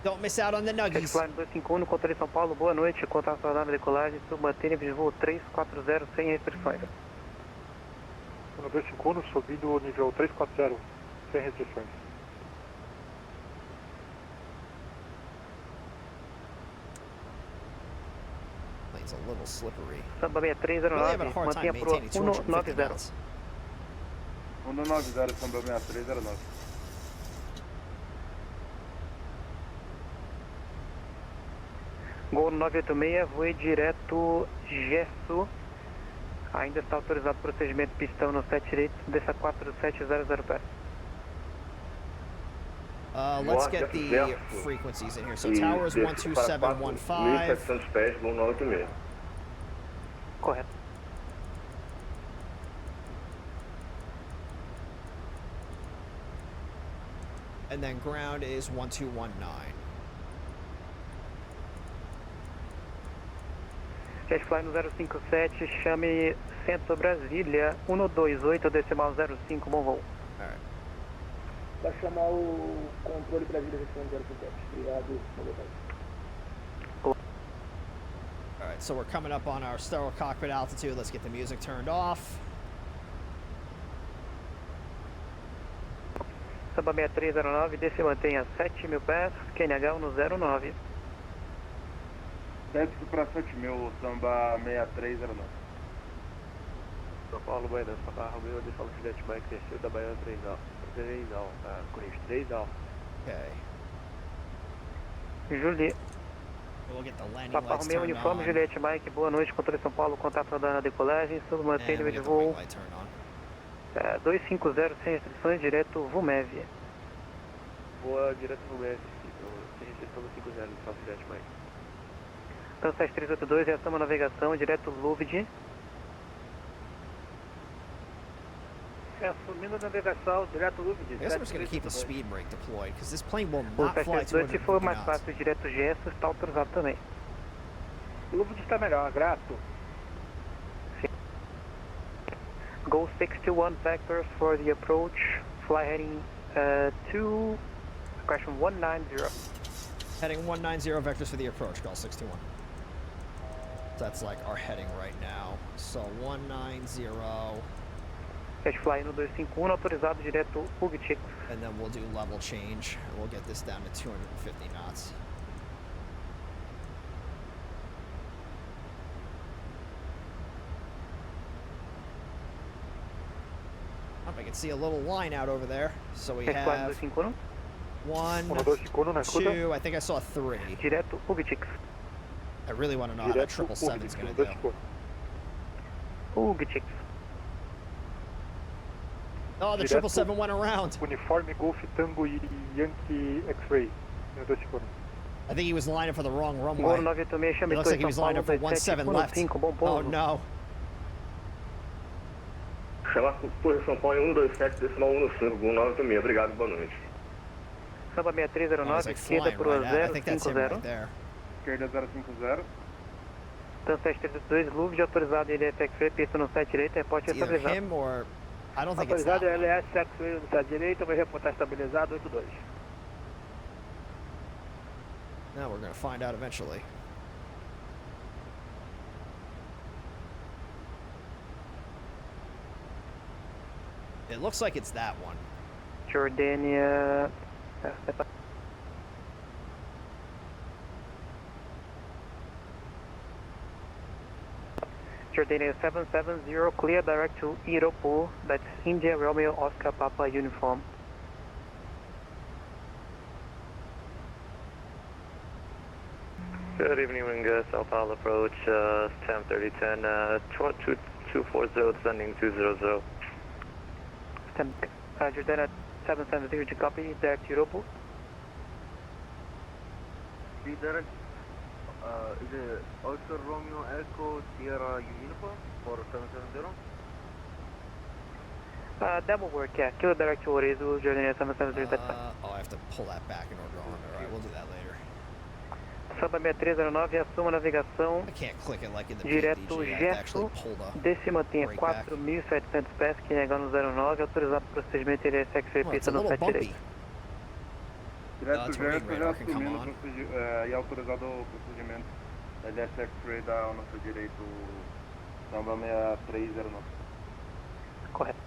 Speaker 1: Don't miss out on the nuggies.
Speaker 6: Flying 251, controle São Paulo, boa noite, contato com a nave decolagem, submantém nível de voo 340 sem restrições.
Speaker 14: 251, subindo o nível 340, sem restrições.
Speaker 1: Plane's a little slippery.
Speaker 6: Samba
Speaker 1: Really having a
Speaker 6: 6309,
Speaker 1: hard time
Speaker 6: mantenha pro
Speaker 1: maintaining 250
Speaker 6: 190.
Speaker 1: knots.
Speaker 4: 190, Samba 6309.
Speaker 6: Gol 986, voe direto gesso. Ainda está autorizado o procedimento pistão no set direito, desça 4700 pés.
Speaker 1: Let's get the frequencies in here. So tower is 12715.
Speaker 2: 1.700 pés, Gol 986.
Speaker 6: Correto.
Speaker 1: And then ground is 1219.
Speaker 6: Jetfly no 057, chame Centro Brasília, 128,05, bom voo.
Speaker 1: Alright.
Speaker 13: Vai chamar o controle Brasília 21057. Obrigado,
Speaker 1: Alright, so we're coming up on our sterile cockpit altitude. Let's get the music turned off.
Speaker 6: Samba 6309, desce e mantenha 7.000 pés, QNH 109.
Speaker 4: Desce para 7.000, Samba 6309.
Speaker 5: São Paulo, Buenas, Papa Romeo, desce Juliette Mike, desceu da Baiana 3 Alfa. 3 Alfa, Corinthians 3 Alfa.
Speaker 1: Okay.
Speaker 6: Juliette.
Speaker 1: We'll get the landing
Speaker 6: Papa
Speaker 1: lights
Speaker 6: Romeo,
Speaker 1: turned
Speaker 6: uniforme,
Speaker 1: on.
Speaker 6: Juliette Mike, boa noite, controle São Paulo, contato da decolagem, submantém
Speaker 1: And
Speaker 6: nível
Speaker 1: we
Speaker 6: de
Speaker 1: get the wing
Speaker 6: voo
Speaker 1: light turned on.
Speaker 6: 250 sem restrições, direto VUMEV.
Speaker 5: Voa direto no MES, sem restrição no 50, só Juliette Mike.
Speaker 6: Então 7382, reação à navegação, direto LUVD.
Speaker 11: Assumindo a navegação, direto LUVD.
Speaker 1: I guess I'm just going to keep the speed brake deployed, because this plane will
Speaker 6: O
Speaker 1: not fly
Speaker 6: 732, se for
Speaker 1: 250
Speaker 6: mais
Speaker 1: knots.
Speaker 6: fácil, direto gesso, está autorizado também.
Speaker 11: LUVD está melhor, grato.
Speaker 6: Go 621 vectors for the approach, fly heading to question 190.
Speaker 1: Heading 190 vectors for the approach, call 621. That's like our heading right now. So 190.
Speaker 6: Test fly no 251, autorizado direto UGTIX.
Speaker 1: And then we'll do level change. And we'll get this down to 250 knots. I can see a little line out over there. So we have 1, 2, I think I saw 3.
Speaker 6: Direto UGTIX.
Speaker 1: I really want to know how that 777 is going to do.
Speaker 6: UGTIX.
Speaker 1: Oh, the 777 went around.
Speaker 14: Uniforme Golf Tango Yankee X-Ray.
Speaker 1: I think he was lining for the wrong runway.
Speaker 6: Gol 986, chame
Speaker 1: It looks like he was lined up for 17 left. Oh no.
Speaker 2: Chama por São Paulo em 127,15, Gol 986. Obrigado, boa noite.
Speaker 6: Samba 6309, esquerda por 050.
Speaker 4: Esquerda 050.
Speaker 6: Então 732, LUVD autorizado LS X-Ray, pista no 7 direita, reporte
Speaker 1: It's either
Speaker 6: estabilizado.
Speaker 1: him or I don't think it's that
Speaker 11: Autorizado
Speaker 1: one.
Speaker 11: LS X-Ray no 7 direita, vai reportar estabilizado 82.
Speaker 1: No, we're going to find out eventually. It looks like it's that one.
Speaker 6: Jordania. Jordania 770, clear direct to Iropo, that's India Romeo Oscar Papa uniform.
Speaker 5: Good evening, Wing Sao Paulo approach, 10:3010, 240, descending 200.
Speaker 6: Jordania 770 to copy, direct to Iropo.
Speaker 17: Direct, is it Oscar Romeo Echo Sierra uniform for 770?
Speaker 6: That will work, yeah. Kilo direct to Orezo, Jordania 770.
Speaker 1: Oh, I have to pull that back in order to honor. Alright, we'll do that later.
Speaker 6: Samba 6309, assuma navegação.
Speaker 1: I can't click it like in the
Speaker 6: Direto
Speaker 1: PDG. I have to actually
Speaker 6: gesso,
Speaker 1: pull the
Speaker 6: desce e mantenha
Speaker 1: brake back.
Speaker 6: 4.700 pés, QNH no 09, autorizado procedimento LS X-Ray,
Speaker 1: Well, it's
Speaker 6: pista
Speaker 1: a
Speaker 6: no
Speaker 1: little
Speaker 6: 7
Speaker 1: bumpy.
Speaker 6: direita.
Speaker 4: Direto
Speaker 1: That's where
Speaker 4: gesso,
Speaker 1: wing
Speaker 4: já
Speaker 1: radar can come
Speaker 4: assumindo
Speaker 1: on.
Speaker 4: e autorizado o procedimento LS X-Ray da nossa direito, Samba 6309.
Speaker 6: Correto.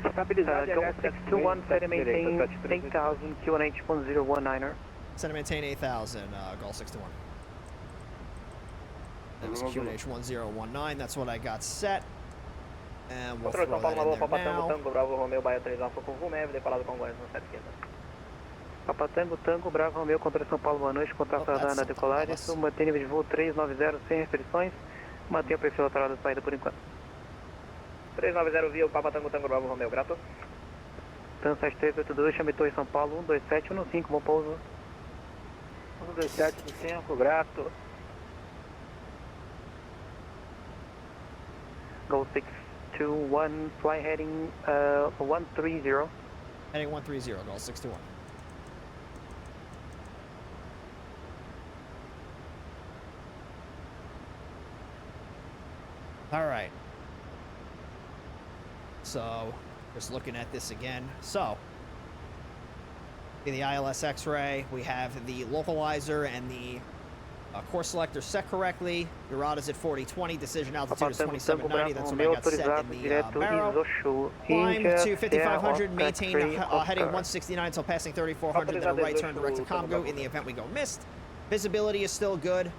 Speaker 11: Estabilizado
Speaker 6: Go
Speaker 11: LS
Speaker 6: 621, set and maintain 8,000, QNH 1019er.
Speaker 1: Set and maintain 8,000, Gulf 621. That was QNH 1019, that's what I got set. And we'll throw
Speaker 7: Controle São
Speaker 1: that
Speaker 7: Paulo,
Speaker 1: in
Speaker 7: Papa
Speaker 1: there
Speaker 7: Tango,
Speaker 1: now.
Speaker 7: Tango, Bravo, Romeo, Baia 3 Alfa com VUMEV, decolado Congonhas no 7 esquerda.
Speaker 6: Papa Tango, Tango, Bravo, Romeo, contra São Paulo, boa noite, contato da na decolagem, mantém nível de voo 390 sem restrições, mantém o perfil lateral da saída por enquanto.
Speaker 7: 390 via o Papa Tango, Tango, Bravo, Romeo, grato.
Speaker 6: Então 7382, chame Torre São Paulo, 12715, bom pouso.
Speaker 11: 12715, grato.
Speaker 6: Go 621, fly heading 130.
Speaker 1: Heading 130, Gulf 621. All right. So, just looking at this again. So, in the ILS X-ray, we have the localizer and the course selector set correctly. Your rod is at 4020. Decision altitude is 2790. That's what I got set in the barrel. Climb to 5500. Maintain heading 169 until passing 3400. Then a right turn direct to Comgo in the event we go missed. Visibility is still good.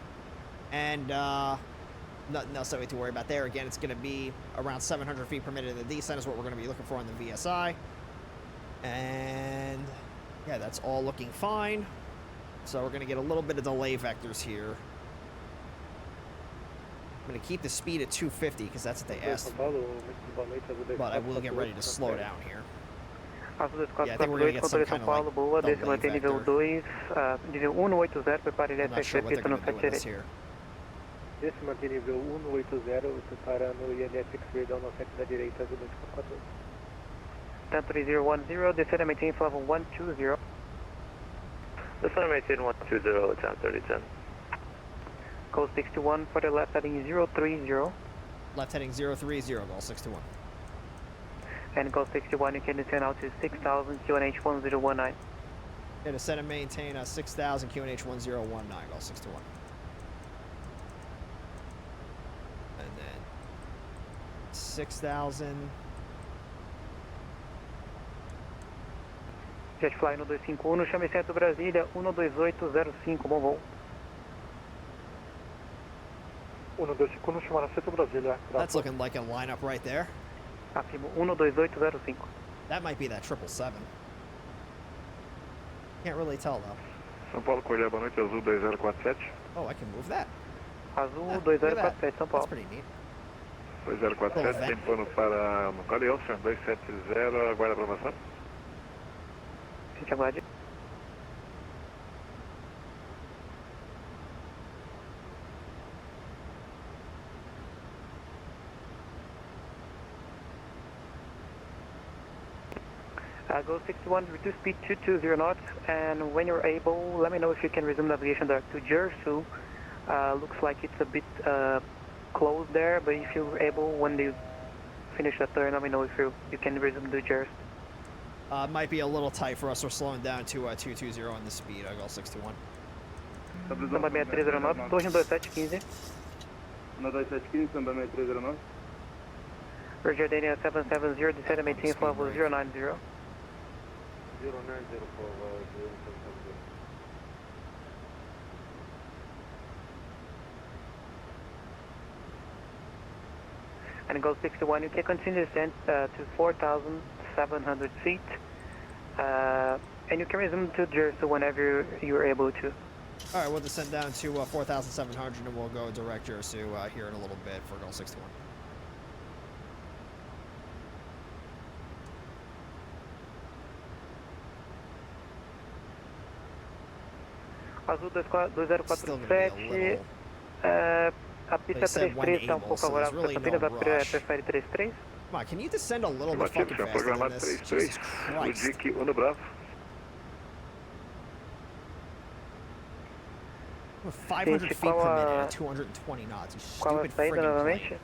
Speaker 1: And nothing else that we have to worry about there. Again, it's going to be around 700 feet per minute in the descent is what we're going to be looking for on the VSI. And yeah, that's all looking fine. So we're going to get a little bit of delay vectors here. I'm going to keep the speed at 250 because that's what they asked. But I will get ready to slow down here. Yeah, I think we're going to get some kind of like delay vector. I'm not sure what they're going to do with this here.
Speaker 6: Esse mantém nível 180, prepara no ILS X-ray da 97 da direita, azul 242. 103010, descend and maintain level 120.
Speaker 5: Descend and maintain 120, 103010.
Speaker 6: Goal 61 for the left heading 030.
Speaker 1: Left heading 030, goal 61.
Speaker 6: And goal 61, you can descend out to 6000, QNH 1019.
Speaker 1: Yeah, descend and maintain 6000, QNH 1019, goal 61. And then 6,000.
Speaker 6: Jetfly 1251, chame centro Brasília, 12805, bom voo.
Speaker 14: 1251, chamada centro Brasília.
Speaker 1: That's looking like a lineup right there.
Speaker 6: Afirmo, 12805.
Speaker 1: That might be that 777. Can't really tell though.
Speaker 14: São Paulo, Cordeiro, boa noite, azul 2047.
Speaker 1: Oh, I can move that.
Speaker 6: Azul 2047, São Paulo.
Speaker 1: That's pretty neat.
Speaker 14: 2047, tem plano para Galeão, senhor, 270, aguarda a aprovação.
Speaker 6: Fique aguarde. Go 61, reduce speed 220 knots, and when you're able, let me know if you can resume navigation direct to Jersey. Looks like it's a bit closed there, but if you're able, when you finish that turn, let me know if you can resume to Jersey.
Speaker 1: Might be a little tight for us. We're slowing down to 220 on the speed. I go 61.
Speaker 6: Samba 6309, torre 2715.
Speaker 4: Na 2715, Samba 6309.
Speaker 6: Jordania 770, descend and maintain level 090.
Speaker 4: 090 for 0770.
Speaker 6: And go 61, you can continue descent to 4,700 feet. And you can resume to Jersey whenever you're able to.
Speaker 1: All right, we'll descend down to 4,700 and we'll go direct Jersey here in a little bit for Goal 61.
Speaker 6: Azul 2047, a pista 33 está pouco favorável para Campinas, prefere 33?
Speaker 1: Come on, can you descend a little bit fucking faster than this? Jesus Christ.
Speaker 14: Uno Bravo.
Speaker 1: 500 feet per minute at 220 knots, you stupid friggin' plane.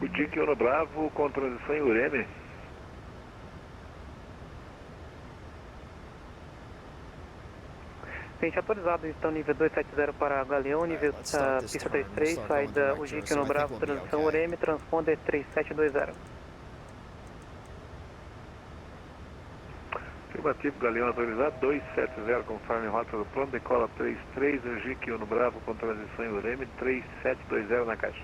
Speaker 14: O Dick Uno Bravo com transição em Ureme.
Speaker 6: Gente, autorizado, então nível 270 para Galeão, nível pista 33, saída Ujique no Bravo, transição Ureme, transponder 3720.
Speaker 14: Afirmativo, Galeão autorizado, 270 conforme rota do plano, decola 33, Ujique no Bravo com transição em Ureme, 3720 na caixa.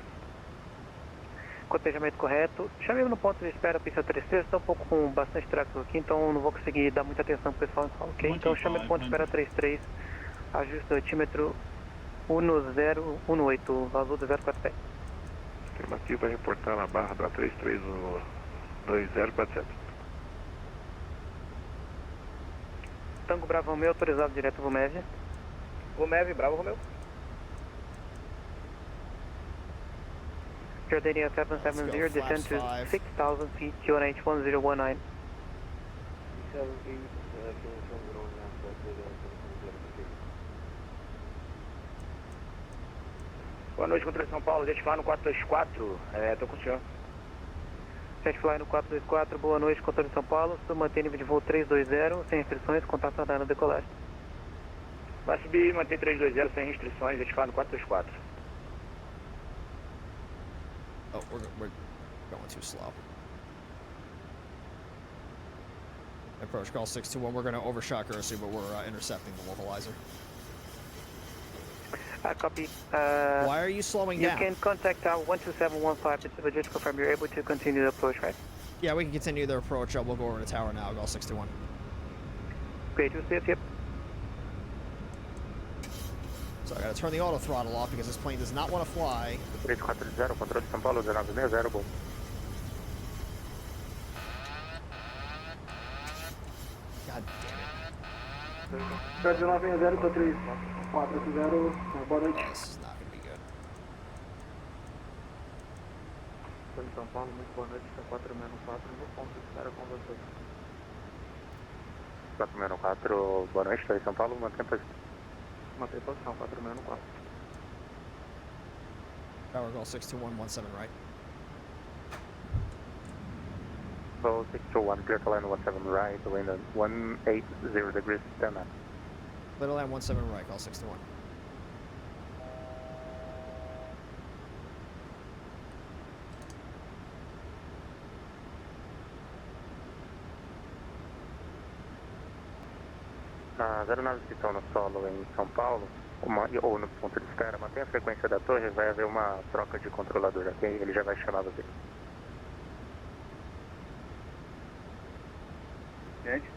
Speaker 6: Cotejamento correto. Chamei no ponto de espera, pista 33, está um pouco com bastante tráfego aqui, então não vou conseguir dar muita atenção pro pessoal, ok? Então chame no ponto de espera 33, ajuste o altímetro 1018, azul 047.
Speaker 14: Afirmativo, vai reportar na barra da 33 no 2047.
Speaker 6: Tango Bravo Romeu, autorizado direto Vumev.
Speaker 11: Vumev, Bravo Romeu.
Speaker 6: Jordania 770, descend to 6,000 feet, QNH 1019.
Speaker 5: Boa noite, controle São Paulo, JetFly no 424, tô com o senhor.
Speaker 6: JetFly no 424, boa noite, controle São Paulo, estou mantendo nível de voo 320, sem restrições, contato na dana decolagem.
Speaker 5: Vai subir, manter 320 sem restrições, JetFly no 424.
Speaker 1: Oh, we're going too slow. Approach call 621, we're going to overshot Gursu, but we're intercepting the localizer.
Speaker 6: Copy.
Speaker 1: Why are you slowing down?
Speaker 6: You can contact our 12715, but just confirm you're able to continue the approach, right?
Speaker 1: Yeah, we can continue the approach. We'll go over to tower now, call 621.
Speaker 6: Great, we'll see it, yep.
Speaker 1: So I gotta turn the auto throttle off because this plane does not want to fly.
Speaker 5: 340, controle São Paulo, 1960, bom.
Speaker 1: God damn it.
Speaker 13: 1960, tô 340, boa noite.
Speaker 1: This is not gonna be good.
Speaker 17: São Paulo, muito boa noite, está 464, no ponto de espera com você.
Speaker 5: 464, boa noite, está em São Paulo, mantém posição.
Speaker 17: Mantém posição, 464.
Speaker 1: Tower call 62117, right?
Speaker 5: Go 621, clear to line 17 right, wind at 180 degrees, 10 knots.
Speaker 1: Little line 17 right, call 621.
Speaker 5: A 09 que estão no solo em São Paulo, ou no ponto de espera, mantenha a frequência da torre, vai haver uma troca de controlador aqui, ele já vai chamar você.
Speaker 4: Gente?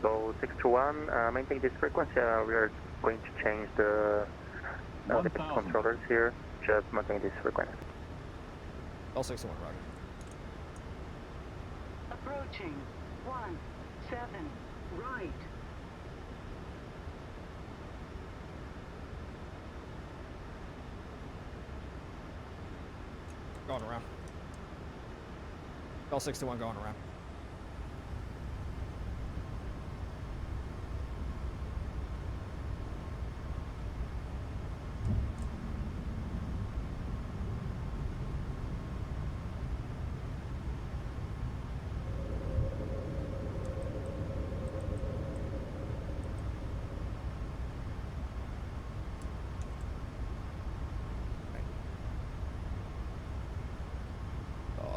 Speaker 5: So 621, maintain this frequency, we are going to change the controllers here, just maintain this frequency.
Speaker 1: Call 621, roger.
Speaker 9: Approaching 17 right.
Speaker 1: Going around. Call 621 going around.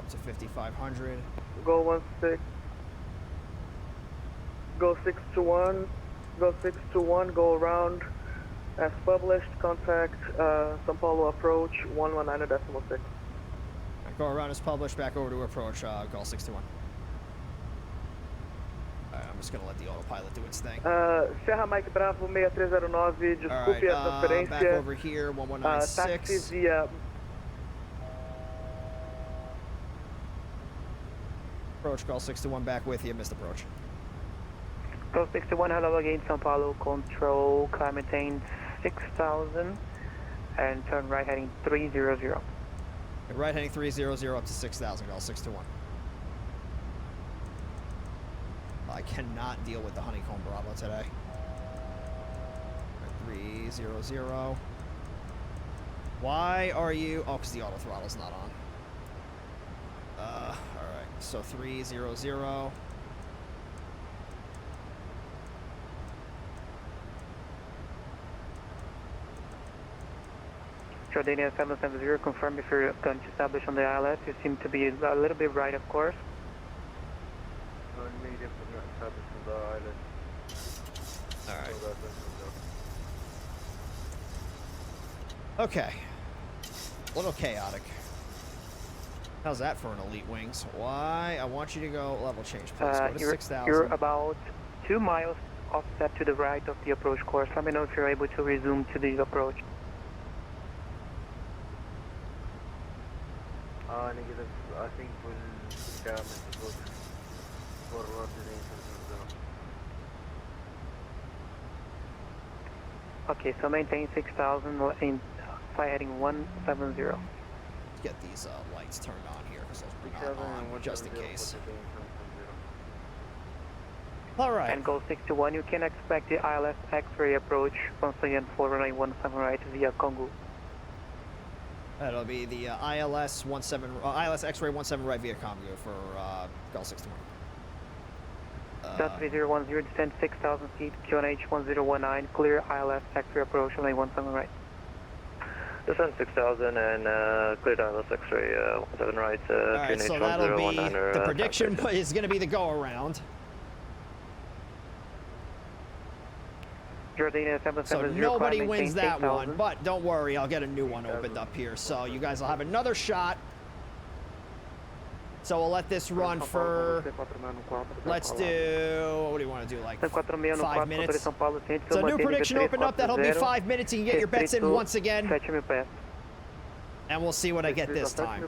Speaker 1: To 5500.
Speaker 6: Go 16. Go 621. Go 621. Go around. As published. Contact São Paulo approach 119.6.
Speaker 1: Go around as published. Back over to approach. Call 621. Alright, I'm just gonna let the autopilot do its thing.
Speaker 6: Serra Mike Bravo 6309. Desculpe a transferência.
Speaker 1: Back over here 1196.
Speaker 6: Taxi via.
Speaker 1: Approach call 621 back with you, missed approach.
Speaker 6: Call 61, hello again, São Paulo, control, climb maintain 6000, and turn right heading 300.
Speaker 1: Right heading 300 up to 6000, call 621. I cannot deal with the Honeycomb Bravo today. Right, 300. Why are you, oh, because the auto throttle's not on. Alright, so 300.
Speaker 6: Jordania 770, confirm if you're going to establish on the ILS. You seem to be a little bit right, of course.
Speaker 17: Medium for establish on the ILS.
Speaker 1: Alright. Okay. A little chaotic. How's that for an Elite Wings? Why? I want you to go level change, please. Go to 6,000.
Speaker 6: You're about 2 miles offset to the right of the approach course. Let me know if you're able to resume to the approach.
Speaker 17: Negative. I think we'll damage the boat forward
Speaker 6: Okay, so maintain 6,000 in fly heading 170.
Speaker 1: Let's get these lights turned on here because those are not on, just in case. All right.
Speaker 6: And Gulf 621, you can expect the ILS X-ray approach once again for runway 17 right via Congo.
Speaker 1: That'll be the ILS X-ray 17 right via Congo for Gulf 61.
Speaker 6: 3010, descend 6,000 feet, QNH 1019, clear ILS X-ray approach runway 17 right.
Speaker 12: Descend 6,000 and cleared ILS X-ray 17 right.
Speaker 1: All right, so that'll be, the prediction is going to be the go-around.
Speaker 6: Jordania 770,
Speaker 1: so nobody wins that one, but don't worry, I'll get a new one opened up here. So you guys will have another shot. So we'll let this run for, let's do, what do you want to do, like 5 minutes? So new prediction opened up, that'll be 5 minutes. You can get your bets in once again. And we'll see what I get this time.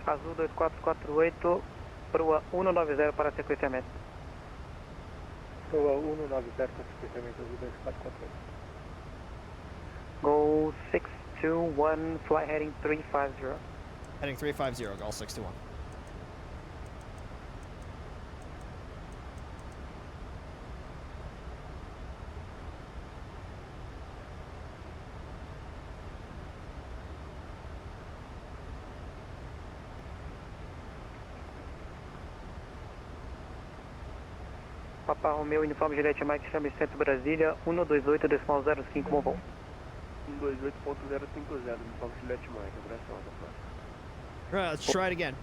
Speaker 6: Azul 2448, proa 190 para sequenciamento.
Speaker 13: Proa 190 para sequenciamento, Azul 2448.
Speaker 6: Go 621, fly heading 350.
Speaker 1: Heading 350, Gulf 621.
Speaker 6: Papa Romeo, uniforme Juliette Mike, chame centro Brasília, 128,05, bom voo.
Speaker 17: 128.050, uniforme Juliette Mike, abração, rapaz.
Speaker 1: Alright, let's try it again.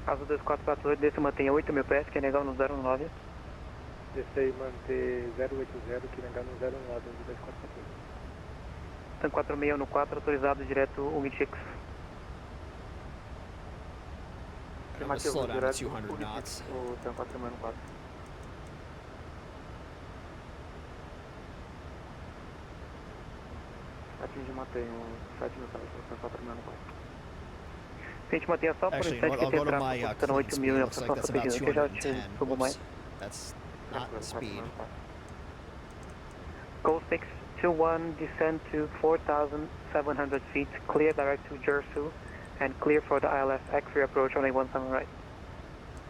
Speaker 6: Azul 2448, desce mantenha 8.000 pés, que é legal no 09.
Speaker 13: Desce aí, manter 080, que legal no 09, Azul 2448.
Speaker 6: Tan 46 no 4, autorizado direto Unitix.
Speaker 1: I'm going to slow down to 200 knots.
Speaker 6: Tan 46 no 4. Atinge mantenha 7.000 pés, Tan 46 no 4. Tente manter só por
Speaker 1: Actually, you know what? I'll go to my clean speed. Looks like that's about 210. Whoops. That's not the speed.
Speaker 6: Go 621, descend to 4,700 feet, clear direct to Jersu, and clear for the ILS X-ray approach on A17 right.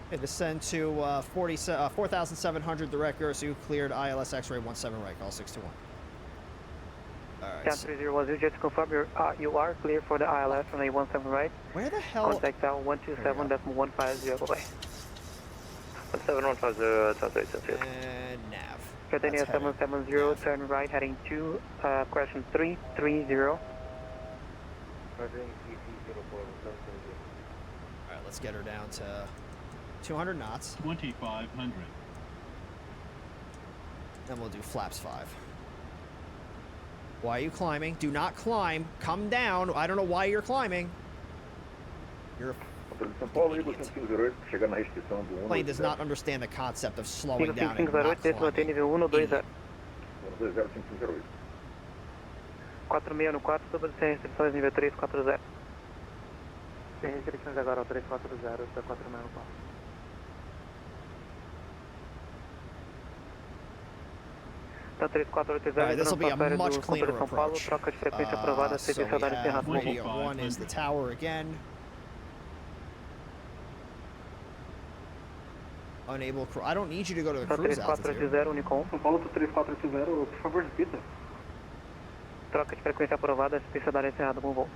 Speaker 1: Okay, descend to 4,700 direct Jersu, cleared ILS X-ray 17 right, call 621. Alright.
Speaker 6: 3010, just confirm you are clear for the ILS on A17 right.
Speaker 1: Where the hell?
Speaker 6: Contact out 127.150, bye-bye.
Speaker 12: 17150,
Speaker 1: and nav.
Speaker 6: Jordania 770, turn right, heading to question 330.
Speaker 17: Alright,
Speaker 1: let's get her down to 200 knots.
Speaker 8: 2,500.
Speaker 1: Then we'll do flaps 5. Why are you climbing? Do not climb. Come down. I don't know why you're climbing. You're
Speaker 15: São Paulo, Eagle 5508, chegando na restrição do 1.
Speaker 1: Plane does not understand the concept of slowing down and not
Speaker 6: 5508,
Speaker 1: climbing.
Speaker 6: nível 120.
Speaker 15: 1205508.
Speaker 6: 46 no 4, sobre sem restrições, nível 340. Sem restrições agora, 340, está 46 no 4. Então 3480.
Speaker 1: Alright, this will be a much cleaner
Speaker 6: São Paulo,
Speaker 1: approach.
Speaker 6: troca de frequência aprovada,
Speaker 1: So we
Speaker 6: sequenciador encerrado.
Speaker 1: have radio 1 is the tower again. Unable crew. I don't need you to go to the cruise altitude.
Speaker 6: 3480, Unicom.
Speaker 13: São Paulo 3480, por favor, repita.
Speaker 6: Troca de frequência aprovada, sequenciador encerrado, bom voo.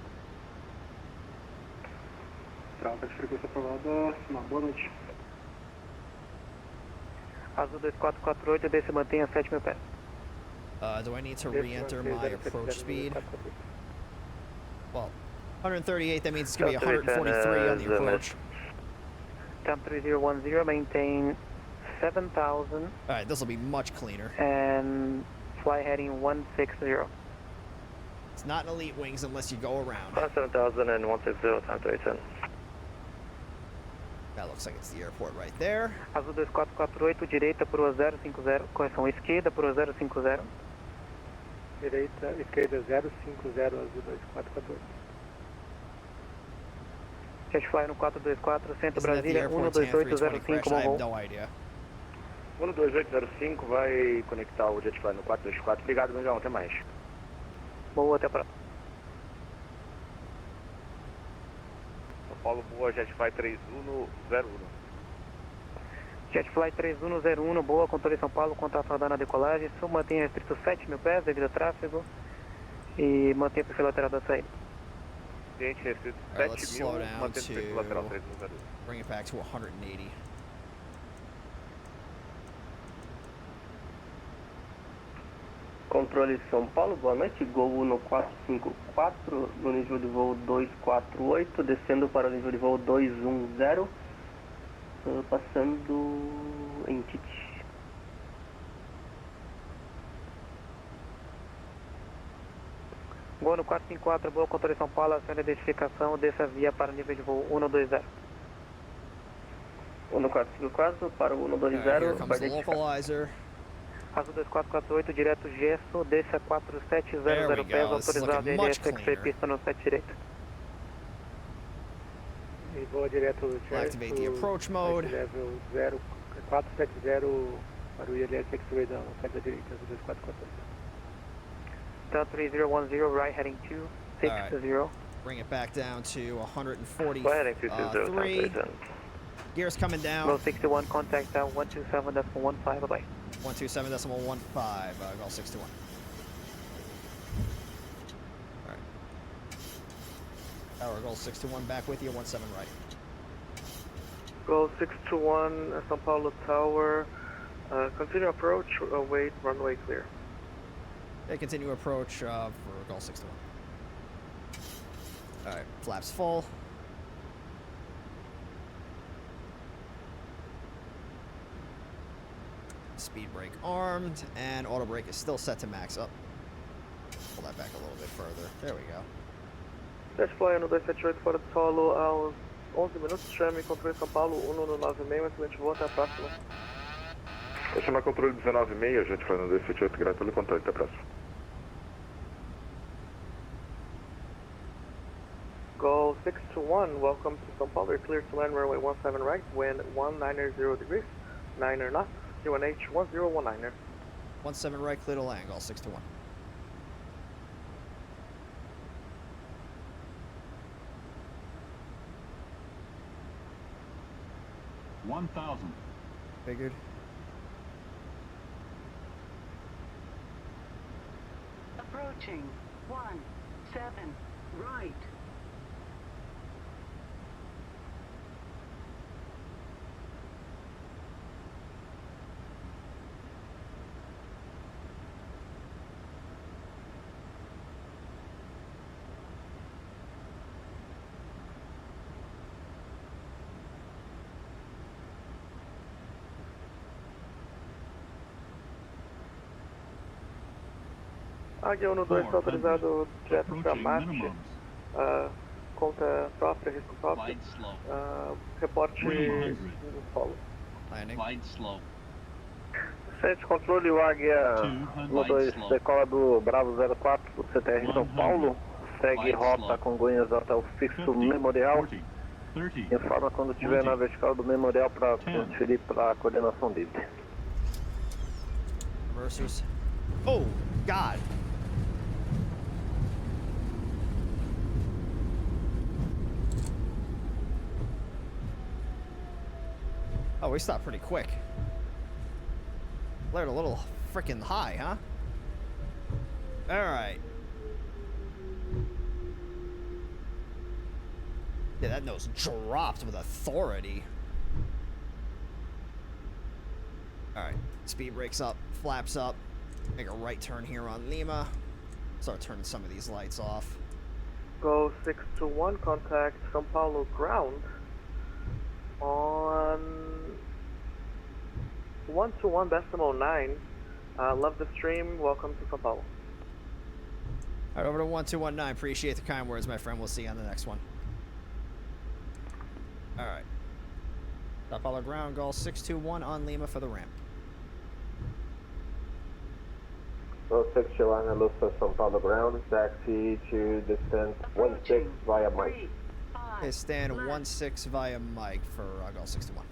Speaker 13: Troca de frequência aprovada, boa noite.
Speaker 6: Azul 2448, desce mantenha 7.000 pés.
Speaker 1: Do I need to re-enter my approach speed? Well, 138, that means it's going to be 143 on the approach.
Speaker 6: Temp 3010, maintain 7,000.
Speaker 1: Alright, this will be much cleaner.
Speaker 6: And fly heading 160.
Speaker 1: It's not an Elite Wings unless you go around.
Speaker 12: 7,000 and 160, time 310.
Speaker 1: That looks like it's the airport right there.
Speaker 6: Azul 2448, direita por 050, correção esquerda por 050.
Speaker 13: Direita, esquerda 050, Azul 2448.
Speaker 6: Jetfly no 424, centro
Speaker 1: Isn't that the
Speaker 6: Brasília,
Speaker 1: airport TAM 320
Speaker 6: 12805,
Speaker 1: crash?
Speaker 6: bom
Speaker 1: I have
Speaker 6: voo.
Speaker 1: no idea.
Speaker 12: 12805 vai conectar o Jetfly no 424. Obrigado, Benjão. Até mais.
Speaker 6: Boa, até a próxima.
Speaker 14: São Paulo, boa, Jetfly 3101.
Speaker 6: Jetfly 3101, boa, controle São Paulo, contato radar na decolagem. Sul mantém restrito 7.000 pés devido a tráfego e mantém o perfil lateral da saída.
Speaker 14: Cliente restrito
Speaker 1: All right, let's slow
Speaker 14: 7.000,
Speaker 1: down
Speaker 14: mantendo o perfil lateral
Speaker 1: to
Speaker 14: 3101.
Speaker 1: bring it back to 180.
Speaker 18: Controle São Paulo, boa noite, Gol no 454, no nível de voo 248, descendo para o nível de voo 210, passando em Tite.
Speaker 6: Gol no 454, boa, controle São Paulo, acione a identificação, desça via para o nível de voo 120.
Speaker 18: 1454 para o 120,
Speaker 1: Here comes the localizer.
Speaker 6: Azul 2448, direto gesso, desça 4700
Speaker 1: There we
Speaker 6: pés,
Speaker 1: go. This is
Speaker 6: autorizado
Speaker 1: looking much
Speaker 6: LS,
Speaker 1: cleaner.
Speaker 6: pista no 7 direito.
Speaker 13: E voa direto
Speaker 1: We'll activate the approach mode.
Speaker 13: level 0470 para o ILS X-Ray da saída direita, Azul 2448.
Speaker 6: Down 3010, right heading 260.
Speaker 1: Bring it back down to 140.
Speaker 12: Right heading 260,
Speaker 1: 3. Gears coming down.
Speaker 6: Row 61, contact down 127.15, bye-bye.
Speaker 1: 127.15, Gulf 621. Alright. Tower Gulf 621 back with you, 17 right.
Speaker 12: Go 621, São Paulo Tower. Continue approach, await runway clear.
Speaker 1: Okay, continue approach for Gulf 621. Alright, flaps full. Speed brake armed, and auto brake is still set to max up. Pull that back a little bit further. There we go.
Speaker 12: Jetfly no 278 fora do solo aos 11 minutos. Chame controle São Paulo 196, excelente voo, até a próxima.
Speaker 15: Vou chamar controle 196, Jetfly no 278, grato pelo controle, até a próxima.
Speaker 12: Go 621, welcome to São Paulo. You're cleared to land runway 17 right, wind 190 degrees, 9 knots, QNH 1019.
Speaker 1: 17 right, clear to land, Gulf 621. Figured.
Speaker 9: Approaching 17 right.
Speaker 12: Águia 1-2 está autorizado direto para Marte, conta própria, risco próprio, reporte no solo.
Speaker 1: Landing.
Speaker 5: Sente controle, o Águia 1-2 decola do Bravo 04 do CTR São Paulo, segue rota Congonhas até o fixo memorial, informa quando estiver na vertical do memorial para transferir para a coordenação livre.
Speaker 1: Reversers. Oh, God. Oh, we stopped pretty quick. Flared a little freaking high, huh? Alright. Yeah, that nose dropped with authority. Alright, speed brakes up, flaps up. Make a right turn here on Lima. Start turning some of these lights off.
Speaker 12: Go 621, contact São Paulo ground on 121.9. Love the stream, welcome to São Paulo.
Speaker 1: Alright, over to 1219. Appreciate the kind words, my friend. We'll see you on the next one. Alright. São Paulo ground, Gulf 621 on Lima for the ramp.
Speaker 5: Go 621, hello for São Paulo ground, taxi to descent 16 via Mike.
Speaker 9: 5 5.
Speaker 1: Okay, stand
Speaker 9: left.
Speaker 1: 1-6 via Mike for Gulf 61.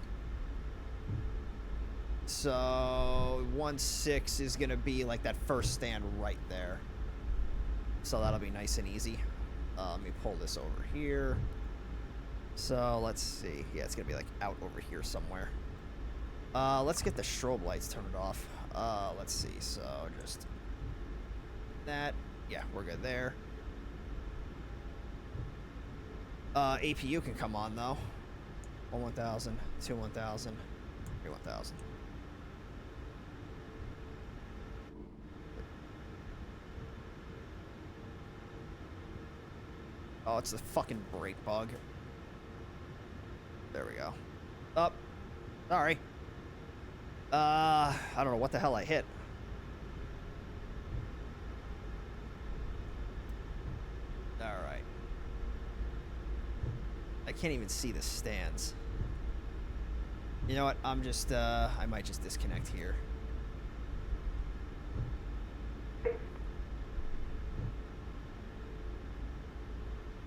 Speaker 1: So 1-6 is gonna be like that first stand right there. So that'll be nice and easy. Let me pull this over here. So let's see. Yeah, it's gonna be like out over here somewhere. Let's get the strobe lights turned off. Let's see. So just that. Yeah, we're good there. APU can come on though. 1-1000, 2-1000, 3-1000. Oh, it's the fucking brake bug. There we go. Up. Sorry. I don't know what the hell I hit. Alright. I can't even see the stands. You know what? I'm just, I might just disconnect here.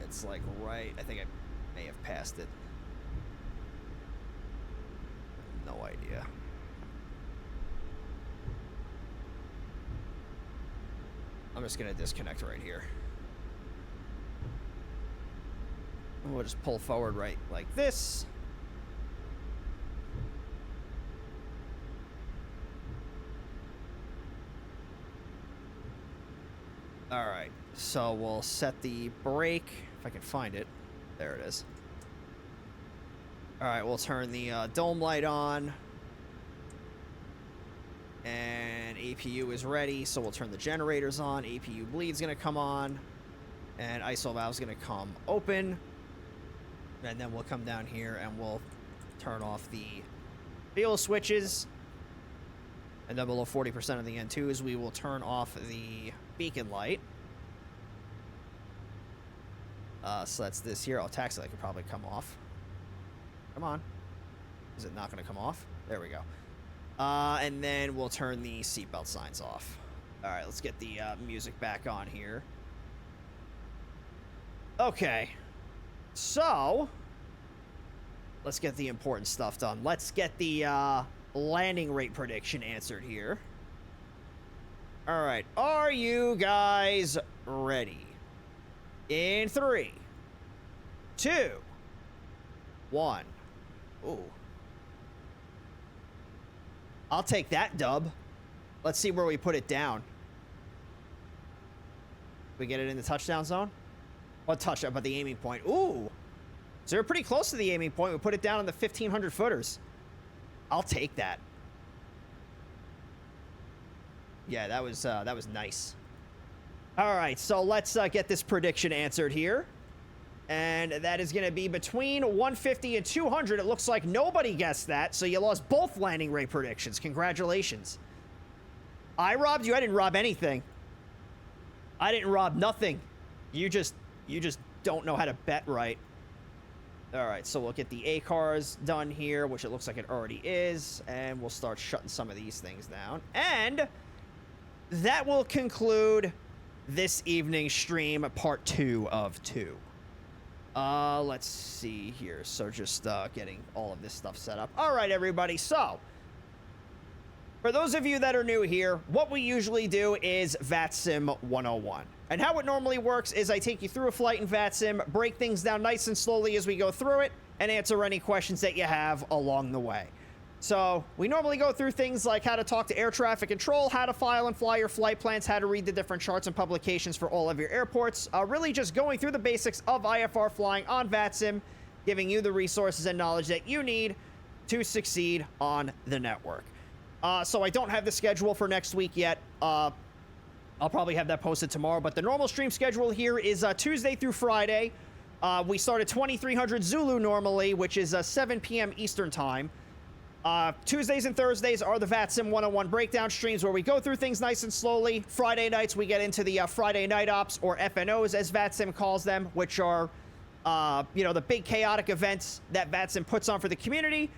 Speaker 1: It's like right, I think I may have passed it. No idea. I'm just gonna disconnect right here. We'll just pull forward right like this. All right, so we'll set the brake, if I can find it. There it is. All right, we'll turn the dome light on. And APU is ready, so we'll turn the generators on. APU bleed's gonna come on. And ISO valve's gonna come open. And then we'll come down here and we'll turn off the fuel switches. And then below 40% of the N2s, we will turn off the beacon light. So that's this here. Oh, taxi light could probably come off. Come on. Is it not going to come off? There we go. And then we'll turn the seatbelt signs off. All right, let's get the music back on here. Okay. So, let's get the important stuff done. Let's get the landing rate prediction answered here. All right, are you guys ready? In 3, 2, 1. Ooh. I'll take that dub. Let's see where we put it down. We get it in the touchdown zone? What touchdown? But the aiming point. Ooh. So we're pretty close to the aiming point. We put it down on the 1,500 footers. I'll take that. Yeah, that was nice. All right, so let's get this prediction answered here. And that is going to be between 150 and 200. It looks like nobody guessed that, so you lost both landing rate predictions. Congratulations. I robbed you. I didn't rob anything. I didn't rob nothing. You just don't know how to bet right. All right, so we'll get the A cars done here, which it looks like it already is, and we'll start shutting some of these things down. And that will conclude this evening's stream, part 2 of 2. Let's see here. So just getting all of this stuff set up. All right, everybody. So for those of you that are new here, what we usually do is VATSIM 101. And how it normally works is I take you through a flight in VATSIM, break things down nice and slowly as we go through it, and answer any questions that you have along the way. So we normally go through things like how to talk to air traffic control, how to file and fly your flight plans, how to read the different charts and publications for all of your airports. Really just going through the basics of IFR flying on VATSIM, giving you the resources and knowledge that you need to succeed on the network. So I don't have the schedule for next week yet. I'll probably have that posted tomorrow, but the normal stream schedule here is Tuesday through Friday. We start at 2300 Zulu normally, which is 7 p.m. Eastern time. Tuesdays and Thursdays are the VATSIM 101 breakdown streams where we go through things nice and slowly. Friday nights, we get into the Friday night ops, or FNOs as VATSIM calls them, which are, the big chaotic events that VATSIM puts on for the community.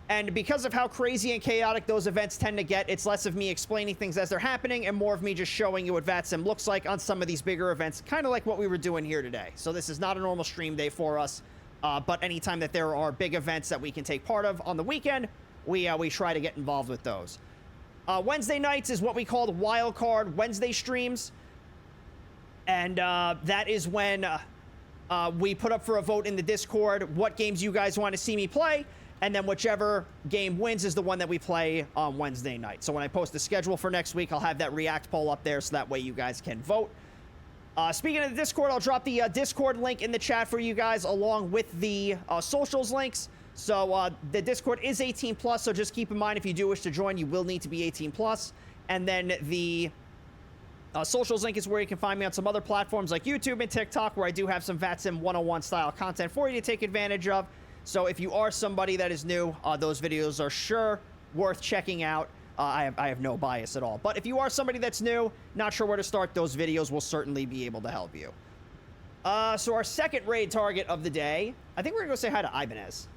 Speaker 1: And because of how crazy and chaotic those events tend to get, it's less of me explaining things as they're happening and more of me just showing you what VATSIM looks like on some of these bigger events, kind of like what we were doing here today. So this is not a normal stream day for us. But anytime that there are big events that we can take part of on the weekend, we try to get involved with those. Wednesday nights is what we call the Wild Card Wednesday streams. And that is when we put up for a vote in the Discord what games you guys want to see me play. And then whichever game wins is the one that we play on Wednesday night. So when I post the schedule for next week, I'll have that React poll up there so that way you guys can vote. Speaking of the Discord, I'll drop the Discord link in the chat for you guys along with the socials links. So the Discord is 18+, so just keep in mind if you do wish to join, you will need to be 18+. And then the socials link is where you can find me on some other platforms like YouTube and TikTok, where I do have some VATSIM 101 style content for you to take advantage of. So if you are somebody that is new, those videos are sure worth checking out. I have no bias at all. But if you are somebody that's new, not sure where to start, those videos will certainly be able to help you. So our second raid target of the day, I think we're going to go say hi to Ibanez.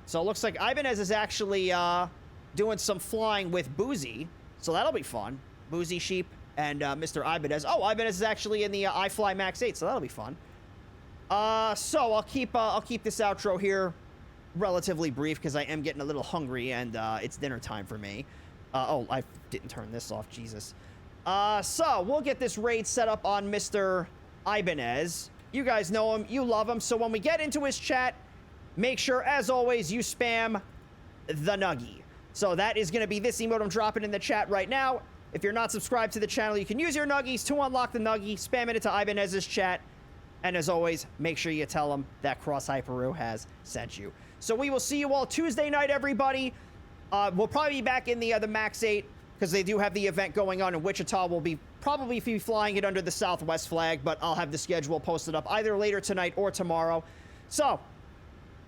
Speaker 1: So it looks like Ibanez is actually doing some flying with Boozy. So that'll be fun. Boozy Sheep and Mr. Ibanez. Oh, Ibanez is actually in the iFly Max 8, so that'll be fun. So I'll keep this outro here relatively brief because I am getting a little hungry and it's dinner time for me. Oh, I didn't turn this off, Jesus. So we'll get this raid set up on Mr. Ibanez. You guys know him, you love him, so when we get into his chat, make sure, as always, you spam the Nuggie. So that is going to be this emote I'm dropping in the chat right now. If you're not subscribed to the channel, you can use your Nuggies to unlock the Nuggie, spam it into Ibanez's chat, and as always, make sure you tell him that Cross Hyperu has sent you. So we will see you all Tuesday night, everybody. We'll probably be back in the Max 8 because they do have the event going on in Wichita. We'll be probably flying it under the Southwest flag, but I'll have the schedule posted up either later tonight or tomorrow. So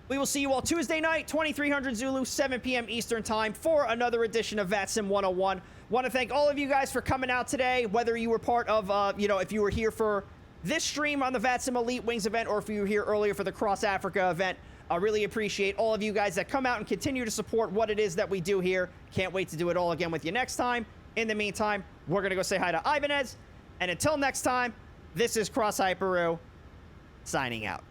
Speaker 1: we will see you all Tuesday night, 2300 Zulu, 7 p.m. Eastern time for another edition of VATSIM 101. Want to thank all of you guys for coming out today, whether you were part of, if you were here for this stream on the VATSIM Elite Wings event or if you were here earlier for the Cross Africa event. I really appreciate all of you guys that come out and continue to support what it is that we do here. Can't wait to do it all again with you next time. In the meantime, we're going to go say hi to Ibanez. And until next time, this is Cross Hyperu signing out.